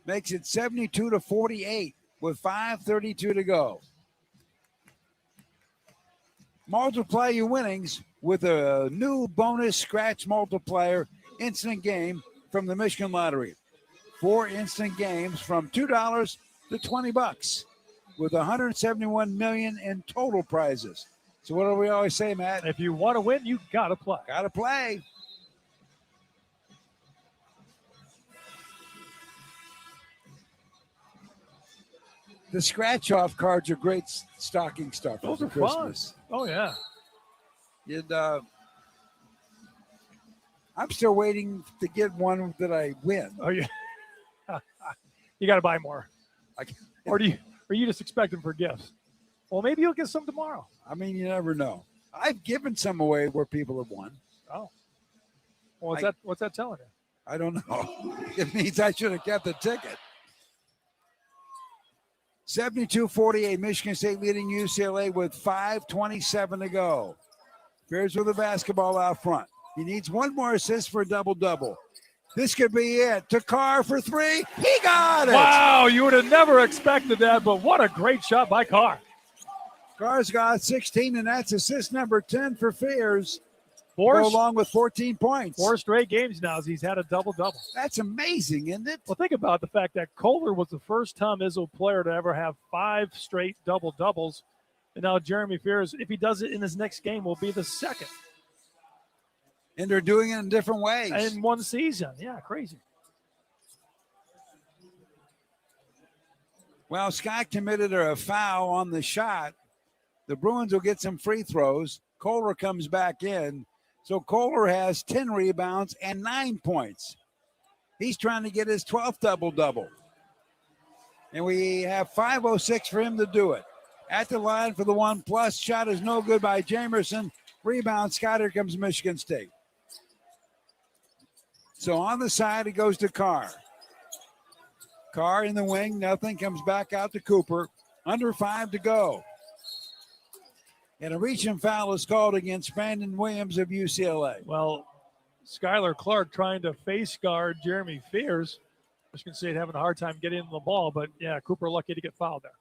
Makes it 72-48 with 5:32 to go. Multiply your winnings with a new bonus scratch multiplier instant game from the Michigan Lottery. 4 instant games from $2 to $20 with $171 million in total prizes. So what do we always say, Matt? If you want to win, you got to play. Got to play. The scratch-off cards are great stocking stuffers Those for are Christmas. fun. Oh, yeah. I'm still waiting to get one that I win. Oh, yeah. You got to buy more. Or you just expect them for gifts? Well, maybe you'll get some tomorrow. I mean, you never know. I've given some away where people have won. Oh. Well, what's that telling you? I don't know. It means I should have kept the ticket. 72-48, Michigan State leading UCLA with 5:27 to go. Bears with the basketball out front. He needs one more assist for a double-double. This could be it. To Carr for 3. He got it. Wow, you would have never expected that, but what a great shot by Carr. Carr's got 16, and that's assist number 10 for Fears. Go along with 14 points. 4 straight games now as he's had a double-double. That's amazing, isn't it? Well, think about the fact that Kohler was the first Tom Izzo player to ever have 5 straight double-doubles. And now Jeremy Fears, if he does it in his next game, will be the second. And they're doing it in different ways. In one season. Yeah, crazy. Well, Scott committed a foul on the shot. The Bruins will get some free throws. Kohler comes back in. So Kohler has 10 rebounds and 9 points. He's trying to get his 12th double-double. And we have 5:06 for him to do it. At the line for the 1+. Shot is no good by Jamerson. Rebound, Scott. Here comes Michigan State. So on the side, it goes to Carr. Carr in the wing, nothing. Comes back out to Cooper. Under 5 to go. And a reach-in foul is called against Brandon Williams of UCLA. Well, Skylar Clark trying to face guard Jeremy Fears. Michigan State having a hard time getting the ball, but yeah, Cooper lucky to get fouled there.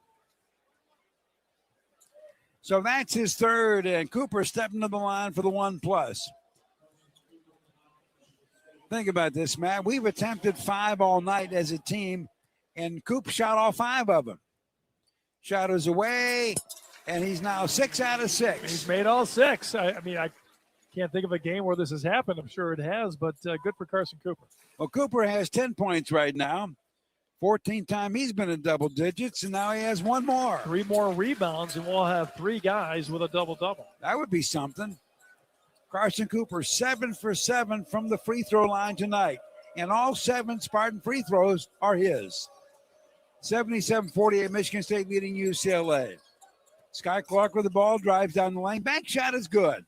So that's his third, and Cooper stepping to the line for the 1+. Think about this, Matt. We've attempted 5 all night as a team, and Coop shot all 5 of them. Shot is away, and he's now 6 out of 6. He's made all 6. I can't think of a game where this has happened. I'm sure it has, but good for Carson Cooper. Well, Cooper has 10 points right now. 14th time he's been in double digits, and now he has 1 more. 3 more rebounds, and we'll have 3 guys with a double-double. That would be something. Carson Cooper, 7 for 7 from the free throw line tonight. And all 7 Spartan free throws are his. 77-48, Michigan State leading UCLA. Sky Clark with the ball, drives down the lane. Bank shot is good.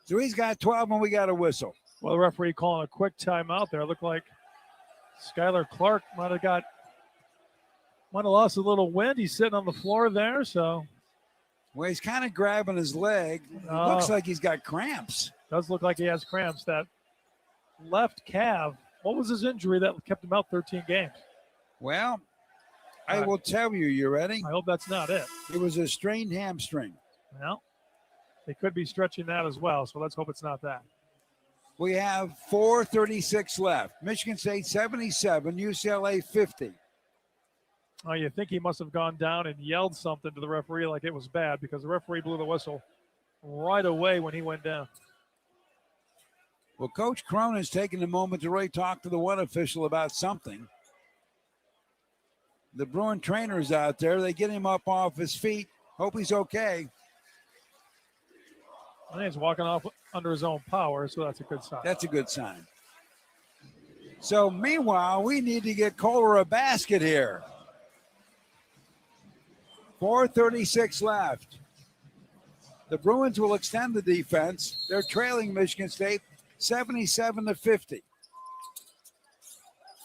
So he's got 12, and we got a whistle. Well, the referee calling a quick timeout there. It looked like Skylar Clark might have lost a little wind. He's sitting on the floor there, so. Well, he's kind of grabbing his leg. Looks like he's got cramps. Does look like he has cramps. That left calf, what was his injury that kept him out 13 games? Well, I will tell you. You ready? I hope that's not it. It was a strained hamstring. Well, they could be stretching that as well, so let's hope it's not that. We have 4:36 left. Michigan State 77, UCLA 50. Oh, you think he must have gone down and yelled something to the referee like it was bad, because the referee blew the whistle right away when he went down. Well, Coach Cronin's taking a moment to really talk to the one official about something. The Bruin trainer's out there. They get him up off his feet. Hope he's okay. I think he's walking off under his own power, so that's a good sign. That's a good sign. So, meanwhile, we need to get Kohler a basket here. 4:36 left. The Bruins will extend the defense. They're trailing Michigan State 77-50.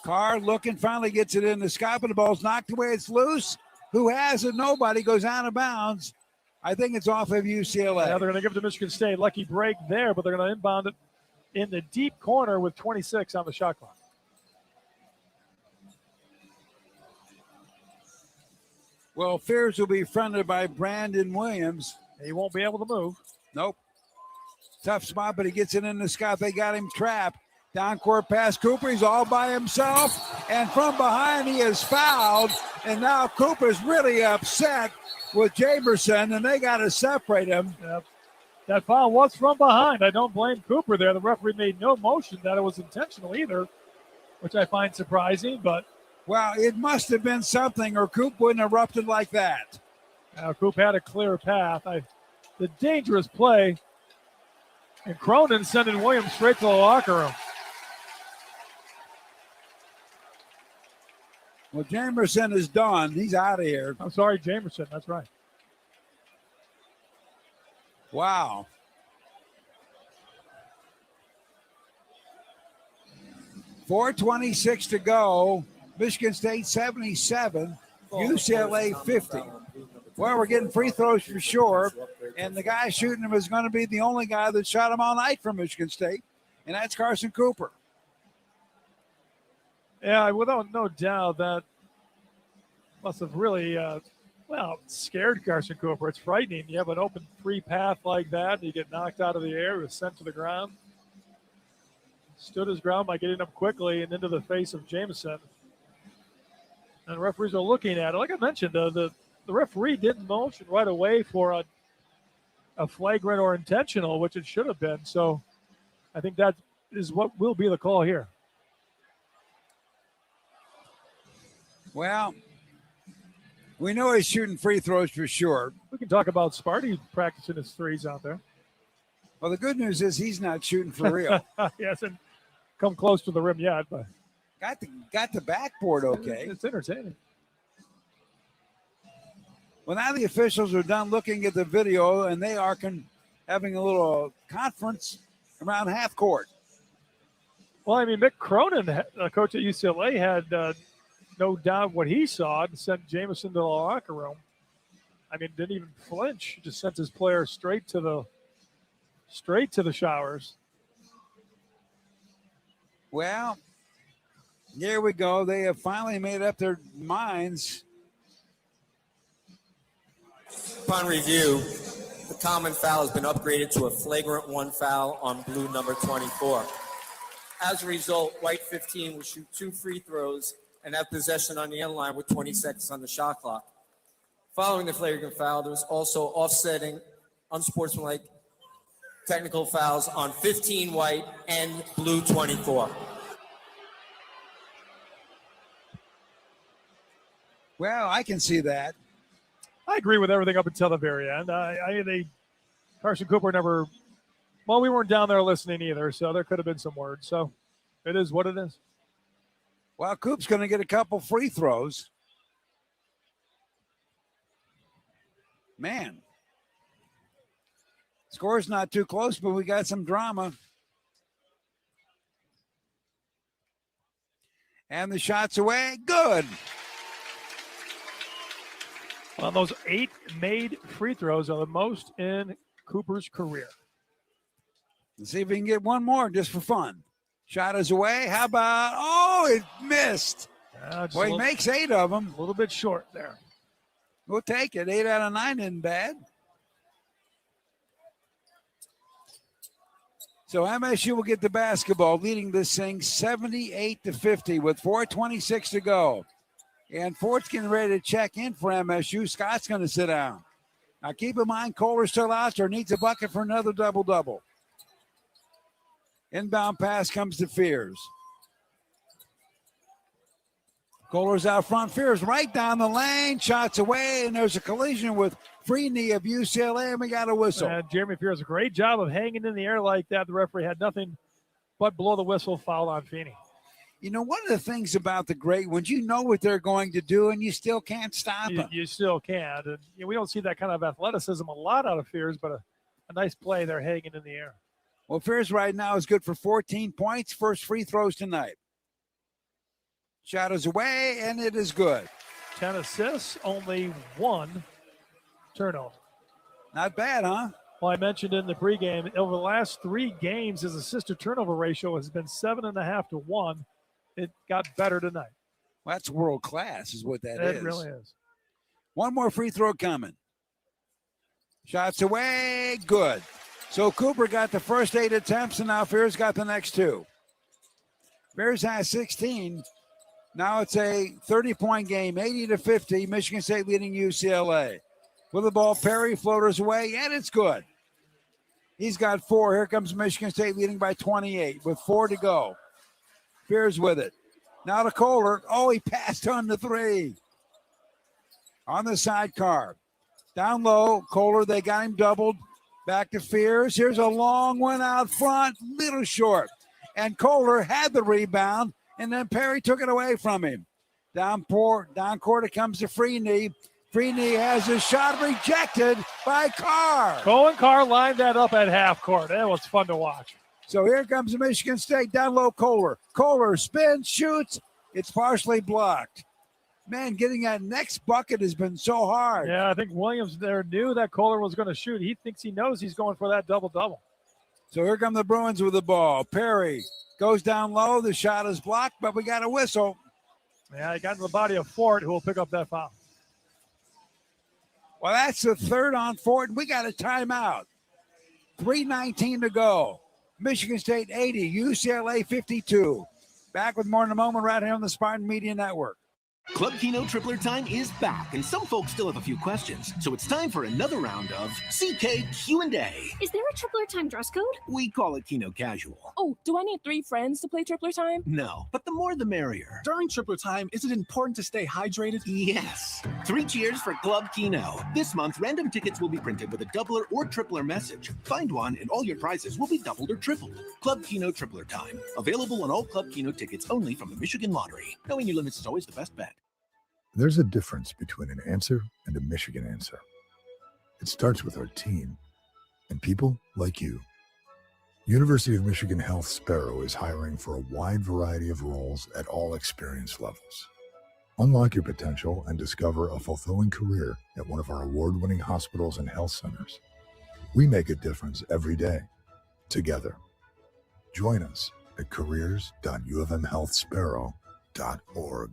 Carr looking, finally gets it in the Scott, but the ball's knocked away. It's loose. Who has it? Nobody. Goes out of bounds. I think it's off of UCLA. Yeah, they're going to give it to Michigan State. Lucky break there, but they're going to inbound it in the deep corner with 26 on the shot clock. Well, Fears will be fronted by Brandon Williams. He won't be able to move. Nope. Tough spot, but he gets it in the sky. They got him trapped. Down court pass Cooper. He's all by himself. And from behind, he is fouled. And now Cooper's really upset with Jamerson, and they got to separate him. Yep. That foul was from behind. I don't blame Cooper there. The referee made no motion that it was intentional either, which I find surprising. But well, it must have been something, or Coop wouldn't have erupted like that. Coop had a clear path. The dangerous play. And Cronin sending Williams straight to the locker room. Well, Jamerson is done. He's out of here. I'm sorry, Jamerson. That's right. Wow. .426 to go. Michigan State 77. UCLA 50. Well, we're getting free throws for sure. And the guy shooting them is going to be the only guy that shot them all night from Michigan State. And that's Carson Cooper. Yeah, without no doubt, that must have really, scared Carson Cooper. It's frightening. You have an open free path like that, you get knocked out of the air, he was sent to the ground. Stood his ground by getting up quickly and into the face of Jameson. And referees are looking at it. Like I mentioned, the referee didn't motion right away for a flagrant or intentional, which it should have been. So I think that is what will be the call here. Well, we know he's shooting free throws for sure. We can talk about Sparty practicing his threes out there. Well, the good news is he's not shooting for real. He hasn't come close to the rim yet, but got the backboard okay. It's entertaining. Well, now the officials are done looking at the video, and they are having a little conference around half court. Well, I mean, Mick Cronin, coach at UCLA, had no doubt what he saw and sent Jameson to the locker room. I mean, didn't even flinch. He just sent his player straight to the showers. Well, here we go. They have finally made up their minds. Upon review, the common foul has been upgraded to a flagrant 1 foul on blue number 24. As a result, white 15 will shoot 2 free throws and have possession on the end line with 20 seconds on the shot clock. Following the flagrant foul, there was also offsetting unsportsmanlike technical fouls on 15 white and blue 24. Well, I can see that. I agree with everything up until the very end. Carson Cooper never, well, we weren't down there listening either, so there could have been some words. So it is what it is. Well, Coop's going to get a couple free throws. Man. Score's not too close, but we got some drama. And the shot's away. Good. Well, those 8 made free throws are the most in Cooper's career. Let's see if we can get one more just for fun. Shot is away. How about, it missed. Boy, he makes 8 of them. A little bit short there. We'll take it. 8 out of 9 isn't bad. So MSU will get the basketball, leading this thing 78-50 with 4:26 to go. And Fort's getting ready to check in for MSU. Scott's going to sit down. Now keep in mind, Kohler's still out there, needs a bucket for another double-double. Inbound pass comes to Fears. Kohler's out front. Fears right down the lane. Shots away, and there's a collision with Freeney of UCLA, and we got a whistle. Jeremy Fears, a great job of hanging in the air like that. The referee had nothing but blow the whistle, foul on Feeney. You know, one of the things about the great ones, you know what they're going to do, and you still can't stop them. You still can't. And we don't see that kind of athleticism a lot out of Fears, but a nice play there hanging in the air. Well, Fears right now is good for 14 points. First free throws tonight. Shot is away, and it is good. 10 assists, only 1 turnover. Not bad, huh? Well, I mentioned in the pregame, over the last 3 games, his assist-to-turnover ratio has been 7.5 to 1. It got better tonight. Well, that's world class is what that is. It really is. One more free throw coming. Shots away, good. So Cooper got the first 8 attempts, and now Fears got the next 2. Fears has 16. Now it's a 30-point game, 80-50. Michigan State leading UCLA. With the ball, Perry floaters away, and it's good. He's got 4. Here comes Michigan State leading by 28 with 4 to go. Fears with it. Now to Kohler. Oh, he passed on the 3. On the sidecar. Down low, Kohler, they got him doubled. Back to Fears. Here's a long one out front, little short. And Kohler had the rebound, and then Perry took it away from him. Down court, it comes to Freeney. Freeney has a shot rejected by Carr. Cohen Carr lined that up at half court. That was fun to watch. So here comes Michigan State. Down low, Kohler. Kohler spins, shoots. It's partially blocked. Man, getting that next bucket has been so hard. Yeah, I think Williams there knew that Kohler was going to shoot. He thinks he knows he's going for that double-double. So here come the Bruins with the ball. Perry goes down low. The shot is blocked, but we got a whistle. Yeah, he got in the body of Fort, who will pick up that foul. Well, that's the third on Fort, and we got a timeout. 3:19 to go. Michigan State 80, UCLA 52. Back with more in a moment right here on the Spartan Media Network. Club Keno Tripler Time is back, and some folks still have a few questions. So it's time for another round of CK Q&A. Is there a Tripler Time dress code? We call it Keno Casual. Oh, do I need 3 friends to play Tripler Time? No, but the more the merrier. During Tripler Time, is it important to stay hydrated? Yes. 3 cheers for Club Keno. This month, random tickets will be printed with a doubler or tripler message. Find one, and all your prizes will be doubled or tripled. Club Keno Tripler Time. Available on all Club Keno tickets only from the Michigan Lottery. Knowing your limits is always the best bet. There's a difference between an answer and a Michigan answer. It starts with our team and people like you. University of Michigan Health Sparrow is hiring for a wide variety of roles at all experience levels. Unlock your potential and discover a fulfilling career at one of our award-winning hospitals and health centers. We make a difference every day, together. Join us at careers.ufmhealthsparrow.org.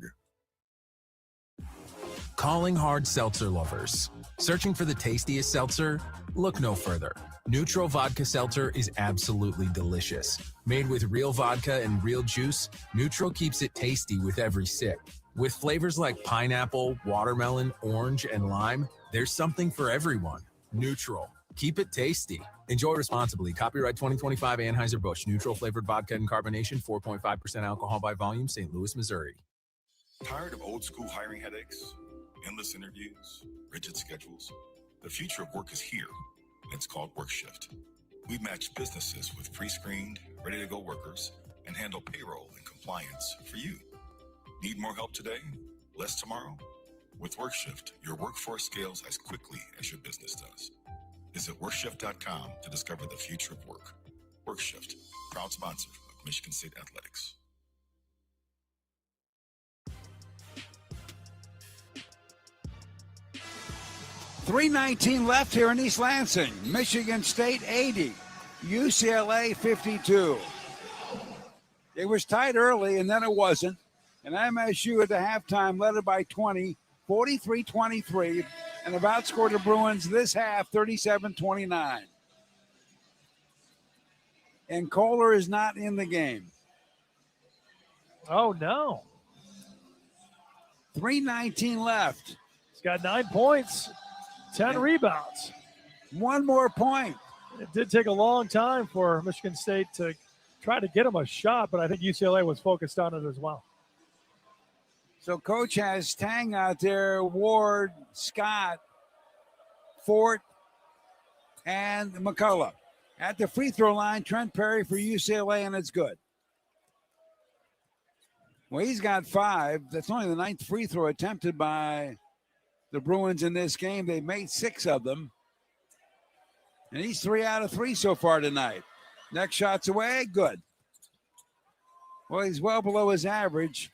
Calling hard seltzer lovers. Searching for the tastiest seltzer? Look no further. Neutral Vodka Seltzer is absolutely delicious. Made with real vodka and real juice, Neutral keeps it tasty with every sip. With flavors like pineapple, watermelon, orange, and lime, there's something for everyone. Neutral. Keep it tasty. Enjoy responsibly. Copyright 2025 Anheuser-Busch. Neutral flavored vodka and carbonation, 4.5% alcohol by volume, St. Louis, Missouri. Tired of old school hiring headaches? Endless interviews? Rigid schedules? The future of work is here. It's called WorkShift. We match businesses with pre-screened, ready-to-go workers and handle payroll and compliance for you. Need more help today? Less tomorrow? With WorkShift, your workforce scales as quickly as your business does. Visit WorkShift.com to discover the future of work. WorkShift, proud sponsor of Michigan State Athletics. .319 left here in East Lansing. Michigan State 80, UCLA 52. It was tight early, and then it wasn't. And MSU at the halftime led it by 20, 43-23, and have outscored the Bruins this half 37-29. And Kohler is not in the game. Oh, no. 3:19 left. He's got 9 points. 10 rebounds. One more point. It did take a long time for Michigan State to try to get him a shot, but I think UCLA was focused on it as well. So Coach has Tang out there, Ward, Scott, Fort, and McCullough. At the free throw line, Trent Perry for UCLA, and it's good. Well, he's got 5. That's only the 9th free throw attempted by the Bruins in this game. They've made 6 of them. And he's 3 out of 3 so far tonight. Next shot's away. Good. Well, he's well below his average.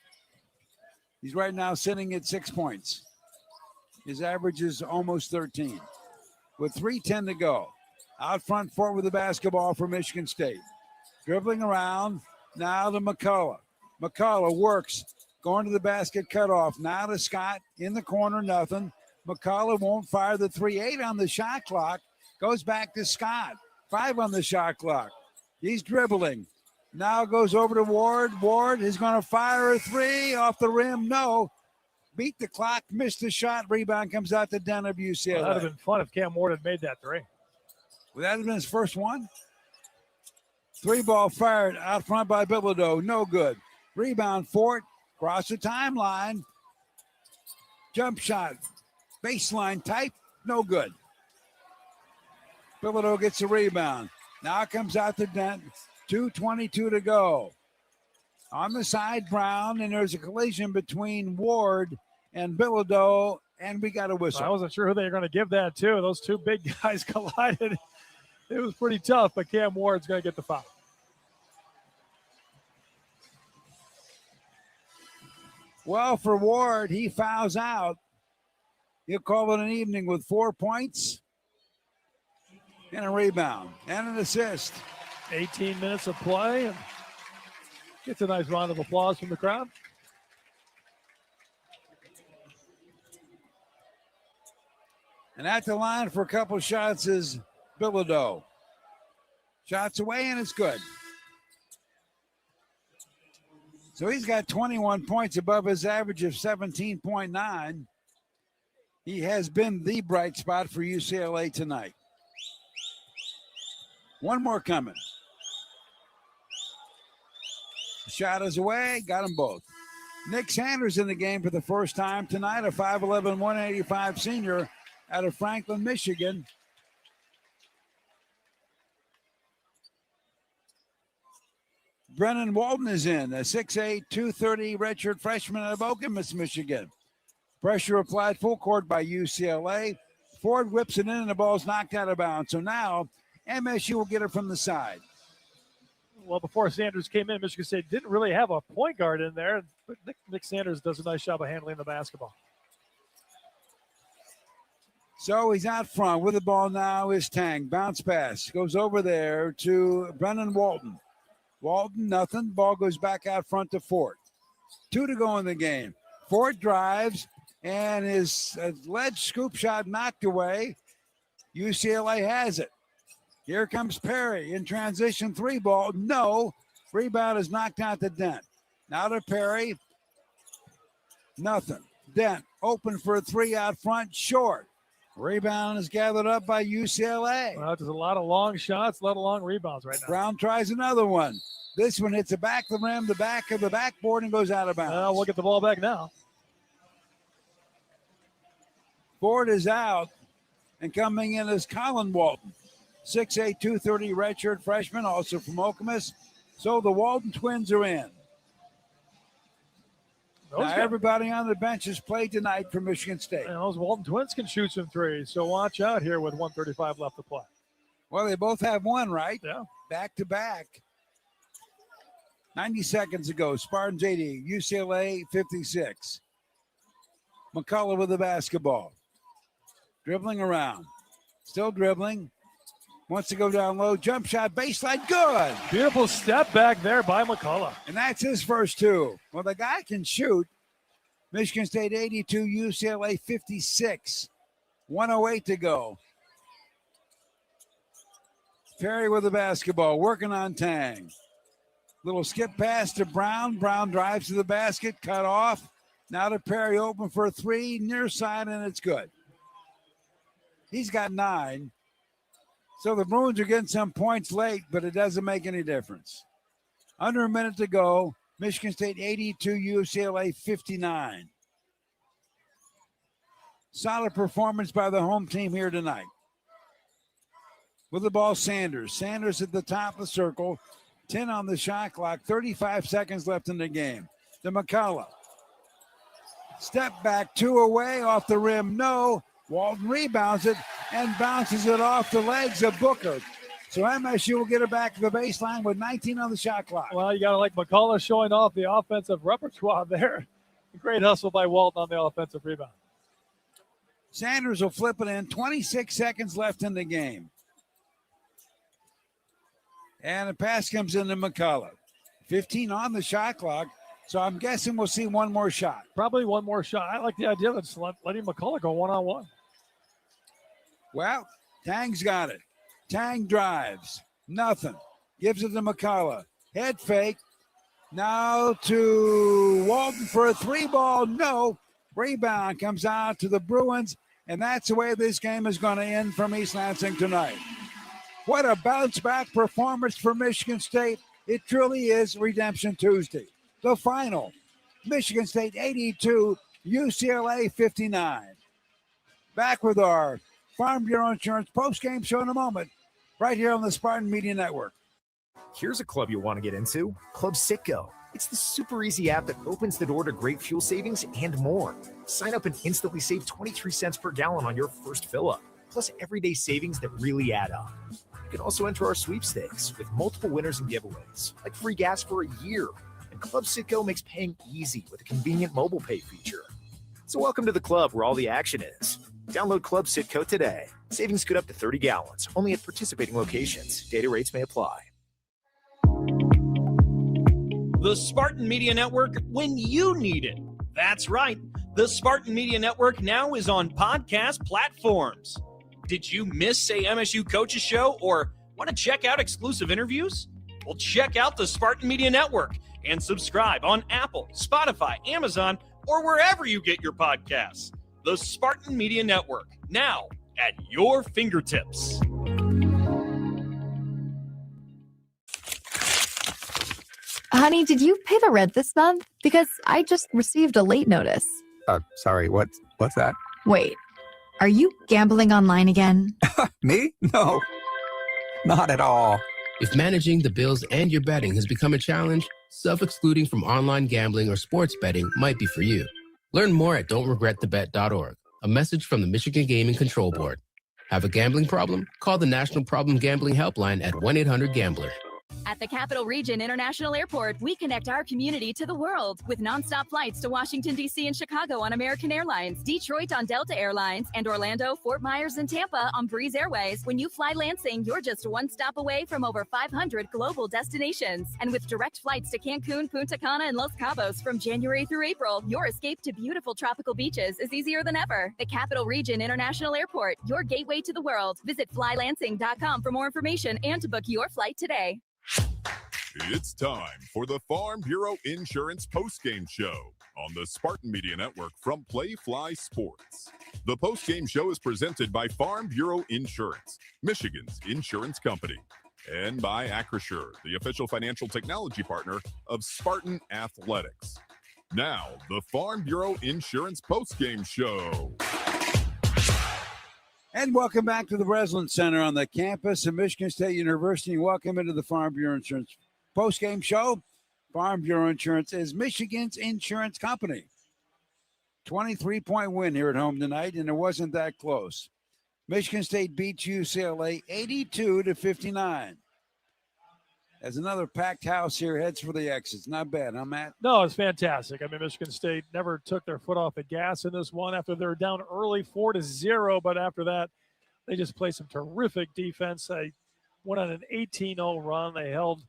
He's right now sitting at 6 points. His average is almost 13. With 3:10 to go. Out front Fort with the basketball for Michigan State. Dribbling around. Now to McCullough. McCullough works. Going to the basket, cut off. Now to Scott in the corner, nothing. McCullough won't fire the 3. 8 on the shot clock. Goes back to Scott. 5 on the shot clock. He's dribbling. Now goes over to Ward. Ward is going to fire a 3 off the rim. No. Beat the clock, missed the shot. Rebound comes out to Den of UCLA. Well, that would have been fun if Cam Ward had made that 3. Would that have been his first one? 3 ball fired out front by Bilodeau. No good. Rebound Fort. Cross the timeline. Jump shot. Baseline type. No good. Bilodeau gets a rebound. Now comes out to Dent. 2:22 to go. On the side, Brown, and there's a collision between Ward and Bilodeau, and we got a whistle. I wasn't sure who they were going to give that to. Those two big guys collided. It was pretty tough, but Cam Ward's going to get the foul. Well, for Ward, he fouls out. He'll call it an evening with 4 points and a rebound and an assist. 18 minutes of play, and gets a nice round of applause from the crowd. And at the line for a couple shots is Bilodeau. Shots away, and it's good. So he's got 21 points above his average of 17.9. He has been the bright spot for UCLA tonight. One more coming. Shot is away, got them both. Nick Sanders in the game for the first time tonight, a 5'11", 185 senior out of Franklin, Michigan. Brennan Walton is in, a 6'8", 230 redshirt freshman out of Okemos, Michigan. Pressure applied full court by UCLA. Ford whips it in and the ball's knocked out of bounds. So now MSU will get it from the side. Well, before Sanders came in, Michigan State didn't really have a point guard in there, but Nick Sanders does a nice job of handling the basketball. So he's out front with the ball now is Tang. Bounce pass. Goes over there to Brennan Walton. Walton, nothing. Ball goes back out front to Fort. 2 to go in the game. Fort drives, and his ledge scoop shot knocked away. UCLA has it. Here comes Perry in transition 3 ball. No. Rebound is knocked out to Dent. Now to Perry. Nothing. Dent open for a 3 out front. Short. Rebound is gathered up by UCLA. Well, there's a lot of long shots, a lot of long rebounds right now. Brown tries another one. This one hits the back of the rim, the back of the backboard, and goes out of bounds. We'll get the ball back now. Ford is out, and coming in is Colin Walton. 6'8", 230 redshirt freshman, also from Okemos. So the Walton twins are in. Now everybody on the bench has played tonight for Michigan State. And those Walton twins can shoot some threes, so watch out here with 1:35 left to play. Well, they both have one, right? Yeah. Back to back. 90 seconds ago, Spartans 80, UCLA 56. McCullough with the basketball. Dribbling around. Still dribbling. Wants to go down low. Jump shot, baseline, good. Beautiful step back there by McCullough. And that's his first 2. Well, the guy can shoot. Michigan State 82, UCLA 56. 1:08 to go. Perry with the basketball, working on Tang. Little skip pass to Brown. Brown drives to the basket, cut off. Now to Perry, open for a 3, near side, and it's good. He's got 9. So the Bruins are getting some points late, but it doesn't make any difference. Under a minute to go. Michigan State 82, UCLA 59. Solid performance by the home team here tonight. With the ball, Sanders. Sanders at the top of the circle. 10 on the shot clock. 35 seconds left in the game. To McCullough. Step back, 2 away, off the rim, no. Walton rebounds it and bounces it off the legs of Booker. So MSU will get it back to the baseline with 19 on the shot clock. Well, you got to like McCullough showing off the offensive repertoire there. Great hustle by Walton on the offensive rebound. Sanders will flip it in. 26 seconds left in the game. And the pass comes into McCullough. 15 on the shot clock. So I'm guessing we'll see one more shot. Probably one more shot. I like the idea of letting McCullough go one-on-one. Well, Tang's got it. Tang drives. Nothing. Gives it to McCullough. Head fake. Now to Walton for a 3-ball. No. Rebound comes out to the Bruins, and that's the way this game is going to end from East Lansing tonight. What a bounce-back performance for Michigan State. It truly is Redemption Tuesday. The final, Michigan State 82, UCLA 59. Back with our Farm Bureau Insurance post-game show in a moment, right here on the Spartan Media Network. Here's a club you'll want to get into, Club Citgo. It's the super easy app that opens the door to great fuel savings and more. Sign up and instantly save 23 cents per gallon on your first fill-up, plus everyday savings that really add up. You can also enter our sweepstakes with multiple winners and giveaways, like free gas for a year. And Club Citgo makes paying easy with a convenient mobile pay feature. So welcome to the club where all the action is. Download Club Citgo today. Savings good up to 30 gallons, only at participating locations. Data rates may apply. The Spartan Media Network when you need it. That's right. The Spartan Media Network now is on podcast platforms. Did you miss a MSU Coaches Show or want to check out exclusive interviews? Well, check out the Spartan Media Network and subscribe on Apple, Spotify, Amazon, or wherever you get your podcasts. The Spartan Media Network, now at your fingertips. Honey, did you pay the rent this month? Because I just received a late notice. Sorry, what's that? Wait, are you gambling online again? Me? No, not at all. If managing the bills and your betting has become a challenge, self-excluding from online gambling or sports betting might be for you. Learn more at don'tregretthebet.org. A message from the Michigan Gaming Control Board. Have a gambling problem? Call the National Problem Gambling Helpline at 1-800-GAMBLER. At the Capital Region International Airport, we connect our community to the world with nonstop flights to Washington, D.C. and Chicago on American Airlines, Detroit on Delta Airlines, and Orlando, Fort Myers, and Tampa on Breeze Airways. When you fly Lansing, you're just one stop away from over 500 global destinations. And with direct flights to Cancun, Punta Cana, and Los Cabos from January through April, your escape to beautiful tropical beaches is easier than ever. The Capital Region International Airport, your gateway to the world. Visit flylansing.com for more information and to book your flight today. It's time for the Farm Bureau Insurance postgame show on the Spartan Media Network from Playfly Sports. The postgame show is presented by Farm Bureau Insurance, Michigan's insurance company, and by Acrisure, the official financial technology partner of Spartan Athletics. Now, the Farm Bureau Insurance postgame show. And welcome back to the Breslin Center on the campus of Michigan State University. Welcome into the Farm Bureau Insurance postgame show. Farm Bureau Insurance is Michigan's insurance company. 23-point win here at home tonight, and it wasn't that close. Michigan State beats UCLA 82-59. As another packed house here heads for the exits. Not bad, huh, Matt? No, it's fantastic. I mean, Michigan State never took their foot off the gas in this one after they were down early 4-0, but after that, they just played some terrific defense. They went on an 18-0 run. They held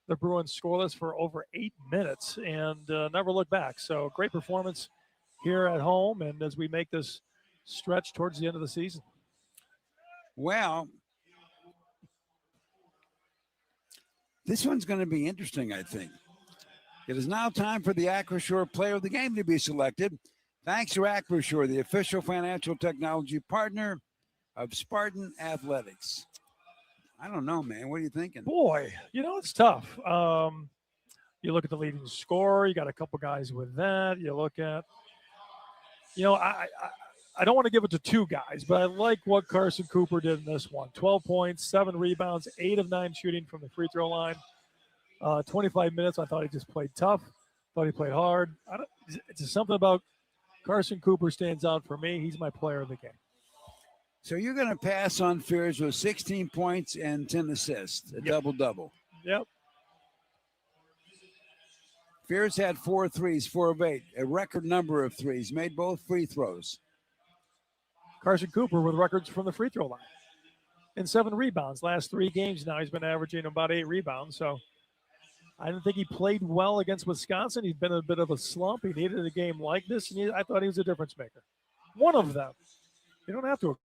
the Bruins scoreless for over 8 minutes and never looked back. So great performance here at home and as we make this stretch towards the end of the season. Well, this one's going to be interesting, I think. It is now time for the Acrisure Player of the Game to be selected. Thanks to Acrisure, the official financial technology partner of Spartan Athletics. I don't know, man. What are you thinking? Boy, it's tough. You look at the leading scorer. You got a couple guys with that. You look at, I don't want to give it to two guys, but I like what Carson Cooper did in this one. 12 points, 7 rebounds, 8 of 9 shooting from the free throw line. 25 minutes, I thought he just played tough. Thought he played hard. It's just something about Carson Cooper stands out for me. He's my player of the game. So you're going to pass on Fears with 16 points and 10 assists, a double-double. Yep. Fears had 4 threes, 4 of 8, a record number of threes, made both free throws. Carson Cooper with records from the free throw line. And 7 rebounds. Last 3 games now, he's been averaging about 8 rebounds. So I didn't think he played well against Wisconsin. He's been in a bit of a slump. He needed a game like this, and I thought he was a difference maker. One of them. You don't have to